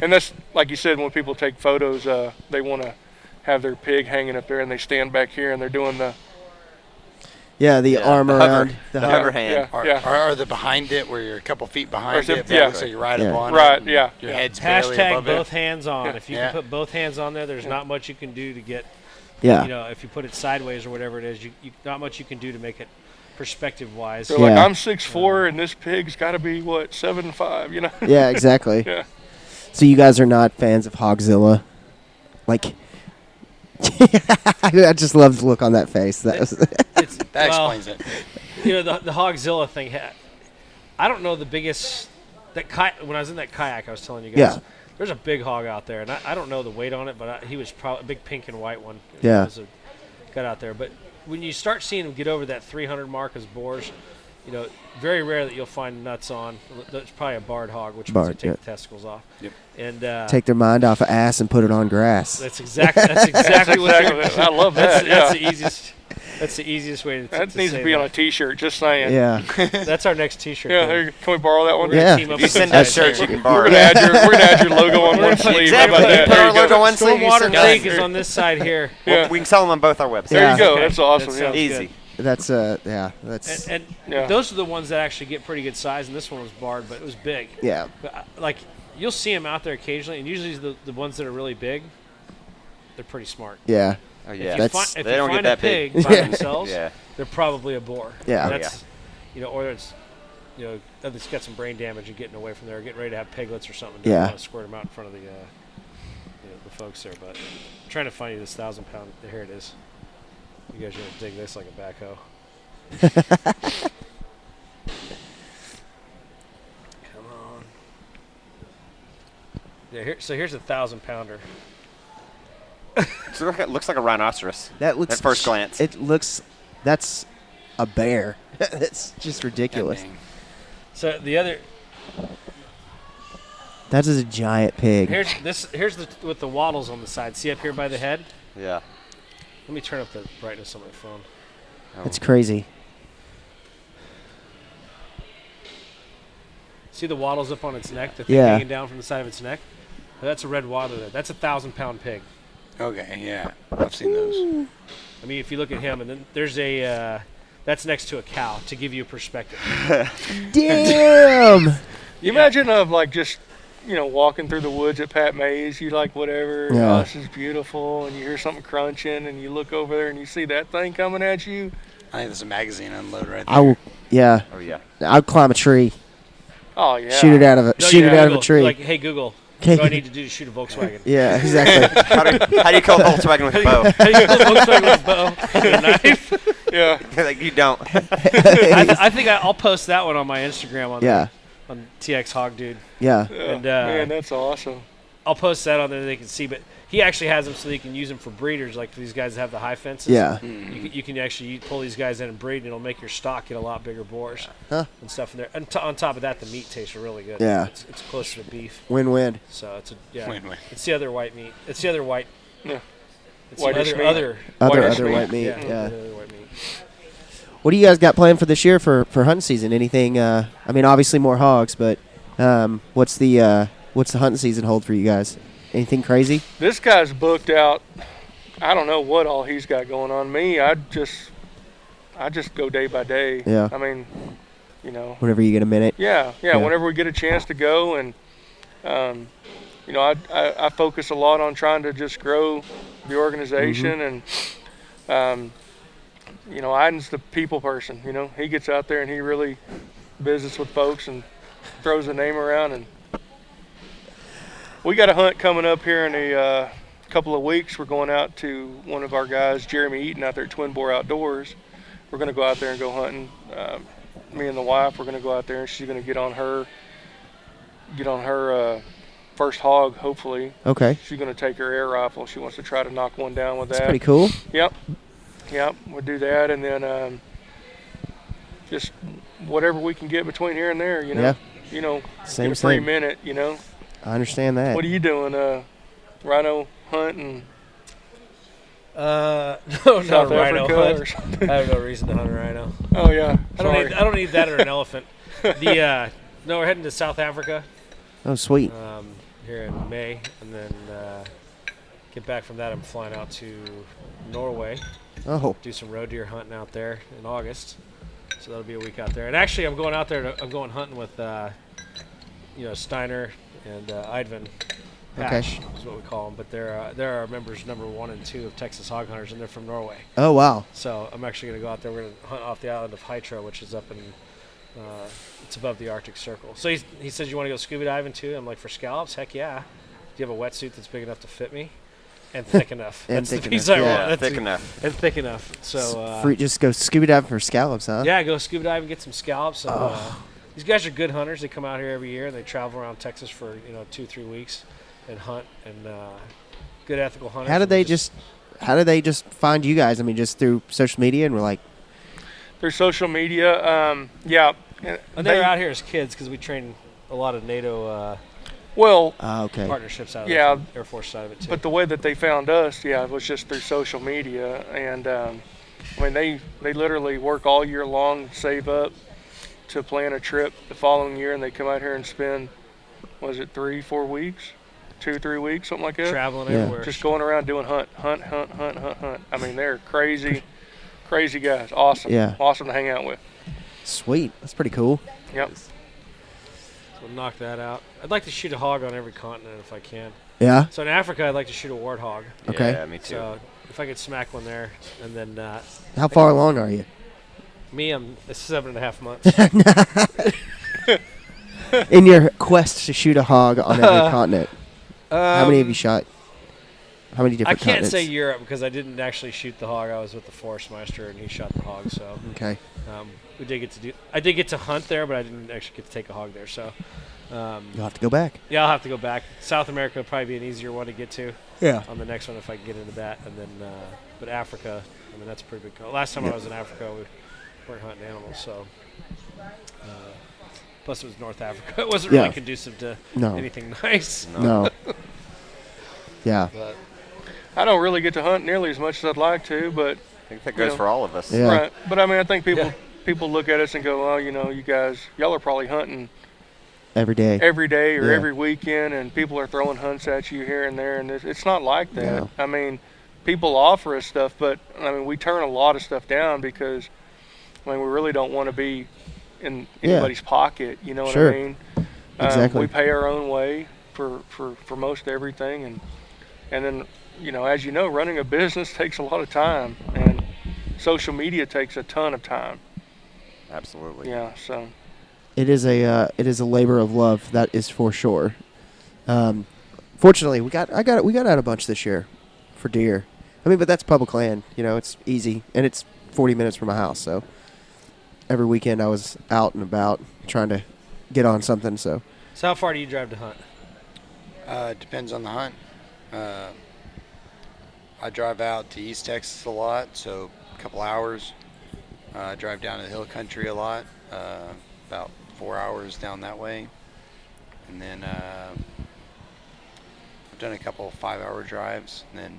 Speaker 4: And that's, like you said, when people take photos, they want to have their pig hanging up there, and they stand back here, and they're doing the
Speaker 2: Yeah, the arm
Speaker 1: the hover.
Speaker 2: around.
Speaker 1: The
Speaker 2: hover.
Speaker 1: hover hand.
Speaker 5: Are the behind it where you're a couple feet behind
Speaker 4: Or
Speaker 5: it?
Speaker 4: yeah.
Speaker 5: So you're right
Speaker 2: Yeah.
Speaker 5: up on
Speaker 4: Right,
Speaker 5: it. and
Speaker 4: yeah.
Speaker 5: Your head's barely
Speaker 3: Hashtag
Speaker 5: above
Speaker 3: both
Speaker 5: it.
Speaker 3: hands on.
Speaker 4: Yeah.
Speaker 3: If you
Speaker 5: Yeah.
Speaker 3: can put both hands on there, there's not much you can do to get.
Speaker 2: Yeah.
Speaker 3: If you put it sideways or whatever it is, you not much you can do to make it perspective wise.
Speaker 4: They're like,
Speaker 2: Yeah.
Speaker 4: I'm 6'4", and this pig's got to be, 7'5",
Speaker 2: Yeah, exactly.
Speaker 4: Yeah.
Speaker 2: So you guys are not fans of Hogzilla? Like, I just love the look on that face. That was
Speaker 3: It's,
Speaker 5: That
Speaker 3: well,
Speaker 5: explains it.
Speaker 3: the Hogzilla thing. I don't know the biggest. When I was in that kayak, I was telling you guys.
Speaker 2: Yeah.
Speaker 3: There's a big hog out there, and I don't know the weight on it, but he was probably a big pink and white one.
Speaker 2: Yeah.
Speaker 3: Got out there, but when you start seeing them get over that 300 mark as boars, very rare that you'll find nuts on. That's probably a barred hog, which means
Speaker 2: Barred,
Speaker 3: they take
Speaker 2: yeah.
Speaker 3: the testicles off.
Speaker 5: Yep.
Speaker 3: And
Speaker 2: take their mind off of ass and put it on grass.
Speaker 3: that's exactly what
Speaker 4: Exactly. I love that.
Speaker 3: that's
Speaker 4: yeah.
Speaker 3: the easiest. That's the easiest way to
Speaker 4: That
Speaker 3: to
Speaker 4: needs
Speaker 3: say
Speaker 4: to be on a
Speaker 3: that.
Speaker 4: T-shirt. Just saying.
Speaker 2: Yeah.
Speaker 3: That's our next T-shirt.
Speaker 4: Yeah.
Speaker 3: thing.
Speaker 4: There, can we borrow that one?
Speaker 3: We're gonna
Speaker 2: Yeah.
Speaker 3: team up
Speaker 1: If you
Speaker 3: with
Speaker 1: send
Speaker 3: these
Speaker 1: us
Speaker 3: guys.
Speaker 1: shirts, you can
Speaker 4: We're
Speaker 1: borrow
Speaker 4: gonna
Speaker 1: it.
Speaker 4: add your logo on one sleeve.
Speaker 1: Exactly.
Speaker 4: How about
Speaker 1: You
Speaker 4: that?
Speaker 1: put
Speaker 4: There
Speaker 1: our
Speaker 4: you go.
Speaker 1: logo on one sleeve. You
Speaker 3: Stormwater
Speaker 1: send
Speaker 3: Creek
Speaker 1: us.
Speaker 3: is on this side here.
Speaker 4: Yeah.
Speaker 1: We can sell them on both our websites.
Speaker 4: There you go.
Speaker 3: Okay.
Speaker 4: That's awesome.
Speaker 3: That
Speaker 4: Yeah.
Speaker 3: sounds
Speaker 1: Easy.
Speaker 2: That's that's
Speaker 3: And
Speaker 4: Yeah.
Speaker 3: those are the ones that actually get pretty good size, and this one was barred, but it was big.
Speaker 2: yeah.
Speaker 3: But, like, you'll see them out there occasionally, and usually the ones that are really big, they're pretty smart.
Speaker 2: Yeah.
Speaker 1: Oh,
Speaker 3: If
Speaker 1: yeah.
Speaker 3: you,
Speaker 2: That's-
Speaker 3: if
Speaker 1: They
Speaker 3: you
Speaker 1: don't get
Speaker 3: find
Speaker 1: that
Speaker 3: a
Speaker 1: big.
Speaker 3: pig by
Speaker 2: Yeah.
Speaker 3: themselves,
Speaker 1: Yeah.
Speaker 3: they're probably a boar.
Speaker 2: Yeah.
Speaker 3: That's, or it's, it's got some brain damage and getting away from there, getting ready to have piglets or something.
Speaker 2: Yeah.
Speaker 3: Don't want to squirt them out in front of the folks there. But I'm trying to find you this 1,000-pound. Here it is. You guys are gonna dig this like a backhoe. Come on. Yeah. So here's a 1,000-pounder.
Speaker 1: So it looks like a rhinoceros.
Speaker 2: That looks
Speaker 1: At first glance.
Speaker 2: It looks. That's a bear. That's just ridiculous.
Speaker 5: Dang.
Speaker 3: So the other
Speaker 2: That is a giant pig.
Speaker 3: here's the with the wattles on the side. See up here by the head?
Speaker 1: Yeah.
Speaker 3: Let me turn up the brightness on my phone.
Speaker 2: That's crazy.
Speaker 3: See the wattles up on its neck? The thing
Speaker 2: Yeah.
Speaker 3: hanging down from the side of its neck? That's a red wattler there. That's a 1,000-pound pig.
Speaker 5: Okay, yeah. I've seen those.
Speaker 3: I mean, if you look at him, and then there's that's next to a cow to give you a perspective.
Speaker 2: Damn.
Speaker 4: You imagine of like just, walking through the woods at Pat May's, you like whatever,
Speaker 2: Yeah.
Speaker 4: oh, this is beautiful, and you hear something crunching, and you look over there and you see that thing coming at you.
Speaker 5: I think there's a magazine unload right there.
Speaker 2: I will. Yeah.
Speaker 1: Oh yeah.
Speaker 2: I'll climb a tree.
Speaker 4: Oh yeah.
Speaker 2: Shoot it out of a
Speaker 3: No,
Speaker 2: shoot it
Speaker 3: yeah,
Speaker 2: out of a
Speaker 3: Google.
Speaker 2: tree.
Speaker 3: Like, hey Google, what do I need to do to shoot a Volkswagen?
Speaker 2: Yeah, exactly.
Speaker 1: How do you kill a Volkswagen with a bow?
Speaker 3: How do you kill a Volkswagen with a bow and a knife?
Speaker 4: Yeah.
Speaker 1: Like you don't.
Speaker 3: I think I'll post that one on my Instagram on TX Hog Dude.
Speaker 2: Yeah.
Speaker 3: And
Speaker 4: Man, that's awesome.
Speaker 3: I'll post that on there they can see. But he actually has them so they can use them for breeders, like for these guys that have the high fences.
Speaker 2: Yeah.
Speaker 3: You can actually pull these guys in and breed, and it'll make your stock get a lot bigger boars
Speaker 2: Huh.
Speaker 3: and stuff in there. And on top of that, the meat tastes really good.
Speaker 2: Yeah.
Speaker 3: It's closer to beef,
Speaker 2: Win-win.
Speaker 3: so it's
Speaker 5: Win-win.
Speaker 3: It's the other white meat. It's the other white.
Speaker 4: Yeah.
Speaker 3: It's
Speaker 4: Whitish
Speaker 3: the
Speaker 4: meat.
Speaker 3: other
Speaker 4: Whitish
Speaker 2: Other
Speaker 4: meat.
Speaker 2: white meat.
Speaker 3: yeah,
Speaker 2: Yeah.
Speaker 3: the other white meat.
Speaker 2: What do you guys got planned for this year for hunting season? Anything? I mean, obviously more hogs, but what's the hunting season hold for you guys? Anything crazy?
Speaker 4: This guy's booked out. I don't know what all he's got going on. Me, I just go day by day.
Speaker 2: Yeah.
Speaker 4: I mean,
Speaker 2: Whenever you get a minute.
Speaker 4: Yeah.
Speaker 2: Yeah.
Speaker 4: Whenever we get a chance to go, and I focus a lot on trying to just grow the organization, and Eydin's the people person. He gets out there and he really visits with folks and throws the name around. And we got a hunt coming up here in a couple of weeks. We're going out to one of our guys, Jeremy Eydin, out there at Twin Bore Outdoors. We're going to go out there and go hunting. Me and the wife, we're going to go out there, and she's going to get on her first hog, hopefully.
Speaker 2: Okay.
Speaker 4: She's going to take her air rifle. She wants to try to knock one down with
Speaker 2: That's
Speaker 4: that.
Speaker 2: pretty cool.
Speaker 4: Yep, we'll do that, and then just whatever we can get between here and there,
Speaker 2: Yeah.
Speaker 4: Get a free minute,
Speaker 2: I understand that.
Speaker 4: What are you doing? Rhino hunting?
Speaker 3: No,
Speaker 4: South
Speaker 3: not a rhino
Speaker 4: Africa or
Speaker 3: hunt.
Speaker 4: something?
Speaker 3: I have no reason to hunt a rhhino.
Speaker 4: Oh yeah,
Speaker 3: I don't need that or an elephant. No, we're heading to South Africa
Speaker 2: Oh, sweet.
Speaker 3: here in May, and then get back from that. I'm flying out to Norway,
Speaker 2: Oh.
Speaker 3: do some roe deer hunting out there in August. So that'll be a week out there. And actually, I'm going out there. I'm going hunting with Steiner and Eydin. Patch is what we call them, but they're our members number 1 and 2 of Texas Hog Hunters, and they're from Norway.
Speaker 2: Oh, wow.
Speaker 3: So I'm actually going to go out there. We're going to hunt off the island of Hydra, which is up in it's above the Arctic Circle. So he says, you want to go scuba diving too? I'm like, for scallops? Heck yeah. Do you have a wetsuit that's big enough to fit me? And thick enough.
Speaker 2: And
Speaker 3: That's
Speaker 2: thick
Speaker 3: the piece
Speaker 2: enough,
Speaker 3: I
Speaker 2: yeah.
Speaker 3: want. That's
Speaker 1: Thick
Speaker 3: it.
Speaker 1: enough.
Speaker 3: And thick enough. So
Speaker 2: Just go scuba diving for scallops, huh?
Speaker 3: yeah, go scuba diving, get some scallops. And, these guys are good hunters. They come out here every year and they travel around Texas for 2-3 weeks and hunt, and good ethical hunters.
Speaker 2: How did they just find you guys? I mean, just through social media, and we're like,
Speaker 4: Through social media, yeah.
Speaker 3: And they were out here as kids because we trained a lot of NATO
Speaker 2: okay.
Speaker 3: partnerships out of
Speaker 4: Yeah,
Speaker 3: the Air Force side of it too.
Speaker 4: But the way that they found us, it was just through social media, and they literally work all year long, save up to plan a trip the following year, and they come out here and spend, 3-4 weeks, 2-3 weeks, something like that.
Speaker 3: traveling
Speaker 2: Yeah.
Speaker 3: everywhere.
Speaker 4: Just going around doing hunt. I mean, they're crazy guys. Awesome.
Speaker 2: Yeah.
Speaker 4: Awesome to hang out with.
Speaker 2: Sweet. That's pretty cool.
Speaker 4: Yep.
Speaker 3: So we'll knock that out. I'd like to shoot a hog on every continent if I can.
Speaker 2: Yeah.
Speaker 3: So in Africa, I'd like to shoot a warthog.
Speaker 2: Okay.
Speaker 1: Yeah, me too.
Speaker 3: So if I could smack one there, and then
Speaker 2: How far along are you?
Speaker 3: I'm 7.5 months.
Speaker 2: In your quest to shoot a hog on every continent, how many have you shot? How many
Speaker 3: I
Speaker 2: different
Speaker 3: can't
Speaker 2: continents?
Speaker 3: say Europe because I didn't actually shoot the hog. I was with the Forestmeister and he shot the hog. So
Speaker 2: Okay.
Speaker 3: we did get to I did get to hunt there, but I didn't actually get to take a hog there. So
Speaker 2: You'll have to go back.
Speaker 3: yeah, I'll have to go back. South America would probably be an easier one to get to.
Speaker 2: Yeah.
Speaker 3: On the next one if I can get into that, and then but Africa, I mean that's a pretty big. Last time I was in Africa, we weren't hunting animals, so. Plus, it was North Africa. It wasn't really
Speaker 2: Yeah.
Speaker 3: conducive to
Speaker 2: No.
Speaker 3: anything nice.
Speaker 2: No. Yeah.
Speaker 3: But
Speaker 4: I don't really get to hunt nearly as much as I'd like to, but
Speaker 1: I think that goes for all of us.
Speaker 2: Yeah.
Speaker 4: right. But I mean, I think
Speaker 3: Yeah.
Speaker 4: people look at us and go, "Oh, you guys, y'all are probably hunting
Speaker 2: Every day.
Speaker 4: every day or
Speaker 2: Yeah.
Speaker 4: every weekend, and people are throwing hunts at you here and there." And it's not like that.
Speaker 2: No.
Speaker 4: I mean, people offer us stuff, but I mean, we turn a lot of stuff down because we really don't want to be in anybody's pocket. You know what
Speaker 2: Sure.
Speaker 4: I mean?
Speaker 2: Exactly.
Speaker 4: We pay our own way for most everything, and then, as you know, running a business takes a lot of time, and social media takes a ton of time.
Speaker 1: Absolutely.
Speaker 4: Yeah, so
Speaker 2: It is a labor of love, that is for sure. Fortunately, we got out a bunch this year for deer. I mean, but that's public land. It's easy, and it's 40 minutes from my house. So every weekend I was out and about trying to get on something. So
Speaker 3: how far do you drive to hunt?
Speaker 5: It depends on the hunt. I drive out to East Texas a lot, so a couple hours. I drive down to the hill country a lot, about 4 hours down that way. And then I've done a couple 5-hour drives, and then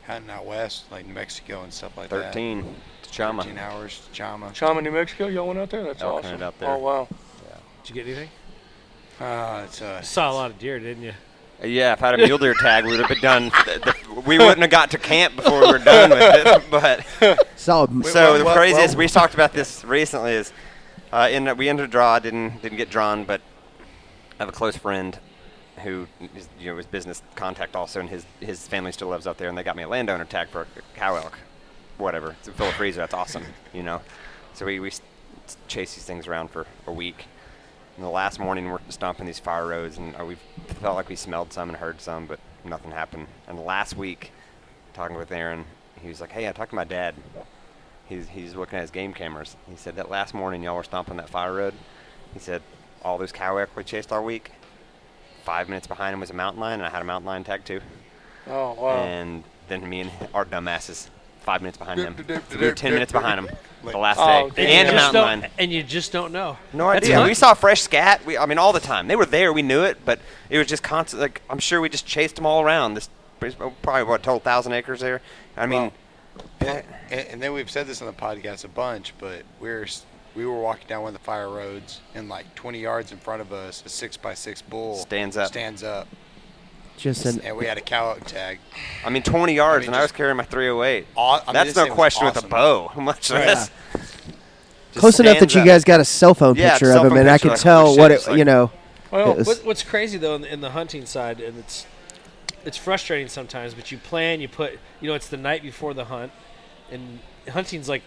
Speaker 5: hunting out west, like New Mexico and stuff like
Speaker 1: 13 to
Speaker 5: that.
Speaker 1: Chama.
Speaker 5: 13 hours to Chama.
Speaker 4: Chama, New Mexico, y'all went out there? That's
Speaker 1: Elk hunted
Speaker 4: awesome.
Speaker 1: out there.
Speaker 4: Oh, wow.
Speaker 3: Did you get anything?
Speaker 5: It's
Speaker 3: You saw a lot of deer, didn't you?
Speaker 1: Yeah, if I had a mule deer tag, we would have been done. We wouldn't have got to camp before we were done with it. But
Speaker 2: so
Speaker 1: the craziest, we talked about this recently, is we entered a draw, didn't get drawn, but I have a close friend who is, was business contact also, and his family still lives out there, and they got me a landowner tag for a cow elk, whatever. It's a fill a freezer. That's awesome, So we chased these things around for a week. And the last morning, we're stomping these fire roads, and we felt like we smelled some and heard some, but nothing happened. And last week, talking with Aaron, he was like, "Hey, I talked to my dad. He's looking at his game cameras. He said that last morning y'all were stomping that fire road. He said all those cow elk we chased all week, 5 minutes behind him was a mountain lion, and I had a mountain lion tag too.
Speaker 4: Oh, wow.
Speaker 1: And then me and our dumbasses, 5 minutes behind him. So we were 10 minutes behind him the last day. And a mountain lion.
Speaker 3: And you just don't know.
Speaker 1: No
Speaker 3: That's
Speaker 1: idea.
Speaker 3: fun.
Speaker 1: We saw fresh scat. All the time. They were there. We knew it, but it was just constant. Like, I'm sure we just chased them all around. This probably total 1,000 acres there. I mean,
Speaker 5: and then we've said this on the podcast a bunch, but we were walking down one of the fire roads, and like 20 yards in front of us, a 6x6 bull
Speaker 1: stands up.
Speaker 5: And we had a cow elk tag.
Speaker 1: 20 yards, and I was carrying my 308. That's no question with a bow. Much less.
Speaker 2: Close enough that you guys got a cell phone picture of him, and I could tell what it,
Speaker 3: Well, what's crazy though in the hunting side, and it's frustrating sometimes, but you plan, you put, it's the night before the hunt, and hunting's like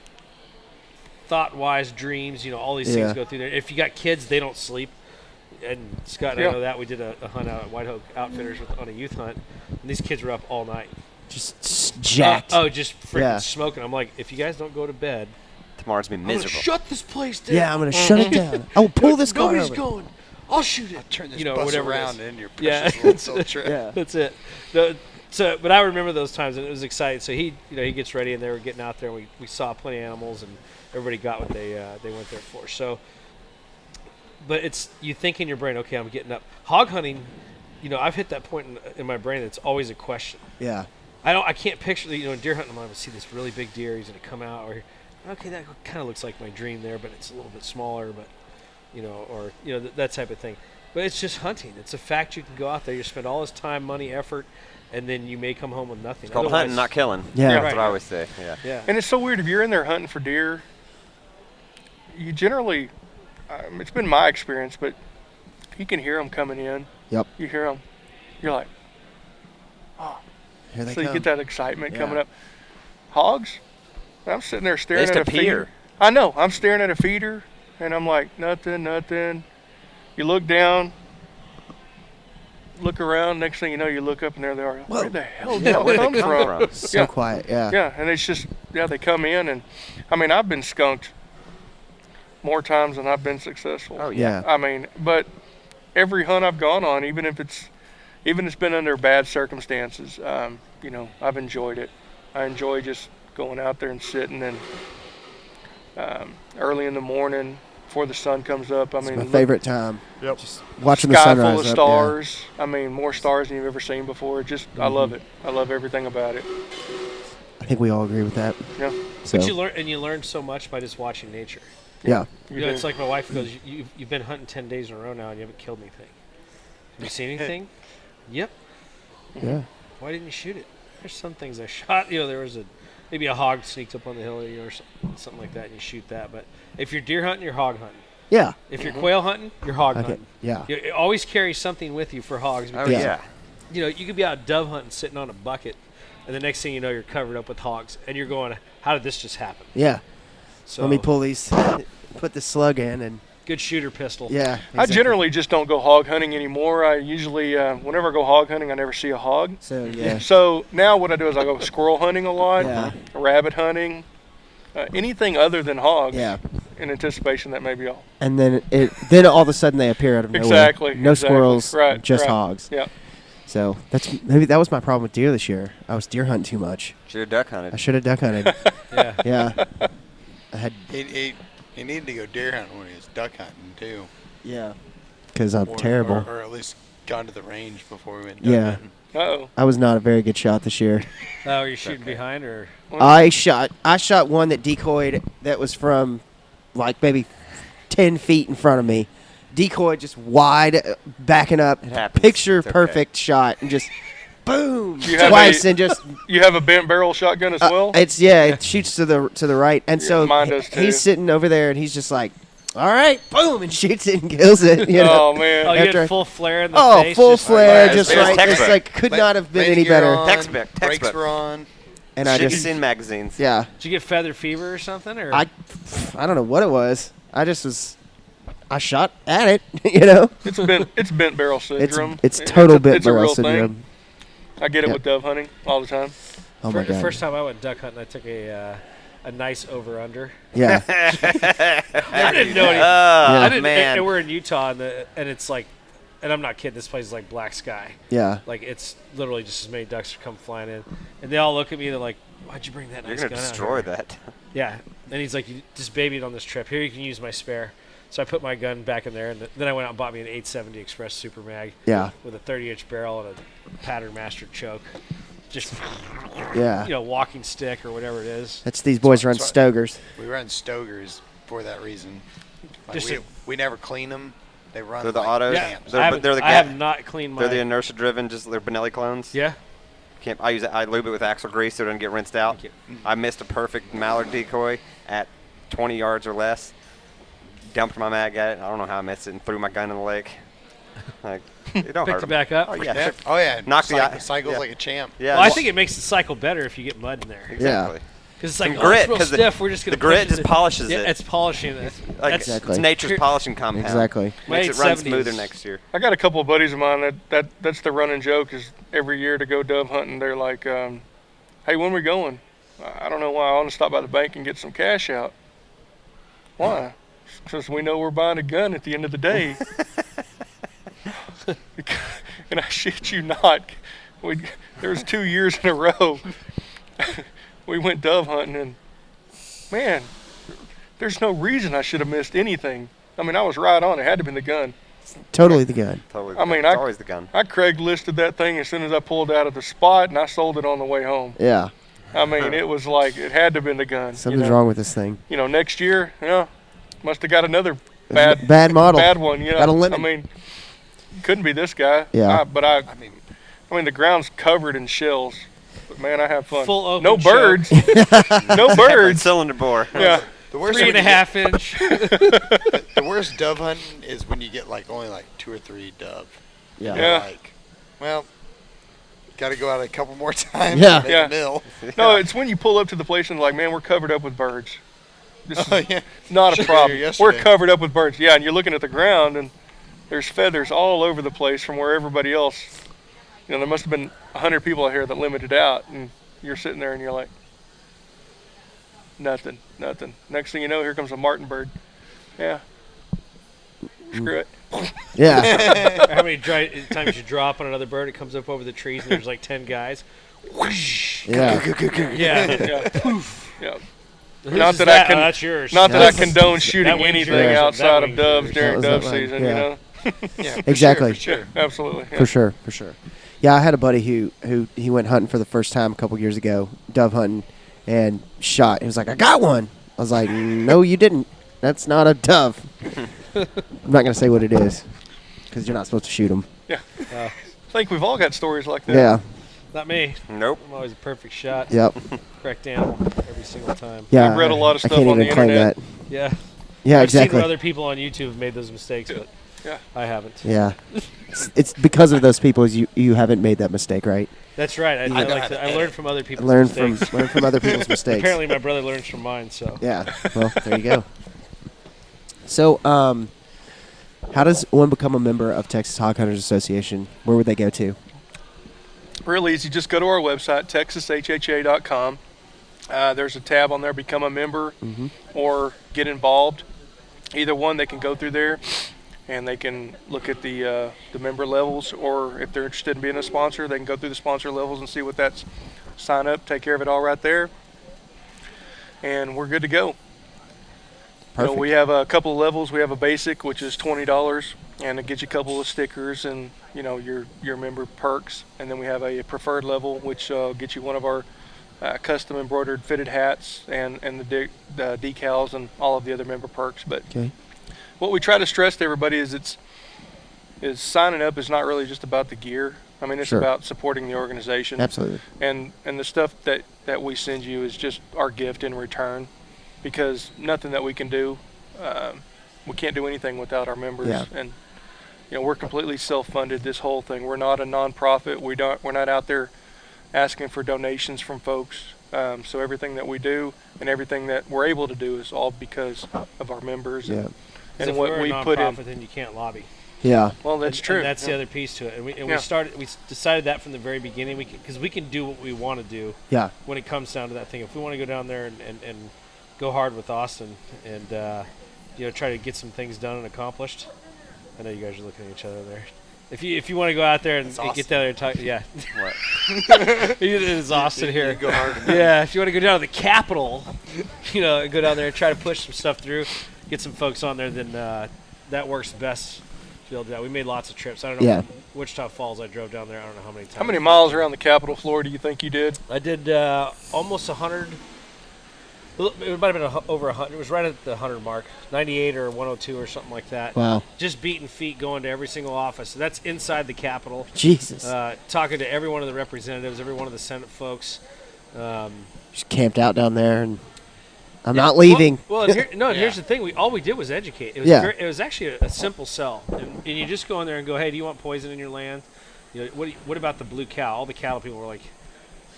Speaker 3: thought-wise dreams, all these things go through there. If you got kids, they don't sleep. And Scott and I know that. We did a hunt out at White Oak Outfitters on a youth hunt, and these kids were up all night.
Speaker 2: Just jacked.
Speaker 3: Just freaking smoking. I'm like, if you guys don't go to bed,
Speaker 1: tomorrow's going to be miserable.
Speaker 3: I'm going to shut this place down.
Speaker 2: Yeah, I'm going to shut it down. I will pull this car
Speaker 3: Nobody's
Speaker 2: over.
Speaker 3: going. I'll shoot it.
Speaker 5: I'll turn this bus around in your precious little trip.
Speaker 2: Yeah.
Speaker 3: That's it. But I remember those times, and it was exciting. So he gets ready, and they were getting out there, and we saw plenty of animals, and everybody got what they went there for. So, but it's, you think in your brain, okay, I'm getting up. Hog hunting, I've hit that point in my brain that's always a question.
Speaker 2: Yeah.
Speaker 3: I can't picture, in deer hunting, I'm going to see this really big deer, he's going to come out, or, okay, that kind of looks like my dream there, but it's a little bit smaller, but, that type of thing. But it's just hunting. It's a fact you can go out there, you spend all this time, money, effort, and then you may come home with nothing.
Speaker 1: It's called hunting, not killing.
Speaker 2: Yeah.
Speaker 1: That's
Speaker 3: right.
Speaker 1: what I always say.
Speaker 3: Yeah.
Speaker 4: And it's so weird, if you're in there hunting for deer, you generally, it's been my experience, but you can hear them coming in.
Speaker 2: Yep.
Speaker 4: You hear them. You're like, oh.
Speaker 2: Here they
Speaker 4: So you
Speaker 2: come.
Speaker 4: get that excitement coming up. Hogs, I'm sitting there
Speaker 1: They
Speaker 4: staring
Speaker 1: just
Speaker 4: at a
Speaker 1: appear.
Speaker 4: feeder. I know. I'm staring at a feeder, and I'm like, nothing. You look down, look around. Next thing you know, you look up, and there they are.
Speaker 2: Whoa.
Speaker 4: Where the hell did
Speaker 1: Yeah,
Speaker 4: that
Speaker 1: where'd they
Speaker 4: come
Speaker 1: come from?
Speaker 2: So quiet, yeah.
Speaker 4: Yeah, and it's just, they come in, and I've been skunked more times than I've been successful.
Speaker 1: Oh, yeah.
Speaker 4: But every hunt I've gone on, even if it's been under bad circumstances, I've enjoyed it. I enjoy just going out there and sitting, and early in the morning before the sun comes up.
Speaker 2: It's my favorite time.
Speaker 6: Yep.
Speaker 2: Just watching the
Speaker 4: Sky
Speaker 2: sunrise
Speaker 4: full of
Speaker 2: up,
Speaker 4: stars. More stars than you've ever seen before. I love it. I love everything about it.
Speaker 2: I think we all agree with that.
Speaker 4: Yeah.
Speaker 2: So,
Speaker 3: But you learn so much by just watching nature.
Speaker 2: yeah.
Speaker 3: It's like my wife goes, you've been hunting 10 days in a row now, and you haven't killed anything. Have you seen anything? Yep.
Speaker 2: Yeah.
Speaker 3: Why didn't you shoot it? There's some things I shot. There was maybe a hog sneaked up on the hill, or something like that, and you shoot that. But if you're deer hunting, you're hog hunting.
Speaker 2: Yeah.
Speaker 3: If you're quail hunting, you're hog
Speaker 2: Okay.
Speaker 3: hunting.
Speaker 2: Yeah.
Speaker 3: You always carry something with you for hogs.
Speaker 1: Oh
Speaker 3: Because,
Speaker 1: yeah.
Speaker 3: you know, you could be out dove hunting sitting on a bucket, and the next thing you know, you're covered up with hogs, and you're going, "How did this just happen?"
Speaker 2: Yeah.
Speaker 3: So
Speaker 2: Let me pull these, put the slug in, and
Speaker 3: good shooter pistol.
Speaker 2: yeah.
Speaker 4: I
Speaker 2: exactly.
Speaker 4: generally just don't go hog hunting anymore. I usually, whenever I go hog hunting, I never see a hog.
Speaker 2: So yeah.
Speaker 4: So now what I do is I go squirrel hunting a lot,
Speaker 2: Yeah.
Speaker 4: rabbit hunting, anything other than hogs.
Speaker 2: Yeah.
Speaker 4: In anticipation that may be all.
Speaker 2: And then all of a sudden they appear out of nowhere.
Speaker 4: Exactly.
Speaker 2: No
Speaker 4: exactly.
Speaker 2: squirrels,
Speaker 4: Right.
Speaker 2: just
Speaker 4: right.
Speaker 2: hogs.
Speaker 4: Yeah.
Speaker 2: So maybe that was my problem with deer this year. I was deer hunting too much.
Speaker 1: Should have duck
Speaker 2: I
Speaker 1: hunted.
Speaker 2: should have duck hunted.
Speaker 3: Yeah.
Speaker 2: Yeah. I had
Speaker 6: He needed to go deer hunting when he was duck hunting too.
Speaker 2: yeah. Because I'm
Speaker 6: Or-
Speaker 2: terrible.
Speaker 6: Or at least gone to the range before we went duck
Speaker 2: Yeah.
Speaker 6: hunting.
Speaker 4: Uh-oh.
Speaker 2: I was not a very good shot this year.
Speaker 3: Oh, are you shooting behind or?
Speaker 2: I shot one that decoyed that was from like maybe 10 feet in front of me. Decoyed just wide, backing up,
Speaker 1: It happens.
Speaker 2: picture
Speaker 1: It's okay.
Speaker 2: perfect shot, and just boom
Speaker 4: You have
Speaker 2: twice,
Speaker 4: a-
Speaker 2: and just
Speaker 4: You have a bent barrel shotgun as well?
Speaker 2: it shoots to the right, and so
Speaker 4: mine does too.
Speaker 2: he's sitting over there, and he's just like, all right, boom, and shoots it and kills it. You know?
Speaker 4: Oh, man.
Speaker 3: Oh, you
Speaker 2: After I-
Speaker 3: had full flare in the
Speaker 2: Oh,
Speaker 3: face.
Speaker 2: full
Speaker 3: just-
Speaker 2: flare,
Speaker 1: yeah,
Speaker 2: just
Speaker 1: it was
Speaker 2: right. It's
Speaker 1: textbook.
Speaker 2: like could not have been any
Speaker 6: Landing
Speaker 2: better.
Speaker 6: gear on,
Speaker 1: Textbook,
Speaker 6: Brakes
Speaker 1: textbook.
Speaker 6: were on.
Speaker 2: And I
Speaker 1: Shit
Speaker 2: just
Speaker 1: you in magazines.
Speaker 2: yeah,
Speaker 3: Did you get feather fever or something? Or
Speaker 2: I don't know what it was. I shot at it. You know,
Speaker 4: It's bent barrel syndrome.
Speaker 2: it's total
Speaker 4: a-
Speaker 2: bit
Speaker 4: it's a
Speaker 2: barrel
Speaker 4: real thing.
Speaker 2: syndrome.
Speaker 4: I get it
Speaker 2: Yep.
Speaker 4: with dove hunting all the time.
Speaker 2: Oh my
Speaker 3: The
Speaker 2: god.
Speaker 3: first time I went duck hunting, I took a nice over under.
Speaker 2: Yeah.
Speaker 3: I didn't know any.
Speaker 1: Oh,
Speaker 3: I didn't.
Speaker 1: man.
Speaker 3: And we're in Utah, and it's like, and I'm not kidding. This place is like black sky.
Speaker 2: Yeah.
Speaker 3: Like it's literally just as many ducks come flying in, and they all look at me. They're like, "Why'd you bring that
Speaker 1: You're
Speaker 3: nice
Speaker 1: going to
Speaker 3: gun out
Speaker 1: destroy
Speaker 3: here?"
Speaker 1: that.
Speaker 3: Yeah. And he's like, "You just babied on this trip. Here, you can use my spare." So I put my gun back in there, and then I went out and bought me an 870 Express Super Mag.
Speaker 2: Yeah.
Speaker 3: With a 30-inch barrel and a pattern master choke. Just,
Speaker 2: Yeah.
Speaker 3: walking stick or whatever it is.
Speaker 2: That's these boys run
Speaker 6: That's right.
Speaker 2: Stogers.
Speaker 6: We run Stogers for that reason. Like
Speaker 3: Just
Speaker 6: we never clean them. They run.
Speaker 1: They're the
Speaker 6: like
Speaker 1: autos?
Speaker 3: Yeah,
Speaker 6: champs.
Speaker 1: They're the
Speaker 3: I have not cleaned my.
Speaker 1: They're the inertia driven, just they're Benelli clones.
Speaker 3: Yeah.
Speaker 1: I lube it with axle grease so it doesn't get rinsed out.
Speaker 3: Thank
Speaker 1: I missed a perfect mallard decoy at 20 yards or less. Dumped my mag at it. I don't know how I missed it and threw my gun in the lake. Like, it don't
Speaker 3: Picked
Speaker 1: hurt
Speaker 3: it
Speaker 1: 'em.
Speaker 3: back up.
Speaker 1: Oh yeah,
Speaker 6: Yeah.
Speaker 1: sure.
Speaker 6: Oh yeah.
Speaker 1: Knock the eye-
Speaker 6: cycles
Speaker 1: yeah.
Speaker 6: like a champ.
Speaker 1: Yeah.
Speaker 3: Well, I think it makes the cycle better if you get mud in there.
Speaker 1: exactly.
Speaker 3: Because it's like,
Speaker 1: Some
Speaker 3: oh,
Speaker 1: grit,
Speaker 3: it's real
Speaker 1: 'cause the-
Speaker 3: stiff. We're just gonna
Speaker 1: the grit
Speaker 3: push it
Speaker 1: just
Speaker 3: in.
Speaker 1: polishes
Speaker 3: Yeah,
Speaker 1: it.
Speaker 3: it's polishing it.
Speaker 1: Like
Speaker 2: Exactly.
Speaker 1: it's nature's polishing compound.
Speaker 2: Exactly.
Speaker 3: My
Speaker 1: Makes it run
Speaker 3: 870s.
Speaker 1: smoother next year.
Speaker 4: I got a couple of buddies of mine that's the running joke is every year to go dove hunting. They're like, hey, when we going? I don't know why. I want to stop by the bank and get some cash out. Why? Because we know we're buying a gun at the end of the day. And I shit you not, there was 2 years in a row we went dove hunting, and man, there's no reason I should have missed anything. I mean, I was right on. It had to be the gun.
Speaker 2: Totally the gun.
Speaker 1: Totally.
Speaker 4: I mean,
Speaker 1: it's always the gun.
Speaker 4: I Craiglisted that thing as soon as I pulled out of the spot, and I sold it on the way home.
Speaker 2: Yeah.
Speaker 4: I mean, it was like it had to have been the gun.
Speaker 2: Something's wrong with this thing.
Speaker 4: You know, next year, must have got another bad
Speaker 2: model.
Speaker 4: bad one. You know,
Speaker 2: Got a lemon.
Speaker 4: I mean, couldn't be this guy.
Speaker 2: Yeah.
Speaker 4: I mean, the ground's covered in shells, but man, I have fun.
Speaker 3: Full open
Speaker 4: no
Speaker 3: choke.
Speaker 4: birds. No birds.
Speaker 1: Cylinder bore.
Speaker 4: Yeah.
Speaker 6: The worst
Speaker 3: 3.5 inch.
Speaker 6: The worst dove hunting is when you get like only like 2 or 3 dove.
Speaker 2: Yeah.
Speaker 4: Yeah.
Speaker 6: Like, well, got to go out a couple more times.
Speaker 2: Yeah.
Speaker 6: And make
Speaker 4: Yeah.
Speaker 6: a mill.
Speaker 4: No, it's when you pull up to the place and like, man, we're covered up with birds. This is
Speaker 6: Oh yeah.
Speaker 4: not a
Speaker 6: Sure,
Speaker 4: problem.
Speaker 6: yesterday.
Speaker 4: We're covered up with birds. Yeah, and you're looking at the ground and there's feathers all over the place from where everybody else. You know, there must have been 100 people out here that limited out, and you're sitting there and you're like, nothing. Next thing you know, here comes a martin bird. Yeah. Screw it.
Speaker 2: Yeah.
Speaker 3: How many times you drop on another bird, it comes up over the trees, and there's like 10 guys. Whoosh.
Speaker 2: Yeah.
Speaker 3: Yeah.
Speaker 4: Yeah. Poof. Yeah.
Speaker 3: Whose
Speaker 4: Not
Speaker 3: is
Speaker 4: that I can-
Speaker 3: Oh, that's yours.
Speaker 4: Not that
Speaker 2: That's-
Speaker 4: I condone shooting
Speaker 3: that wing's
Speaker 4: anything
Speaker 3: yours.
Speaker 4: outside
Speaker 3: That
Speaker 4: of
Speaker 3: wing's
Speaker 4: doves
Speaker 3: yours.
Speaker 4: during
Speaker 2: That was
Speaker 4: dove
Speaker 2: that
Speaker 4: season,
Speaker 2: line.
Speaker 4: you
Speaker 2: Yeah.
Speaker 4: know?
Speaker 6: Yeah.
Speaker 2: Exactly.
Speaker 6: For sure.
Speaker 4: Yeah, absolutely. Yeah.
Speaker 2: For sure. Yeah, I had a buddy who he went hunting for the first time a couple years ago, dove hunting, and shot. He was like, I got one. I was like, no, you didn't. That's not a dove. I'm not going to say what it is because you're not supposed to shoot them.
Speaker 4: Yeah. I think we've all got stories like that.
Speaker 2: Yeah.
Speaker 3: Not me.
Speaker 1: Nope.
Speaker 3: I'm always a perfect shot.
Speaker 2: Yep.
Speaker 3: Correct animal every single time.
Speaker 2: Yeah.
Speaker 4: I've read a lot of
Speaker 2: I
Speaker 4: stuff
Speaker 2: can't
Speaker 4: on
Speaker 2: even
Speaker 4: the
Speaker 2: claim
Speaker 4: internet.
Speaker 2: that.
Speaker 3: Yeah.
Speaker 2: Yeah,
Speaker 3: I've
Speaker 2: exactly.
Speaker 3: seen where other people on YouTube have made those mistakes, but
Speaker 4: Yeah.
Speaker 3: I haven't.
Speaker 2: Yeah. It's because of those people you haven't made that mistake, right?
Speaker 3: That's right. I
Speaker 5: know
Speaker 3: like
Speaker 5: how to
Speaker 3: I learned from other people's
Speaker 2: Learn
Speaker 3: mistakes.
Speaker 2: from other people's mistakes.
Speaker 3: Apparently, my brother learns from mine. So
Speaker 2: Yeah. Well, there you go. So, how does one become a member of Texas Hog Hunters Association? Where would they go to?
Speaker 4: Real easy. Just go to our website, texashha.com. There's a tab on there, become a member or get involved. Either one, they can go through there and they can look at the member levels, or if they're interested in being a sponsor, they can go through the sponsor levels and see what that's. Sign up, take care of it all right there, and we're good to go.
Speaker 2: Perfect.
Speaker 4: You know, we have a couple of levels. We have a basic, which is $20, and it gets you a couple of stickers and your member perks. And then we have a preferred level, which gets you one of our custom embroidered fitted hats and the decals and all of the other member perks. But
Speaker 2: Okay.
Speaker 4: what we try to stress to everybody is signing up is not really just about the gear. I mean, it's
Speaker 2: Sure.
Speaker 4: about supporting the organization.
Speaker 2: Absolutely.
Speaker 4: And the stuff that we send you is just our gift in return, because nothing that we can do, we can't do anything without our members.
Speaker 2: Yeah.
Speaker 4: And we're completely self-funded, this whole thing. We're not a nonprofit. We're not out there asking for donations from folks. So everything that we do and everything that we're able to do is all because of our members.
Speaker 2: Yeah.
Speaker 4: And
Speaker 3: if
Speaker 4: what
Speaker 3: we're
Speaker 4: we
Speaker 3: a
Speaker 4: put in.
Speaker 3: nonprofit, then you can't lobby.
Speaker 2: Yeah.
Speaker 4: Well, that's
Speaker 3: And
Speaker 4: true.
Speaker 3: that's the
Speaker 4: Yeah.
Speaker 3: other piece to it. And we
Speaker 4: Yeah.
Speaker 3: we decided that from the very beginning, because we can do what we want to do
Speaker 2: Yeah.
Speaker 3: when it comes down to that thing. If we want to go down there and go hard with Austin and try to get some things done and accomplished. I know you guys are looking at each other there. If you want to go out there and get down there and talk, yeah.
Speaker 1: What?
Speaker 3: It is Austin here.
Speaker 6: Go hard.
Speaker 3: Yeah, if you want to go down to the Capitol, and go down there and try to push some stuff through, get some folks on there, then that works best to be able to do that. We made lots of trips. I don't know.
Speaker 2: Yeah.
Speaker 3: Wichita Falls, I drove down there. I don't know how many times.
Speaker 4: How many miles around the Capitol floor do you think you did?
Speaker 3: I did almost 100. It might have been over 100. It was right at the 100 mark, 98 or 102 or something like that.
Speaker 2: Wow.
Speaker 3: Just beating feet going to every single office. So that's inside the Capitol.
Speaker 2: Jesus.
Speaker 3: Talking to every one of the representatives, every one of the Senate folks.
Speaker 2: Just camped out down there, and I'm not leaving.
Speaker 3: Well, and here's the thing. All we did was educate. It was
Speaker 2: Yeah.
Speaker 3: it was actually a simple sell, and you just go in there and go, hey, do you want poison in your land? What about the blue cow? All the cattle people were like,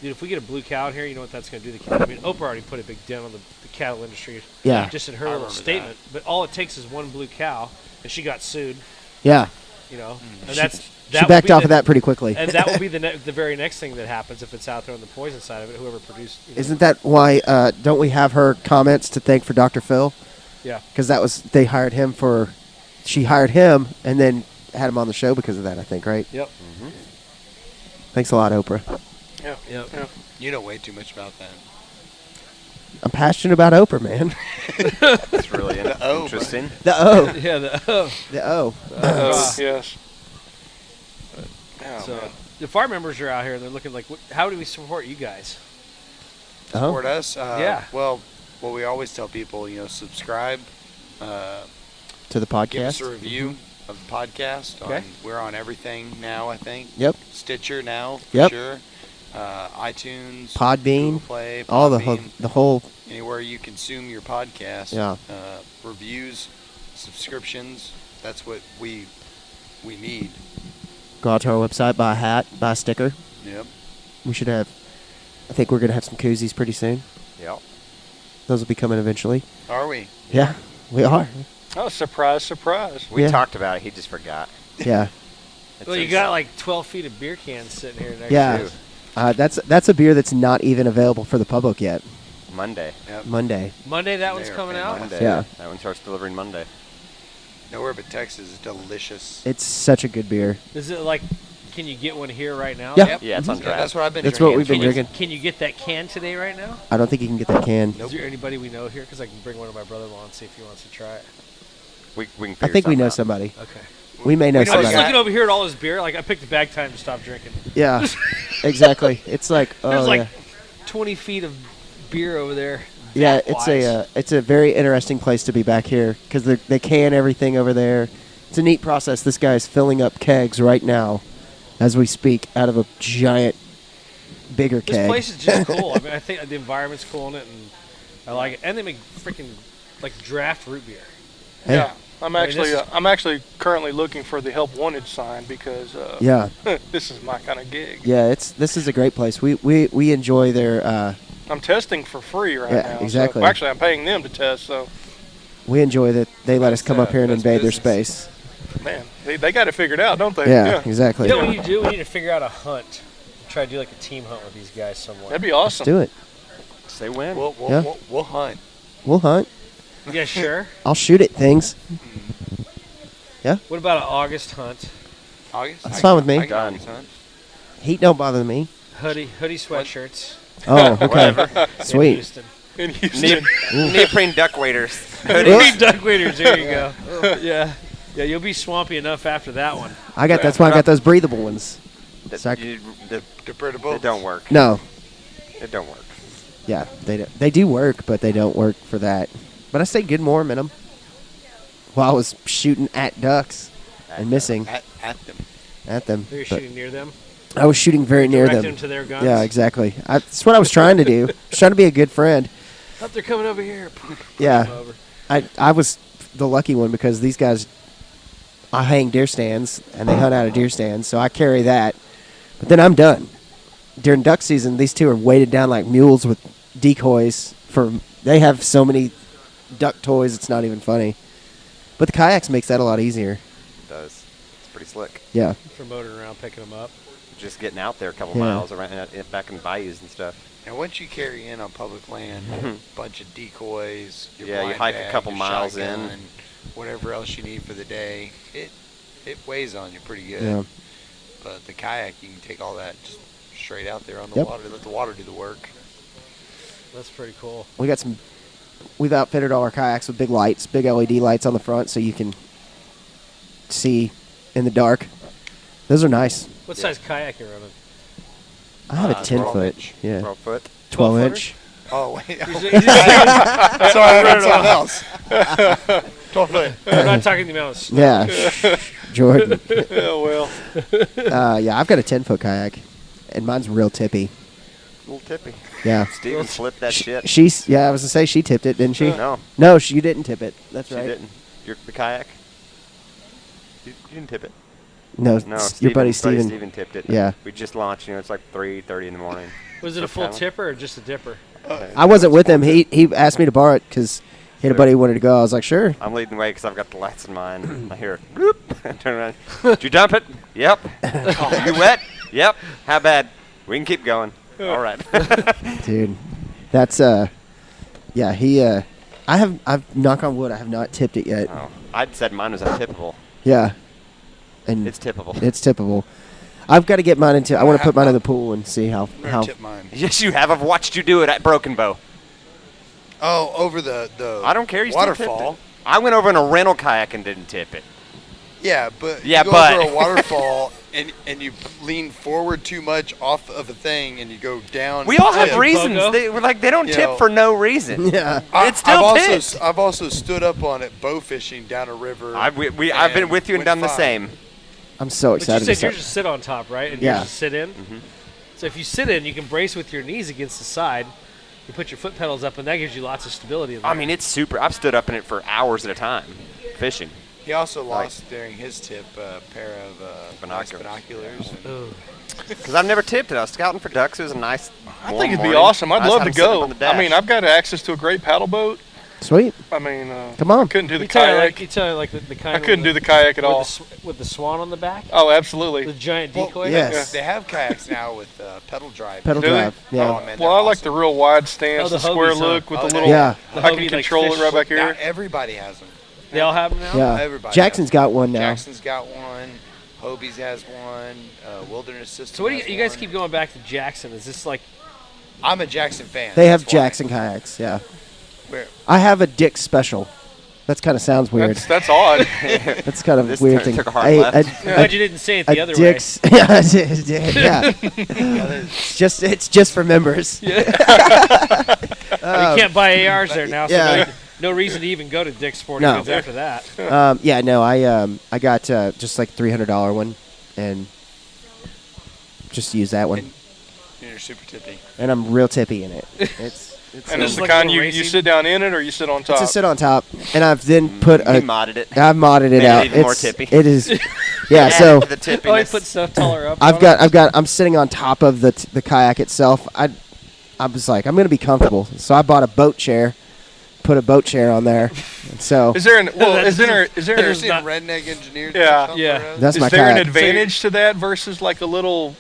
Speaker 3: dude, if we get a blue cow in here, you know what that's going to do to the cattle. I mean, Oprah already put a big dent on the cattle industry.
Speaker 2: Yeah.
Speaker 3: Just in her little statement. But all it takes is one blue cow, and she got sued.
Speaker 2: Yeah.
Speaker 3: And
Speaker 2: She backed off of that pretty quickly.
Speaker 3: And that will be the very next thing that happens if it's out there on the poison side of it. Whoever produced.
Speaker 2: Isn't that why? Don't we have her comments to thank for Dr. Phil?
Speaker 3: Yeah.
Speaker 2: Because they hired him she hired him and then had him on the show because of that. I think, right?
Speaker 3: Yep.
Speaker 2: Thanks a lot, Oprah.
Speaker 4: Yeah.
Speaker 3: Yep.
Speaker 4: Yeah.
Speaker 5: You know way too much about that.
Speaker 2: I'm passionate about Oprah, man.
Speaker 1: That's really
Speaker 6: O,
Speaker 1: interesting.
Speaker 2: The O.
Speaker 3: Yeah.
Speaker 2: The O.
Speaker 4: Yes. Oh,
Speaker 3: So
Speaker 4: man.
Speaker 3: if our members are out here and they're looking like, how do we support you guys?
Speaker 5: Support us.
Speaker 3: Yeah.
Speaker 5: Well, what we always tell people, subscribe.
Speaker 2: To the
Speaker 5: Give us
Speaker 2: podcast.
Speaker 5: a review of the podcast.
Speaker 3: Okay.
Speaker 5: We're on everything now, I think.
Speaker 2: Yep.
Speaker 5: Stitcher now, for
Speaker 2: Yep.
Speaker 5: sure. iTunes,
Speaker 2: Podbean,
Speaker 5: Google Play,
Speaker 2: all
Speaker 5: Podbean,
Speaker 2: the whole.
Speaker 5: anywhere you consume your podcast.
Speaker 2: Yeah.
Speaker 5: Reviews, subscriptions. That's what we need.
Speaker 2: Go out to our website, buy a hat, buy a sticker.
Speaker 5: Yep.
Speaker 2: We should have. I think we're gonna have some koozies pretty soon.
Speaker 1: Yeah.
Speaker 2: Those will be coming eventually.
Speaker 5: Are we?
Speaker 2: Yeah, we are.
Speaker 4: Oh, surprise, surprise.
Speaker 1: We
Speaker 2: Yeah.
Speaker 1: talked about it. He just forgot.
Speaker 2: Yeah.
Speaker 3: Well, you got like 12 feet of beer cans sitting here next
Speaker 2: Yeah.
Speaker 3: to you.
Speaker 2: That's a beer that's not even available for the public yet.
Speaker 1: Monday.
Speaker 5: Yep.
Speaker 2: Monday.
Speaker 3: Monday, that one's
Speaker 5: They are
Speaker 3: coming out.
Speaker 5: fantastic.
Speaker 1: Monday.
Speaker 2: Yeah.
Speaker 1: That one starts delivering Monday.
Speaker 5: Nowhere but Texas is delicious.
Speaker 2: It's such a good beer.
Speaker 3: Is it like, can you get one here right now?
Speaker 2: Yeah.
Speaker 5: Yep.
Speaker 1: Yeah, it's on
Speaker 5: Yeah,
Speaker 1: draft.
Speaker 5: that's what I've been
Speaker 2: That's
Speaker 5: drinking.
Speaker 2: what we've been drinking.
Speaker 3: Can you get that can today right now?
Speaker 2: I don't think you can get that can.
Speaker 5: Nope.
Speaker 3: Is there anybody we know here? Because I can bring one of my brother-in-law and see if he wants to try it.
Speaker 1: We can
Speaker 2: I
Speaker 1: figure
Speaker 2: think we know
Speaker 1: something
Speaker 2: somebody.
Speaker 3: Okay.
Speaker 2: We may know
Speaker 3: I was
Speaker 2: somebody.
Speaker 3: looking over here at all his beer. Like, I picked a bag time to stop drinking.
Speaker 2: Yeah, exactly. It's like,
Speaker 3: There's
Speaker 2: oh
Speaker 3: like
Speaker 2: yeah,
Speaker 3: 20 feet of beer over there.
Speaker 2: yeah.
Speaker 3: vat-wise.
Speaker 2: It's a very interesting place to be back here because they can everything over there. It's a neat process. This guy's filling up kegs right now, as we speak, out of a giant, bigger
Speaker 3: This
Speaker 2: keg.
Speaker 3: place is just cool. I mean, I think the environment's cool in it, and I like it. And they make freaking like draft root beer.
Speaker 2: Hey.
Speaker 4: Yeah, I'm
Speaker 3: I mean,
Speaker 4: actually
Speaker 3: this is-
Speaker 4: I'm actually currently looking for the help wanted sign because
Speaker 2: Yeah.
Speaker 4: this is my kind of gig.
Speaker 2: Yeah, this is a great place. We enjoy their
Speaker 4: I'm testing for free right
Speaker 2: Yeah,
Speaker 4: now.
Speaker 2: exactly.
Speaker 4: So, well, actually, I'm paying them to test. So,
Speaker 2: we enjoy that they let us come up here and
Speaker 1: that's
Speaker 2: invade their
Speaker 1: business.
Speaker 2: space.
Speaker 4: man, they got it figured out, don't they?
Speaker 2: Yeah, exactly.
Speaker 3: You know what we need to do? We need to figure out a hunt. Try to do like a team hunt with these guys somewhere.
Speaker 4: That'd be
Speaker 2: Let's
Speaker 4: awesome.
Speaker 2: do it.
Speaker 1: Say when.
Speaker 2: Yeah.
Speaker 6: We'll hunt.
Speaker 2: We'll hunt.
Speaker 3: You guys sure?
Speaker 2: I'll shoot at things.
Speaker 3: What about an August hunt?
Speaker 5: August.
Speaker 2: That's fine with me.
Speaker 1: Done.
Speaker 2: Heat don't bother me.
Speaker 3: Hoodie sweatshirts.
Speaker 2: Oh, okay.
Speaker 3: in
Speaker 2: Sweet.
Speaker 3: Houston.
Speaker 4: In Houston.
Speaker 1: Neoprene duck waders.
Speaker 3: Hoodie duck waders. There you go. Yeah. Yeah, you'll be swampy enough after that one.
Speaker 2: That's why I got those breathable ones. So I c-
Speaker 6: Depredable.
Speaker 1: It don't work.
Speaker 2: No.
Speaker 1: It don't work.
Speaker 2: Yeah, they do work, but they don't work for that. But I stayed good and warm in them while I was shooting at ducks and missing
Speaker 6: At them.
Speaker 2: at them.
Speaker 3: You're
Speaker 2: But
Speaker 3: shooting near them.
Speaker 2: I was shooting very near
Speaker 3: Direct
Speaker 2: them.
Speaker 3: them to their guns.
Speaker 2: Yeah, exactly. That's what I was trying to do. I was trying to be a good friend.
Speaker 3: Oh, they're coming over here.
Speaker 2: Yeah.
Speaker 3: Come over.
Speaker 2: I was the lucky one because these guys, I hang deer stands and they hunt out of deer stands, so I carry that. But then I'm done. During duck season, these two are weighted down like mules with decoys. They have so many duck toys, it's not even funny. But the kayaks makes that a lot easier.
Speaker 1: It does. It's pretty slick.
Speaker 2: Yeah.
Speaker 3: For motoring around, picking them up.
Speaker 1: Just getting out there a couple
Speaker 2: Yeah.
Speaker 1: miles around back in bayous and stuff.
Speaker 6: And once you carry in on public land, a bunch of decoys, your
Speaker 1: Yeah, you
Speaker 6: blind
Speaker 1: hike a
Speaker 6: bag,
Speaker 1: couple
Speaker 6: your
Speaker 1: miles in.
Speaker 6: shotgun, whatever else you need for the day, it weighs on you pretty good.
Speaker 2: Yeah.
Speaker 6: But the kayak, you can take all that just straight out there on the
Speaker 2: Yep.
Speaker 6: water. Let the water do the work.
Speaker 3: That's pretty cool.
Speaker 2: We've outfitted all our kayaks with big lights, big LED lights on the front so you can see in the dark. Those are nice.
Speaker 3: What size kayak you running?
Speaker 2: I have a 10
Speaker 1: 12
Speaker 2: foot.
Speaker 1: inch.
Speaker 2: Yeah.
Speaker 1: 12 foot.
Speaker 2: 12
Speaker 3: 12
Speaker 2: inch.
Speaker 6: Oh, wait.
Speaker 3: You're
Speaker 6: Sorry, I heard something else. 12 foot.
Speaker 3: not talking the amount of snow.
Speaker 2: Yeah. Jordan.
Speaker 4: Oh well.
Speaker 2: Yeah, I've got a 10 foot kayak, and mine's real tippy.
Speaker 1: A little tippy.
Speaker 2: Yeah.
Speaker 1: Steven flipped that shit.
Speaker 2: Yeah, I was gonna say she tipped it, didn't she?
Speaker 1: No,
Speaker 2: No, you didn't tip it. That's
Speaker 1: she
Speaker 2: right.
Speaker 1: didn't. The kayak? You didn't tip it.
Speaker 2: No,
Speaker 1: No,
Speaker 2: your buddy Steven.
Speaker 1: Steven tipped it.
Speaker 2: Yeah.
Speaker 1: We just launched. It's like 3:30 in the morning.
Speaker 3: Was it a full tipper or just a dipper?
Speaker 2: I wasn't with him. He asked me to borrow it because he had a buddy who wanted to go. I was like, sure.
Speaker 1: I'm leading the way because I've got the lights in mine. I hear it. Bloop. I turn around. Did you dump it? Yep. You wet? Yep. How bad? We can keep going. All right.
Speaker 2: Dude, that's yeah. I've knock on wood. I have not tipped it yet.
Speaker 1: Oh, I'd said mine was untippable.
Speaker 2: Yeah, and
Speaker 1: It's tippable.
Speaker 2: it's tippable. I've got to get mine into. I want to put mine in the pool and see how.
Speaker 6: Never tip mine.
Speaker 1: Yes, you have. I've watched you do it at Broken Bow.
Speaker 6: Oh, over the
Speaker 1: I don't care. You still tipped
Speaker 6: waterfall.
Speaker 1: it. I went over in a rental kayak and didn't tip it.
Speaker 6: Yeah, but
Speaker 1: Yeah,
Speaker 6: you go
Speaker 1: but-
Speaker 6: over a waterfall and you lean forward too much off of a thing and you go down.
Speaker 1: We all have
Speaker 6: tip.
Speaker 1: reasons.
Speaker 3: Pogo?
Speaker 1: They don't
Speaker 6: You
Speaker 1: tip
Speaker 6: know-
Speaker 1: for no reason.
Speaker 2: Yeah.
Speaker 1: It's still tipped.
Speaker 6: I've also stood up on it bow fishing down a river.
Speaker 1: I've been with you and
Speaker 6: went
Speaker 1: done the
Speaker 6: fine.
Speaker 1: same.
Speaker 2: I'm so
Speaker 3: But you
Speaker 2: excited.
Speaker 3: said
Speaker 2: to
Speaker 3: you're
Speaker 2: start.
Speaker 3: just sit on top, right? And
Speaker 2: Yeah.
Speaker 3: you just sit in. So if you sit in, you can brace with your knees against the side. You put your foot pedals up, and that gives you lots of stability. In there.
Speaker 1: I mean, it's super. I've stood up in it for hours at a time, fishing.
Speaker 6: He also lost during his tip a pair of nice
Speaker 1: Binoculars.
Speaker 6: binoculars.
Speaker 3: Ooh.
Speaker 1: Because I've never tipped it. I was scouting for ducks. It was a nice.
Speaker 4: I
Speaker 1: warm
Speaker 4: think it'd be
Speaker 1: morning.
Speaker 4: awesome. I'd
Speaker 1: I just
Speaker 4: love
Speaker 1: had
Speaker 4: to
Speaker 1: 'em sitting
Speaker 4: go.
Speaker 1: on the dash.
Speaker 4: I mean, I've got access to a great paddle boat.
Speaker 2: Sweet.
Speaker 4: I mean,
Speaker 2: Come on.
Speaker 4: I couldn't do the
Speaker 3: You tell
Speaker 4: kayak.
Speaker 3: you tell like the kind.
Speaker 4: I couldn't do the kayak at all.
Speaker 3: With the swan on the back,
Speaker 4: Oh,
Speaker 3: the
Speaker 4: absolutely.
Speaker 3: giant
Speaker 6: Well,
Speaker 3: decoy.
Speaker 2: yes.
Speaker 6: They have kayaks now with pedal drive.
Speaker 2: Pedal
Speaker 4: Do they?
Speaker 2: drive. Yeah.
Speaker 6: Oh, man,
Speaker 4: Well,
Speaker 6: they're
Speaker 4: I like the
Speaker 6: awesome.
Speaker 4: real wide stance,
Speaker 3: Oh, the
Speaker 4: the square
Speaker 3: Hobies, huh?
Speaker 4: look with
Speaker 6: Oh,
Speaker 4: the
Speaker 6: yeah.
Speaker 4: little.
Speaker 2: Yeah.
Speaker 3: The
Speaker 4: I can
Speaker 3: Hobie, like,
Speaker 4: control it
Speaker 3: fish-
Speaker 4: right back
Speaker 6: Now
Speaker 4: here.
Speaker 6: everybody has them.
Speaker 3: They all have them now.
Speaker 2: Yeah.
Speaker 6: Everybody
Speaker 2: Jackson's
Speaker 6: has
Speaker 2: got one now.
Speaker 6: Jackson's got one. Hobie's has one. Wilderness System.
Speaker 3: So what do
Speaker 6: has
Speaker 3: you guys
Speaker 6: one.
Speaker 3: keep going back to Jackson? Is this like
Speaker 6: I'm a Jackson fan.
Speaker 2: They have
Speaker 6: that's why.
Speaker 2: Jackson kayaks. Yeah.
Speaker 6: Where?
Speaker 2: I have a Dick Special. That kind of sounds weird.
Speaker 4: That's odd.
Speaker 2: That's kind of a
Speaker 1: This
Speaker 2: weird
Speaker 1: took-
Speaker 2: thing.
Speaker 1: took a hard left.
Speaker 3: glad you didn't say it the other
Speaker 2: Dick's, yeah, yeah. It's just for members.
Speaker 3: way. You can't buy ARs there now, so
Speaker 2: yeah.
Speaker 3: no reason to even go to Dick's Sporting
Speaker 2: No.
Speaker 3: Goods after that.
Speaker 2: Yeah, no, I got just like $300 one and just use that one.
Speaker 6: You're super tippy.
Speaker 2: and I'm real tippy in it. It's
Speaker 4: And it's the
Speaker 3: like
Speaker 4: kind
Speaker 3: a
Speaker 4: you
Speaker 3: racing-
Speaker 4: sit down in it or you sit on top?
Speaker 2: to sit on top, and I've then put
Speaker 1: He
Speaker 2: a.
Speaker 1: modded it.
Speaker 2: I've modded it
Speaker 1: Made it
Speaker 2: out.
Speaker 1: even more
Speaker 2: It's
Speaker 1: tippy.
Speaker 2: It is. Yeah.
Speaker 1: Added
Speaker 2: So
Speaker 1: to the tippiness.
Speaker 3: Oh, he put stuff taller up.
Speaker 2: I've
Speaker 3: on
Speaker 2: got. I'm sitting on top of the kayak itself. I was like, I'm gonna be comfortable, so I bought a boat chair, put a boat chair on there. And so
Speaker 4: Is there an well?
Speaker 3: That's-
Speaker 4: Is there
Speaker 3: There's
Speaker 6: Ever seen
Speaker 3: not-
Speaker 6: Redneck Engineers?
Speaker 4: Yeah.
Speaker 3: Yeah.
Speaker 2: that's my
Speaker 4: is there an
Speaker 2: kayak.
Speaker 4: advantage to that versus like a little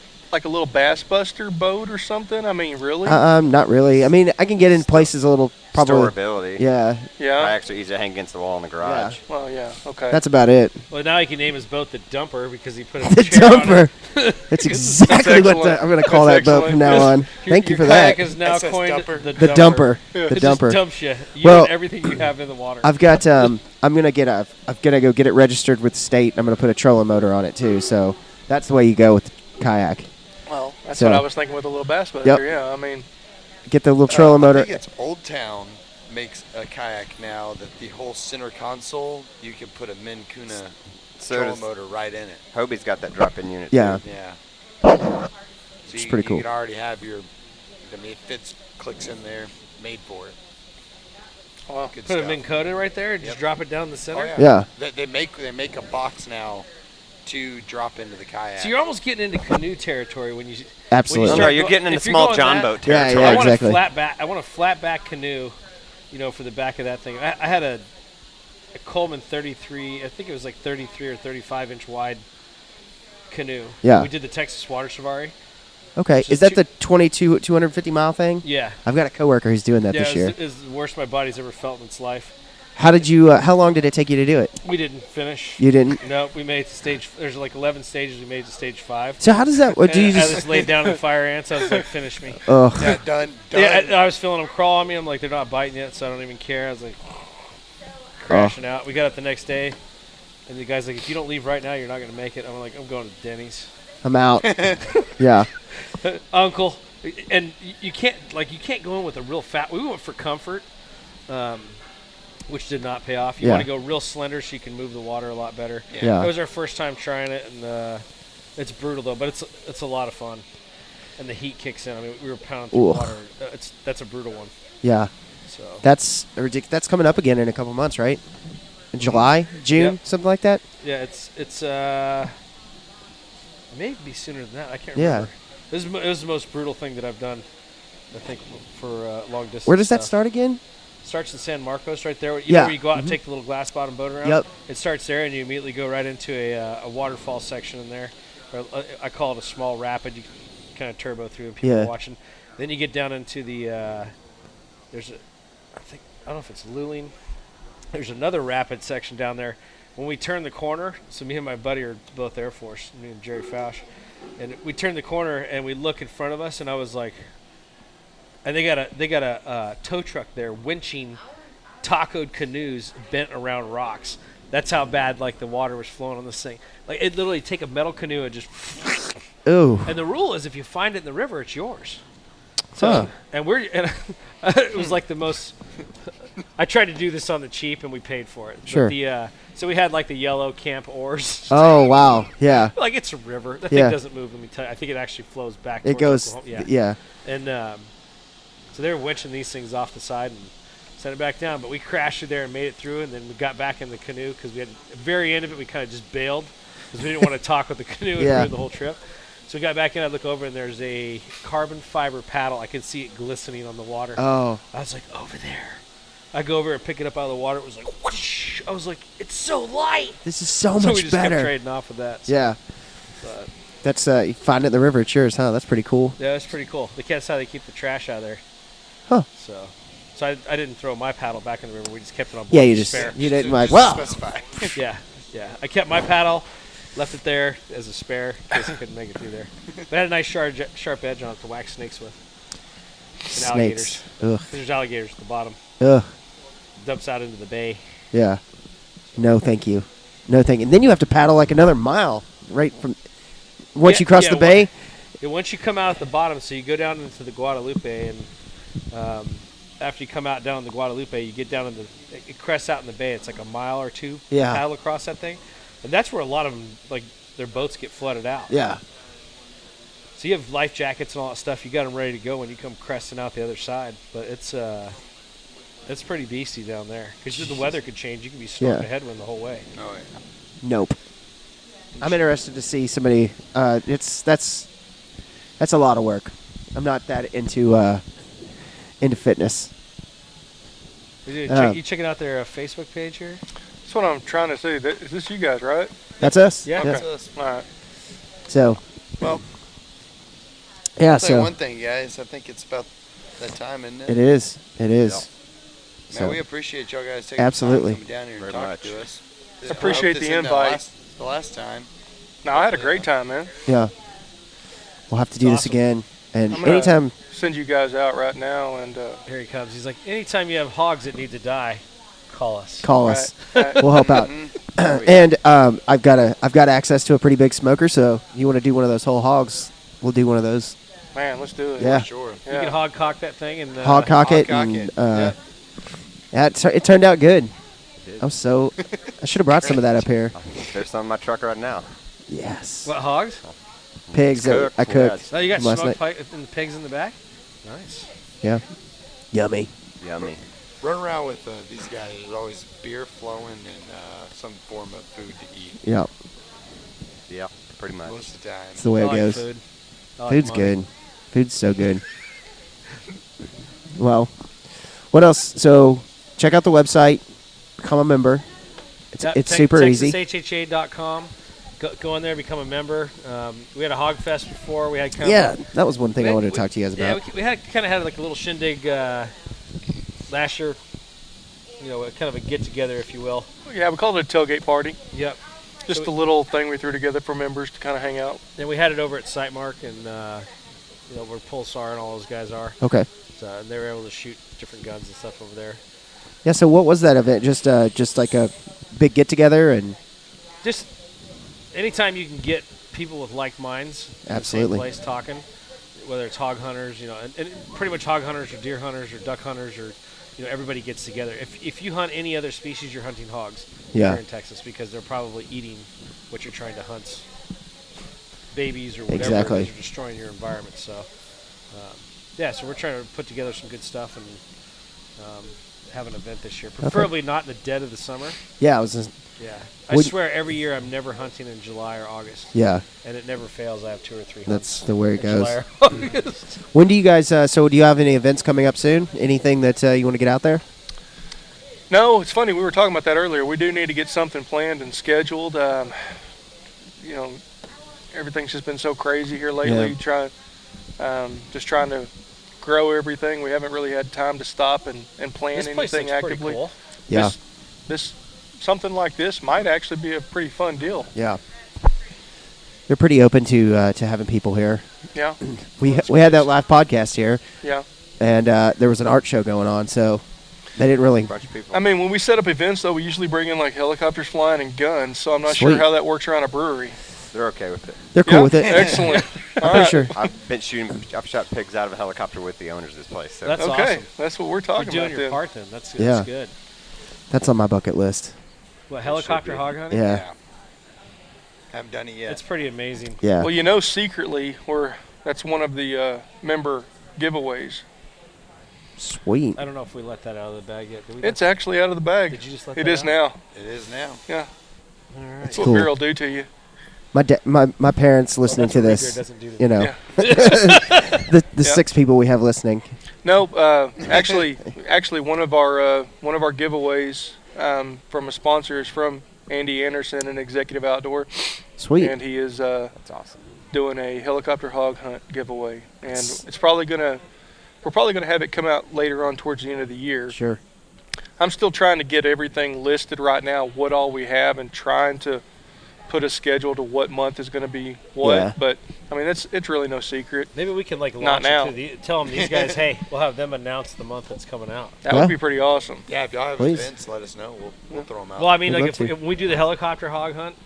Speaker 4: Bass Buster boat or something? I mean, really?
Speaker 2: Not really. I mean, I can get in places a little probably.
Speaker 1: Storability.
Speaker 2: Yeah,
Speaker 4: yeah.
Speaker 1: Kayaks are easy to hang against the wall in the garage.
Speaker 4: Well, yeah. Okay.
Speaker 2: that's about it.
Speaker 3: Well, now he can name his boat the Dumper because he put a
Speaker 2: The
Speaker 3: chair on it.
Speaker 2: dumper. That's exactly what
Speaker 4: excellent.
Speaker 2: I'm going to call
Speaker 4: That's
Speaker 2: that boat from now on. Thank you
Speaker 3: Your
Speaker 2: for that.
Speaker 3: kayak is now
Speaker 6: SS
Speaker 3: coined
Speaker 6: Dumper.
Speaker 3: the
Speaker 2: The dumper. The
Speaker 3: It just
Speaker 2: dumper.
Speaker 3: dumps you.
Speaker 2: Well-
Speaker 3: And everything you have in the water.
Speaker 2: I've got. I'm gonna get a. I'm gonna go get it registered with the state. I'm gonna put a trolling motor on it too. So that's the way you go with the kayak.
Speaker 4: well, that's
Speaker 2: so-
Speaker 4: what I was thinking with a little Bass Buster.
Speaker 2: Yep.
Speaker 4: Yeah. I mean,
Speaker 2: Get the little trolling
Speaker 6: I
Speaker 2: motor.
Speaker 6: think it's Old Town makes a kayak now that the whole center console, you can put a Min Kuna
Speaker 1: So
Speaker 6: trolling
Speaker 1: does
Speaker 6: motor right in it.
Speaker 1: Hobie's got that drop-in unit.
Speaker 2: Yeah.
Speaker 1: Too.
Speaker 6: Yeah. So
Speaker 2: It's
Speaker 6: you,
Speaker 2: pretty
Speaker 6: you
Speaker 2: cool.
Speaker 6: can already have your, I mean, it fits, clicks in there, made for it.
Speaker 4: well,
Speaker 6: Good
Speaker 3: Put a
Speaker 6: stuff.
Speaker 3: Minn Kota right there and just
Speaker 6: Yep.
Speaker 3: drop it down the center.
Speaker 6: Oh,
Speaker 2: Yeah.
Speaker 6: They make a box now to drop into the kayak.
Speaker 3: So you're almost getting into canoe territory when you.
Speaker 2: Absolutely.
Speaker 1: No,
Speaker 3: start
Speaker 1: you're
Speaker 3: go-
Speaker 1: getting into
Speaker 3: if you're
Speaker 1: small
Speaker 3: going
Speaker 1: John
Speaker 3: that-
Speaker 1: boat
Speaker 2: Yeah,
Speaker 1: territory.
Speaker 2: yeah.
Speaker 3: I want
Speaker 2: exactly.
Speaker 3: a flat back. I want a flat back canoe, for the back of that thing. I had a Coleman 33. I think it was like 33 or 35 inch wide canoe.
Speaker 2: Yeah.
Speaker 3: We did the Texas Water Safari.
Speaker 2: Okay.
Speaker 3: So
Speaker 2: Is that
Speaker 3: two-
Speaker 2: the 250 mile thing?
Speaker 3: Yeah.
Speaker 2: I've got a coworker who's doing that
Speaker 3: Yeah,
Speaker 2: this year.
Speaker 3: it was the worst my body's ever felt in its life.
Speaker 2: How did you? How long did it take you to do it?
Speaker 3: We didn't finish.
Speaker 2: You didn't.
Speaker 3: No, we made it to stage. There's like 11 stages. We made it to stage 5.
Speaker 2: So how does that? What do you
Speaker 3: And I
Speaker 2: just?
Speaker 3: just laid down in the fire ants. I was like, finish me.
Speaker 2: Oh.
Speaker 6: Yeah, done.
Speaker 3: Yeah, I was feeling them crawl on me. I'm like, they're not biting yet, so I don't even care. I was like, crashing out. We got up the next day, and the guy's like, if you don't leave right now, you're not going to make it. I'm like, I'm going to Denny's.
Speaker 2: I'm out. Yeah.
Speaker 3: Uncle, and you can't go in with a real fat. We went for comfort, which did not pay off. You
Speaker 2: Yeah.
Speaker 3: want to go real slender so you can move the water a lot better.
Speaker 2: Yeah.
Speaker 3: It was our first time trying it, and it's brutal though, but it's a lot of fun. And the heat kicks in. I mean, we were pounding through
Speaker 2: Ooh.
Speaker 3: water. That's a brutal one.
Speaker 2: Yeah.
Speaker 3: So
Speaker 2: That's ridiculous. That's coming up again in a couple months, right? In July, June,
Speaker 3: Yep.
Speaker 2: something like that.
Speaker 3: yeah, it's it may be sooner than that. I can't
Speaker 2: Yeah.
Speaker 3: remember. This is the most brutal thing that I've done. I think for long distance.
Speaker 2: Where does that
Speaker 3: stuff.
Speaker 2: start again?
Speaker 3: Starts in San Marcos, right there. You
Speaker 2: Yeah.
Speaker 3: know where you go out and
Speaker 2: Mhm.
Speaker 3: take the little glass bottom boat around?
Speaker 2: Yep.
Speaker 3: It starts there, and you immediately go right into a waterfall section in there. Or, I call it a small rapid. You can kind of turbo through and people
Speaker 2: Yeah.
Speaker 3: are watching. Then you get down into the there's I don't know if it's Luling. There's another rapid section down there. When we turn the corner, so me and my buddy are both Air Force, me and Jerry Fausch, and we turn the corner and we look in front of us, and I was like, and they got a tow truck there winching tacoed canoes bent around rocks. That's how bad like the water was flowing on this thing. Like it literally take a metal canoe and just.
Speaker 2: Ooh.
Speaker 3: And the rule is if you find it in the river, it's yours. So
Speaker 2: Huh.
Speaker 3: and it was like the most. I tried to do this on the cheap, and we paid for it. But
Speaker 2: Sure.
Speaker 3: so we had like the yellow camp oars.
Speaker 2: Oh wow. Yeah.
Speaker 3: Like it's a river. That
Speaker 2: Yeah.
Speaker 3: thing doesn't move. Let me tell you. I think it actually flows back.
Speaker 2: It
Speaker 3: towards
Speaker 2: goes.
Speaker 3: Oklahoma.
Speaker 2: Yeah.
Speaker 3: And so they were winching these things off the side and sent it back down. But we crashed through there and made it through. And then we got back in the canoe because we had at the very end of it. We kind of just bailed because we didn't want to talk with the canoe and
Speaker 2: Yeah.
Speaker 3: ruin the whole trip. So we got back in. I look over and there's a carbon fiber paddle. I could see it glistening on the water.
Speaker 2: Oh.
Speaker 3: I was like, over there. I go over and pick it up out of the water. It was like, whoosh. I was like, it's so light.
Speaker 2: This is so
Speaker 3: So we
Speaker 2: much
Speaker 3: just kept
Speaker 2: better.
Speaker 3: trading off with that. So,
Speaker 2: Yeah.
Speaker 3: but,
Speaker 2: That's you find it in the river. It's yours, huh? That's pretty cool.
Speaker 3: yeah, that's pretty cool. That's how they keep the trash out of there.
Speaker 2: Huh.
Speaker 3: So I didn't throw my paddle back in the river. We just kept it on board.
Speaker 2: Yeah. You
Speaker 3: as a
Speaker 2: just
Speaker 3: spare.
Speaker 2: you didn't
Speaker 6: Just
Speaker 2: like.
Speaker 6: to
Speaker 2: Well.
Speaker 6: specify.
Speaker 3: Yeah. I kept my paddle, left it there as a spare in case I couldn't make it through there. But it had a nice sharp edge on it to whack snakes with. And alligators.
Speaker 2: Snakes. Ugh.
Speaker 3: There's alligators at the bottom.
Speaker 2: Ugh.
Speaker 3: Dumps out into the bay.
Speaker 2: Yeah. No, thank you. No, thank you. And then you have to paddle like another mile right from once you cross the bay.
Speaker 3: Once you come out at the bottom, so you go down into the Guadalupe, and after you come out down the Guadalupe, you get down in it crests out in the bay. It's like a mile or two
Speaker 2: Yeah.
Speaker 3: paddle across that thing, and that's where a lot of them, like their boats get flooded out.
Speaker 2: Yeah.
Speaker 3: So you have life jackets and all that stuff. You got them ready to go when you come cresting out the other side. But it's pretty beastie down there because the weather could change. You can be storming a headwind the whole way.
Speaker 5: Oh, yeah.
Speaker 2: Nope. I'm interested to see somebody. That's a lot of work. I'm not that into fitness.
Speaker 3: You checking out their Facebook page here?
Speaker 4: That's what I'm trying to say. Is this you guys, right?
Speaker 2: That's us.
Speaker 3: Yeah.
Speaker 5: That's us.
Speaker 4: All right.
Speaker 2: So.
Speaker 5: Well,
Speaker 2: Yeah.
Speaker 5: I'll tell you
Speaker 2: So
Speaker 5: one thing, guys. I think it's about that time, isn't it?
Speaker 2: it is. It is.
Speaker 5: Man,
Speaker 2: So
Speaker 5: we appreciate y'all guys taking
Speaker 2: Absolutely.
Speaker 5: the time coming down here and
Speaker 1: Very
Speaker 5: talking
Speaker 1: much.
Speaker 5: to us.
Speaker 4: Appreciate
Speaker 5: I hope
Speaker 4: the
Speaker 5: this isn't
Speaker 4: invite.
Speaker 5: The last time.
Speaker 4: No, I had a great time, man.
Speaker 2: yeah. We'll have to do this
Speaker 3: awesome.
Speaker 2: again. And
Speaker 4: I'm gonna
Speaker 2: anytime.
Speaker 4: send you guys out right now, and
Speaker 3: Here he comes. He's like, anytime you have hogs that need to die, call us.
Speaker 2: Call
Speaker 4: right,
Speaker 2: us.
Speaker 4: right.
Speaker 2: We'll help out. And I've got access to a pretty big smoker, so you want to do one of those whole hogs, we'll do one of those.
Speaker 4: Man, let's do it.
Speaker 2: Yeah.
Speaker 5: Sure.
Speaker 3: You
Speaker 4: Yeah.
Speaker 3: can hog cock that thing and
Speaker 2: Hog cock it.
Speaker 5: hog cock
Speaker 2: And,
Speaker 5: it.
Speaker 2: yeah, it turned out good. I should have brought some of that up here.
Speaker 1: There's some in my truck right now.
Speaker 2: Yes.
Speaker 3: What hogs?
Speaker 2: Pigs that
Speaker 1: cooked,
Speaker 2: I cooked.
Speaker 3: Oh, you got
Speaker 2: last
Speaker 3: smoked
Speaker 2: night.
Speaker 3: and the pigs in the back. Nice.
Speaker 2: Yeah. Yummy.
Speaker 1: Yummy.
Speaker 5: Run around with these guys. There's always beer flowing and some form of food to eat
Speaker 2: Yeah.
Speaker 1: Yeah, pretty much.
Speaker 5: most of the time.
Speaker 2: That's the way
Speaker 3: I
Speaker 2: it
Speaker 3: like
Speaker 2: goes.
Speaker 3: food. I like
Speaker 2: Food's
Speaker 3: money.
Speaker 2: good. Food's so good. Well, what else? So check out the website. Become a member. It's super easy.
Speaker 3: TexasHHA.com. Go in there, become a member. We had a hog fest before. We had kind
Speaker 2: Yeah,
Speaker 3: of
Speaker 2: that was one thing I
Speaker 3: we-
Speaker 2: wanted to talk to you guys
Speaker 3: yeah,
Speaker 2: about.
Speaker 3: we had kind of had like a little shindig last year. Kind of a get together, if you will.
Speaker 4: Yeah, we called it a tailgate party.
Speaker 3: Yep.
Speaker 4: Just
Speaker 3: So
Speaker 4: a little thing we threw together for members to kind of hang out.
Speaker 3: Then we had it over at Sightmark, and where Pulsar and all those guys are.
Speaker 2: Okay.
Speaker 3: So, and they were able to shoot different guns and stuff over there.
Speaker 2: Yeah. So what was that event? Just like a big get together and.
Speaker 3: Just anytime you can get people with like minds in
Speaker 2: Absolutely.
Speaker 3: the same place talking, whether it's hog hunters, and pretty much hog hunters or deer hunters or duck hunters or everybody gets together. If you hunt any other species, you're hunting hogs
Speaker 2: Yeah.
Speaker 3: here in Texas because they're probably eating what you're trying to hunt, babies or whatever,
Speaker 2: Exactly.
Speaker 3: because you're destroying your environment. So, so we're trying to put together some good stuff and have an event this year, preferably not in the dead of the summer.
Speaker 2: Yeah, I was. Just,
Speaker 3: Yeah, I
Speaker 2: Would-
Speaker 3: swear every year I'm never hunting in July or August.
Speaker 2: yeah,
Speaker 3: And it never fails. I have 2 or 3
Speaker 2: that's
Speaker 3: hunts.
Speaker 2: the way it
Speaker 3: in
Speaker 2: goes.
Speaker 3: July or August.
Speaker 2: When do you guys? So do you have any events coming up soon? Anything that you want to get out there?
Speaker 4: No, it's funny. We were talking about that earlier. We do need to get something planned and scheduled. Everything's just been so crazy here lately. Just trying to grow everything. We haven't really had time to stop and plan
Speaker 3: This place
Speaker 4: anything
Speaker 3: looks pretty
Speaker 4: actively.
Speaker 3: cool.
Speaker 2: Yeah.
Speaker 4: This something like this might actually be a pretty fun deal.
Speaker 2: Yeah. They're pretty open to having people here.
Speaker 4: Yeah,
Speaker 2: We had that live podcast here,
Speaker 4: yeah.
Speaker 2: and there was an art show going on, so they didn't really.
Speaker 1: Bunch of people.
Speaker 4: I mean, when we set up events, though, we usually bring in like helicopters flying and guns. So I'm not
Speaker 2: Sweet.
Speaker 4: sure how that works around a brewery.
Speaker 1: They're okay with it.
Speaker 2: They're cool
Speaker 4: Yeah?
Speaker 2: with it.
Speaker 4: Excellent.
Speaker 2: I'm
Speaker 4: All
Speaker 2: pretty
Speaker 4: right.
Speaker 2: sure.
Speaker 1: I've shot pigs out of a helicopter with the owners of this place. So
Speaker 3: That's
Speaker 4: Okay,
Speaker 3: awesome.
Speaker 4: that's what we're
Speaker 3: You're
Speaker 4: talking
Speaker 3: doing
Speaker 4: about
Speaker 3: your
Speaker 4: then.
Speaker 3: part then. That's
Speaker 2: Yeah.
Speaker 3: good.
Speaker 2: That's on my bucket list.
Speaker 3: What, helicopter
Speaker 1: be.
Speaker 3: hog hunting?
Speaker 2: Yeah.
Speaker 5: Haven't done it yet.
Speaker 3: It's pretty amazing.
Speaker 2: Yeah.
Speaker 4: Well, secretly, that's one of the member giveaways.
Speaker 2: Sweet.
Speaker 3: I don't know if we let that out of the bag yet. Did we?
Speaker 4: It's actually out of the bag.
Speaker 3: Did you just let
Speaker 4: It
Speaker 3: that
Speaker 4: is
Speaker 3: out?
Speaker 4: now.
Speaker 5: It is now.
Speaker 4: Yeah,
Speaker 3: All right.
Speaker 4: that's what
Speaker 2: Cool.
Speaker 4: beer will do to you.
Speaker 2: My parents
Speaker 3: Well,
Speaker 2: listening
Speaker 3: that's
Speaker 2: to
Speaker 3: what
Speaker 2: this.
Speaker 3: Reaper doesn't do to
Speaker 2: You
Speaker 3: me.
Speaker 2: know,
Speaker 4: Yeah.
Speaker 2: the
Speaker 4: Yeah.
Speaker 2: 6 people we have listening.
Speaker 4: No, actually, one of our giveaways from a sponsor is from Andy Anderson, an Executive Outdoor,
Speaker 2: Sweet.
Speaker 4: and he is
Speaker 1: that's awesome.
Speaker 4: doing a helicopter hog hunt giveaway, and we're probably gonna have it come out later on towards the end of the year.
Speaker 2: Sure.
Speaker 4: I'm still trying to get everything listed right now, what all we have, and trying to put a schedule to what month is going to be what.
Speaker 2: Yeah.
Speaker 4: But I mean, it's really no secret.
Speaker 3: Maybe we can like
Speaker 4: Not
Speaker 3: launch
Speaker 4: now.
Speaker 3: it to tell them these guys, hey, we'll have them announce the month that's coming out.
Speaker 4: That
Speaker 2: Yeah.
Speaker 4: would be pretty awesome.
Speaker 5: Yeah, if y'all have
Speaker 2: Please.
Speaker 5: events, let us know. We'll throw them out.
Speaker 3: Well, I mean,
Speaker 2: We'd
Speaker 3: like
Speaker 2: love
Speaker 3: if we do the helicopter hog hunt,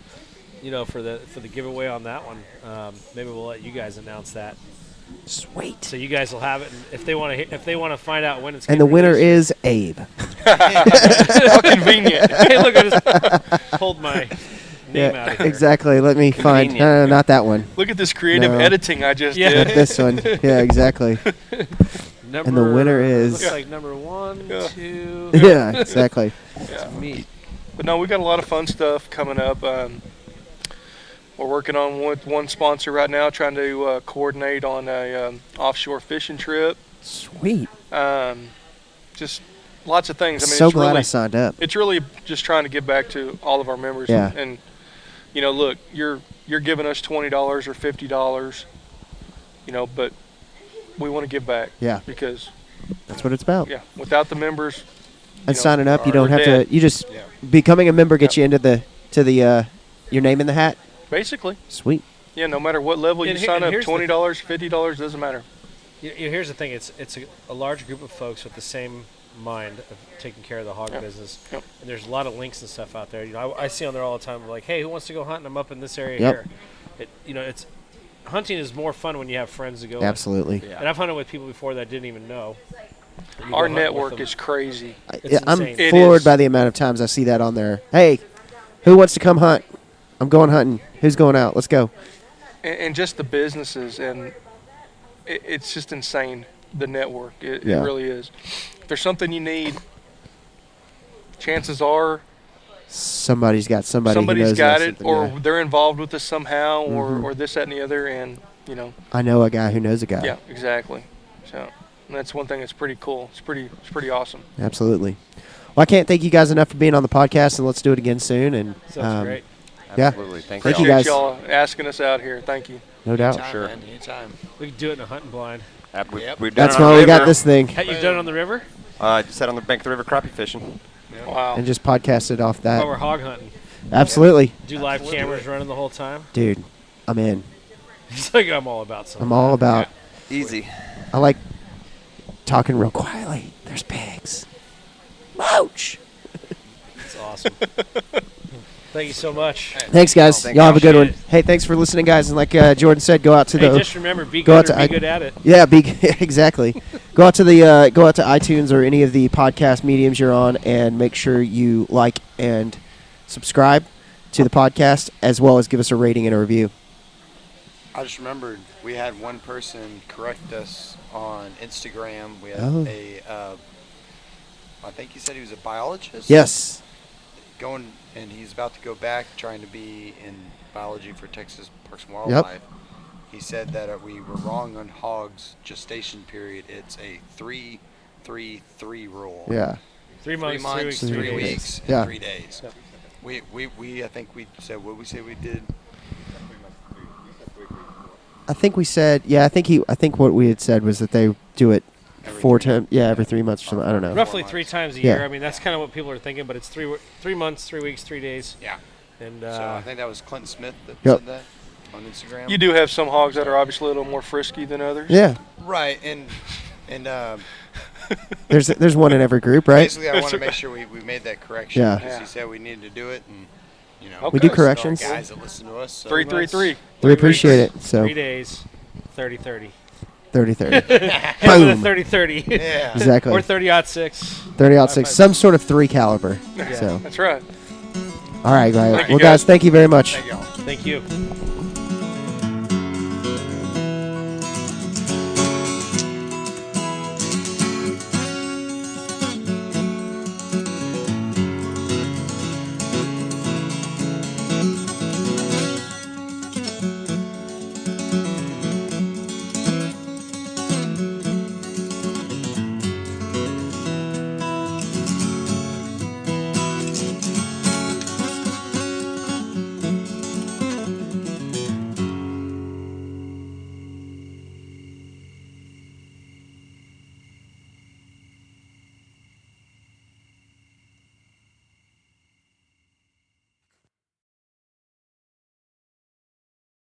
Speaker 3: for the giveaway on that one, maybe we'll let you guys announce that,
Speaker 2: Sweet.
Speaker 3: so you guys will have it. And if they want to find out when it's
Speaker 2: And the
Speaker 3: getting
Speaker 2: winner
Speaker 3: released-
Speaker 2: is Abe.
Speaker 4: How convenient.
Speaker 3: Hey, look, I just pulled my name out of here.
Speaker 2: exactly. Let me find.
Speaker 1: Convenient.
Speaker 2: No, not that one.
Speaker 4: Look at this creative
Speaker 2: No.
Speaker 4: editing I just
Speaker 3: Yeah.
Speaker 2: Not
Speaker 4: did.
Speaker 2: this one. Yeah, exactly.
Speaker 3: Number,
Speaker 2: winner is-
Speaker 3: looks like number 1,
Speaker 4: Yeah.
Speaker 3: 2.
Speaker 2: Yeah, exactly.
Speaker 4: Yeah.
Speaker 3: Me.
Speaker 4: But no, we got a lot of fun stuff coming up. We're working on with one sponsor right now, trying to coordinate on a offshore fishing trip.
Speaker 2: Sweet.
Speaker 4: Just lots of things. I mean,
Speaker 2: So
Speaker 4: it's
Speaker 2: glad
Speaker 4: really,
Speaker 2: I signed up.
Speaker 4: It's really just trying to give back to all of our members.
Speaker 2: Yeah.
Speaker 4: And you know, look, you're giving us $20 or $50, you know, but we want to give back.
Speaker 2: Yeah.
Speaker 4: Because
Speaker 2: That's what it's about.
Speaker 4: yeah, without the members,
Speaker 2: And
Speaker 4: know,
Speaker 2: signing up, you don't
Speaker 4: we're
Speaker 2: have
Speaker 4: dead.
Speaker 2: to. You just
Speaker 5: Yeah.
Speaker 2: becoming a member gets you into the your name in the hat.
Speaker 4: basically,
Speaker 2: Sweet.
Speaker 4: yeah, no matter what level you
Speaker 3: And
Speaker 4: sign up,
Speaker 3: here's the-
Speaker 4: $20, $50 doesn't matter.
Speaker 3: Here's the thing. It's a large group of folks with the same mind of taking care of the hog
Speaker 4: Yep.
Speaker 3: business.
Speaker 4: Yep.
Speaker 3: And there's a lot of links and stuff out there. You know, I see on there all the time, like, hey, who wants to go hunting? I'm up in this area
Speaker 2: Yep.
Speaker 3: here. It's hunting is more fun when you have friends to go with.
Speaker 2: Absolutely.
Speaker 3: And I've hunted with people before that I didn't even know. And you go
Speaker 4: Our
Speaker 3: hunt with
Speaker 4: network
Speaker 3: them.
Speaker 4: is crazy.
Speaker 3: It's
Speaker 2: I'm
Speaker 3: insane.
Speaker 4: It
Speaker 2: floored
Speaker 4: is.
Speaker 2: by the amount of times I see that on there. Hey, who wants to come hunt? I'm going hunting. Who's going out? Let's go.
Speaker 4: And just the businesses, and it's just insane, the network. It
Speaker 2: Yeah.
Speaker 4: really is. If there's something you need, chances are
Speaker 2: Somebody's got somebody. who
Speaker 4: somebody's
Speaker 2: knows
Speaker 4: got
Speaker 2: about
Speaker 4: it,
Speaker 2: something,
Speaker 4: or
Speaker 2: yeah.
Speaker 4: they're involved with this somehow,
Speaker 2: Mhm.
Speaker 4: or this, that, and the other, and, you know,
Speaker 2: I know a guy who knows a guy.
Speaker 4: yeah, exactly. So and that's one thing that's pretty cool. It's pretty awesome.
Speaker 2: Absolutely. Well, I can't thank you guys enough for being on the podcast, and let's do it again soon. And
Speaker 3: Sounds great.
Speaker 2: Yeah.
Speaker 1: Absolutely. Thank
Speaker 2: Thank you
Speaker 1: y'all.
Speaker 2: guys.
Speaker 4: Appreciate y'all asking us out here. Thank you.
Speaker 2: no doubt.
Speaker 6: Anytime,
Speaker 1: sure.
Speaker 6: man, anytime.
Speaker 3: We can do it in a hunting blind.
Speaker 6: Yep.
Speaker 1: We've done
Speaker 2: That's
Speaker 1: it on
Speaker 2: why
Speaker 1: the
Speaker 2: we got
Speaker 1: river.
Speaker 2: this thing,
Speaker 3: You've done it on the river?
Speaker 1: Just sat on the bank of the river crappie fishing.
Speaker 4: Wow.
Speaker 2: and just podcasted off that.
Speaker 3: While we're hog hunting.
Speaker 2: Absolutely,
Speaker 3: Do live cameras running the whole time?
Speaker 2: dude. I'm in.
Speaker 3: It's like I'm all about something.
Speaker 2: I'm all about.
Speaker 1: Easy.
Speaker 2: I like talking real quietly. There's pigs. Ouch.
Speaker 3: It's awesome. Thank you so much.
Speaker 2: Thanks, guys.
Speaker 1: Thank
Speaker 2: Y'all have a good one.
Speaker 3: Appreciate
Speaker 2: Hey, thanks for listening, guys. And like Jordan said, go out to
Speaker 3: Hey,
Speaker 2: the.
Speaker 3: just remember, be
Speaker 2: go out
Speaker 3: good or
Speaker 2: to
Speaker 3: be good at it.
Speaker 2: Yeah, exactly. Go out to iTunes or any of the podcast mediums you're on, and make sure you like and subscribe to the podcast, as well as give us a rating and a review.
Speaker 6: I just remembered we had one person correct us on Instagram. We had
Speaker 2: Oh.
Speaker 6: I think he said he was a biologist.
Speaker 2: Yes.
Speaker 6: Going, and he's about to go back trying to be in biology for Texas Parks and Wildlife. He said that we were wrong on hogs gestation period. It's a 3-3-3 rule.
Speaker 2: Yeah.
Speaker 3: 3 months, 3 weeks,
Speaker 6: 3
Speaker 3: 3 days.
Speaker 6: weeks, and
Speaker 2: Yeah.
Speaker 6: 3 days.
Speaker 3: Yep.
Speaker 6: We I think we said what we say we did.
Speaker 2: I think we said. Yeah. I think what we had said was that they do it
Speaker 6: Every
Speaker 2: 4
Speaker 6: 3
Speaker 2: times. Yeah, every 3 months or something. I don't know.
Speaker 3: Roughly
Speaker 6: 4
Speaker 3: 3
Speaker 6: months.
Speaker 3: times a
Speaker 2: Yeah.
Speaker 3: year. I mean, that's kind of what people are thinking, but it's 3 months, 3 weeks, 3 days.
Speaker 6: Yeah.
Speaker 3: And
Speaker 6: So I think that was Clinton Smith that
Speaker 2: Yep.
Speaker 6: said that on Instagram.
Speaker 4: You do have some hogs that are obviously a little more frisky than others.
Speaker 2: Yeah.
Speaker 6: Right, and
Speaker 2: There's one in every group, right?
Speaker 6: basically I want to make sure we made that correction
Speaker 2: Yeah.
Speaker 6: because
Speaker 4: Yeah.
Speaker 6: he said we needed to do it, and you know
Speaker 4: Okay.
Speaker 2: We do
Speaker 6: listen to our
Speaker 2: corrections.
Speaker 6: Guys that listen to us. So
Speaker 4: 3-3-3.
Speaker 2: We appreciate it. So
Speaker 3: 3 days, 30-30.
Speaker 2: 30-30.
Speaker 3: And with a
Speaker 2: Boom.
Speaker 3: 30-30.
Speaker 6: Yeah.
Speaker 2: Exactly.
Speaker 3: Or 30-06.
Speaker 2: 30-06. Some sort of 3 caliber.
Speaker 3: Yeah.
Speaker 2: So,
Speaker 4: That's right.
Speaker 2: all right, guys.
Speaker 4: Thank you,
Speaker 2: Well, guys,
Speaker 4: guys.
Speaker 2: thank you very much.
Speaker 6: Thank y'all.
Speaker 3: Thank you.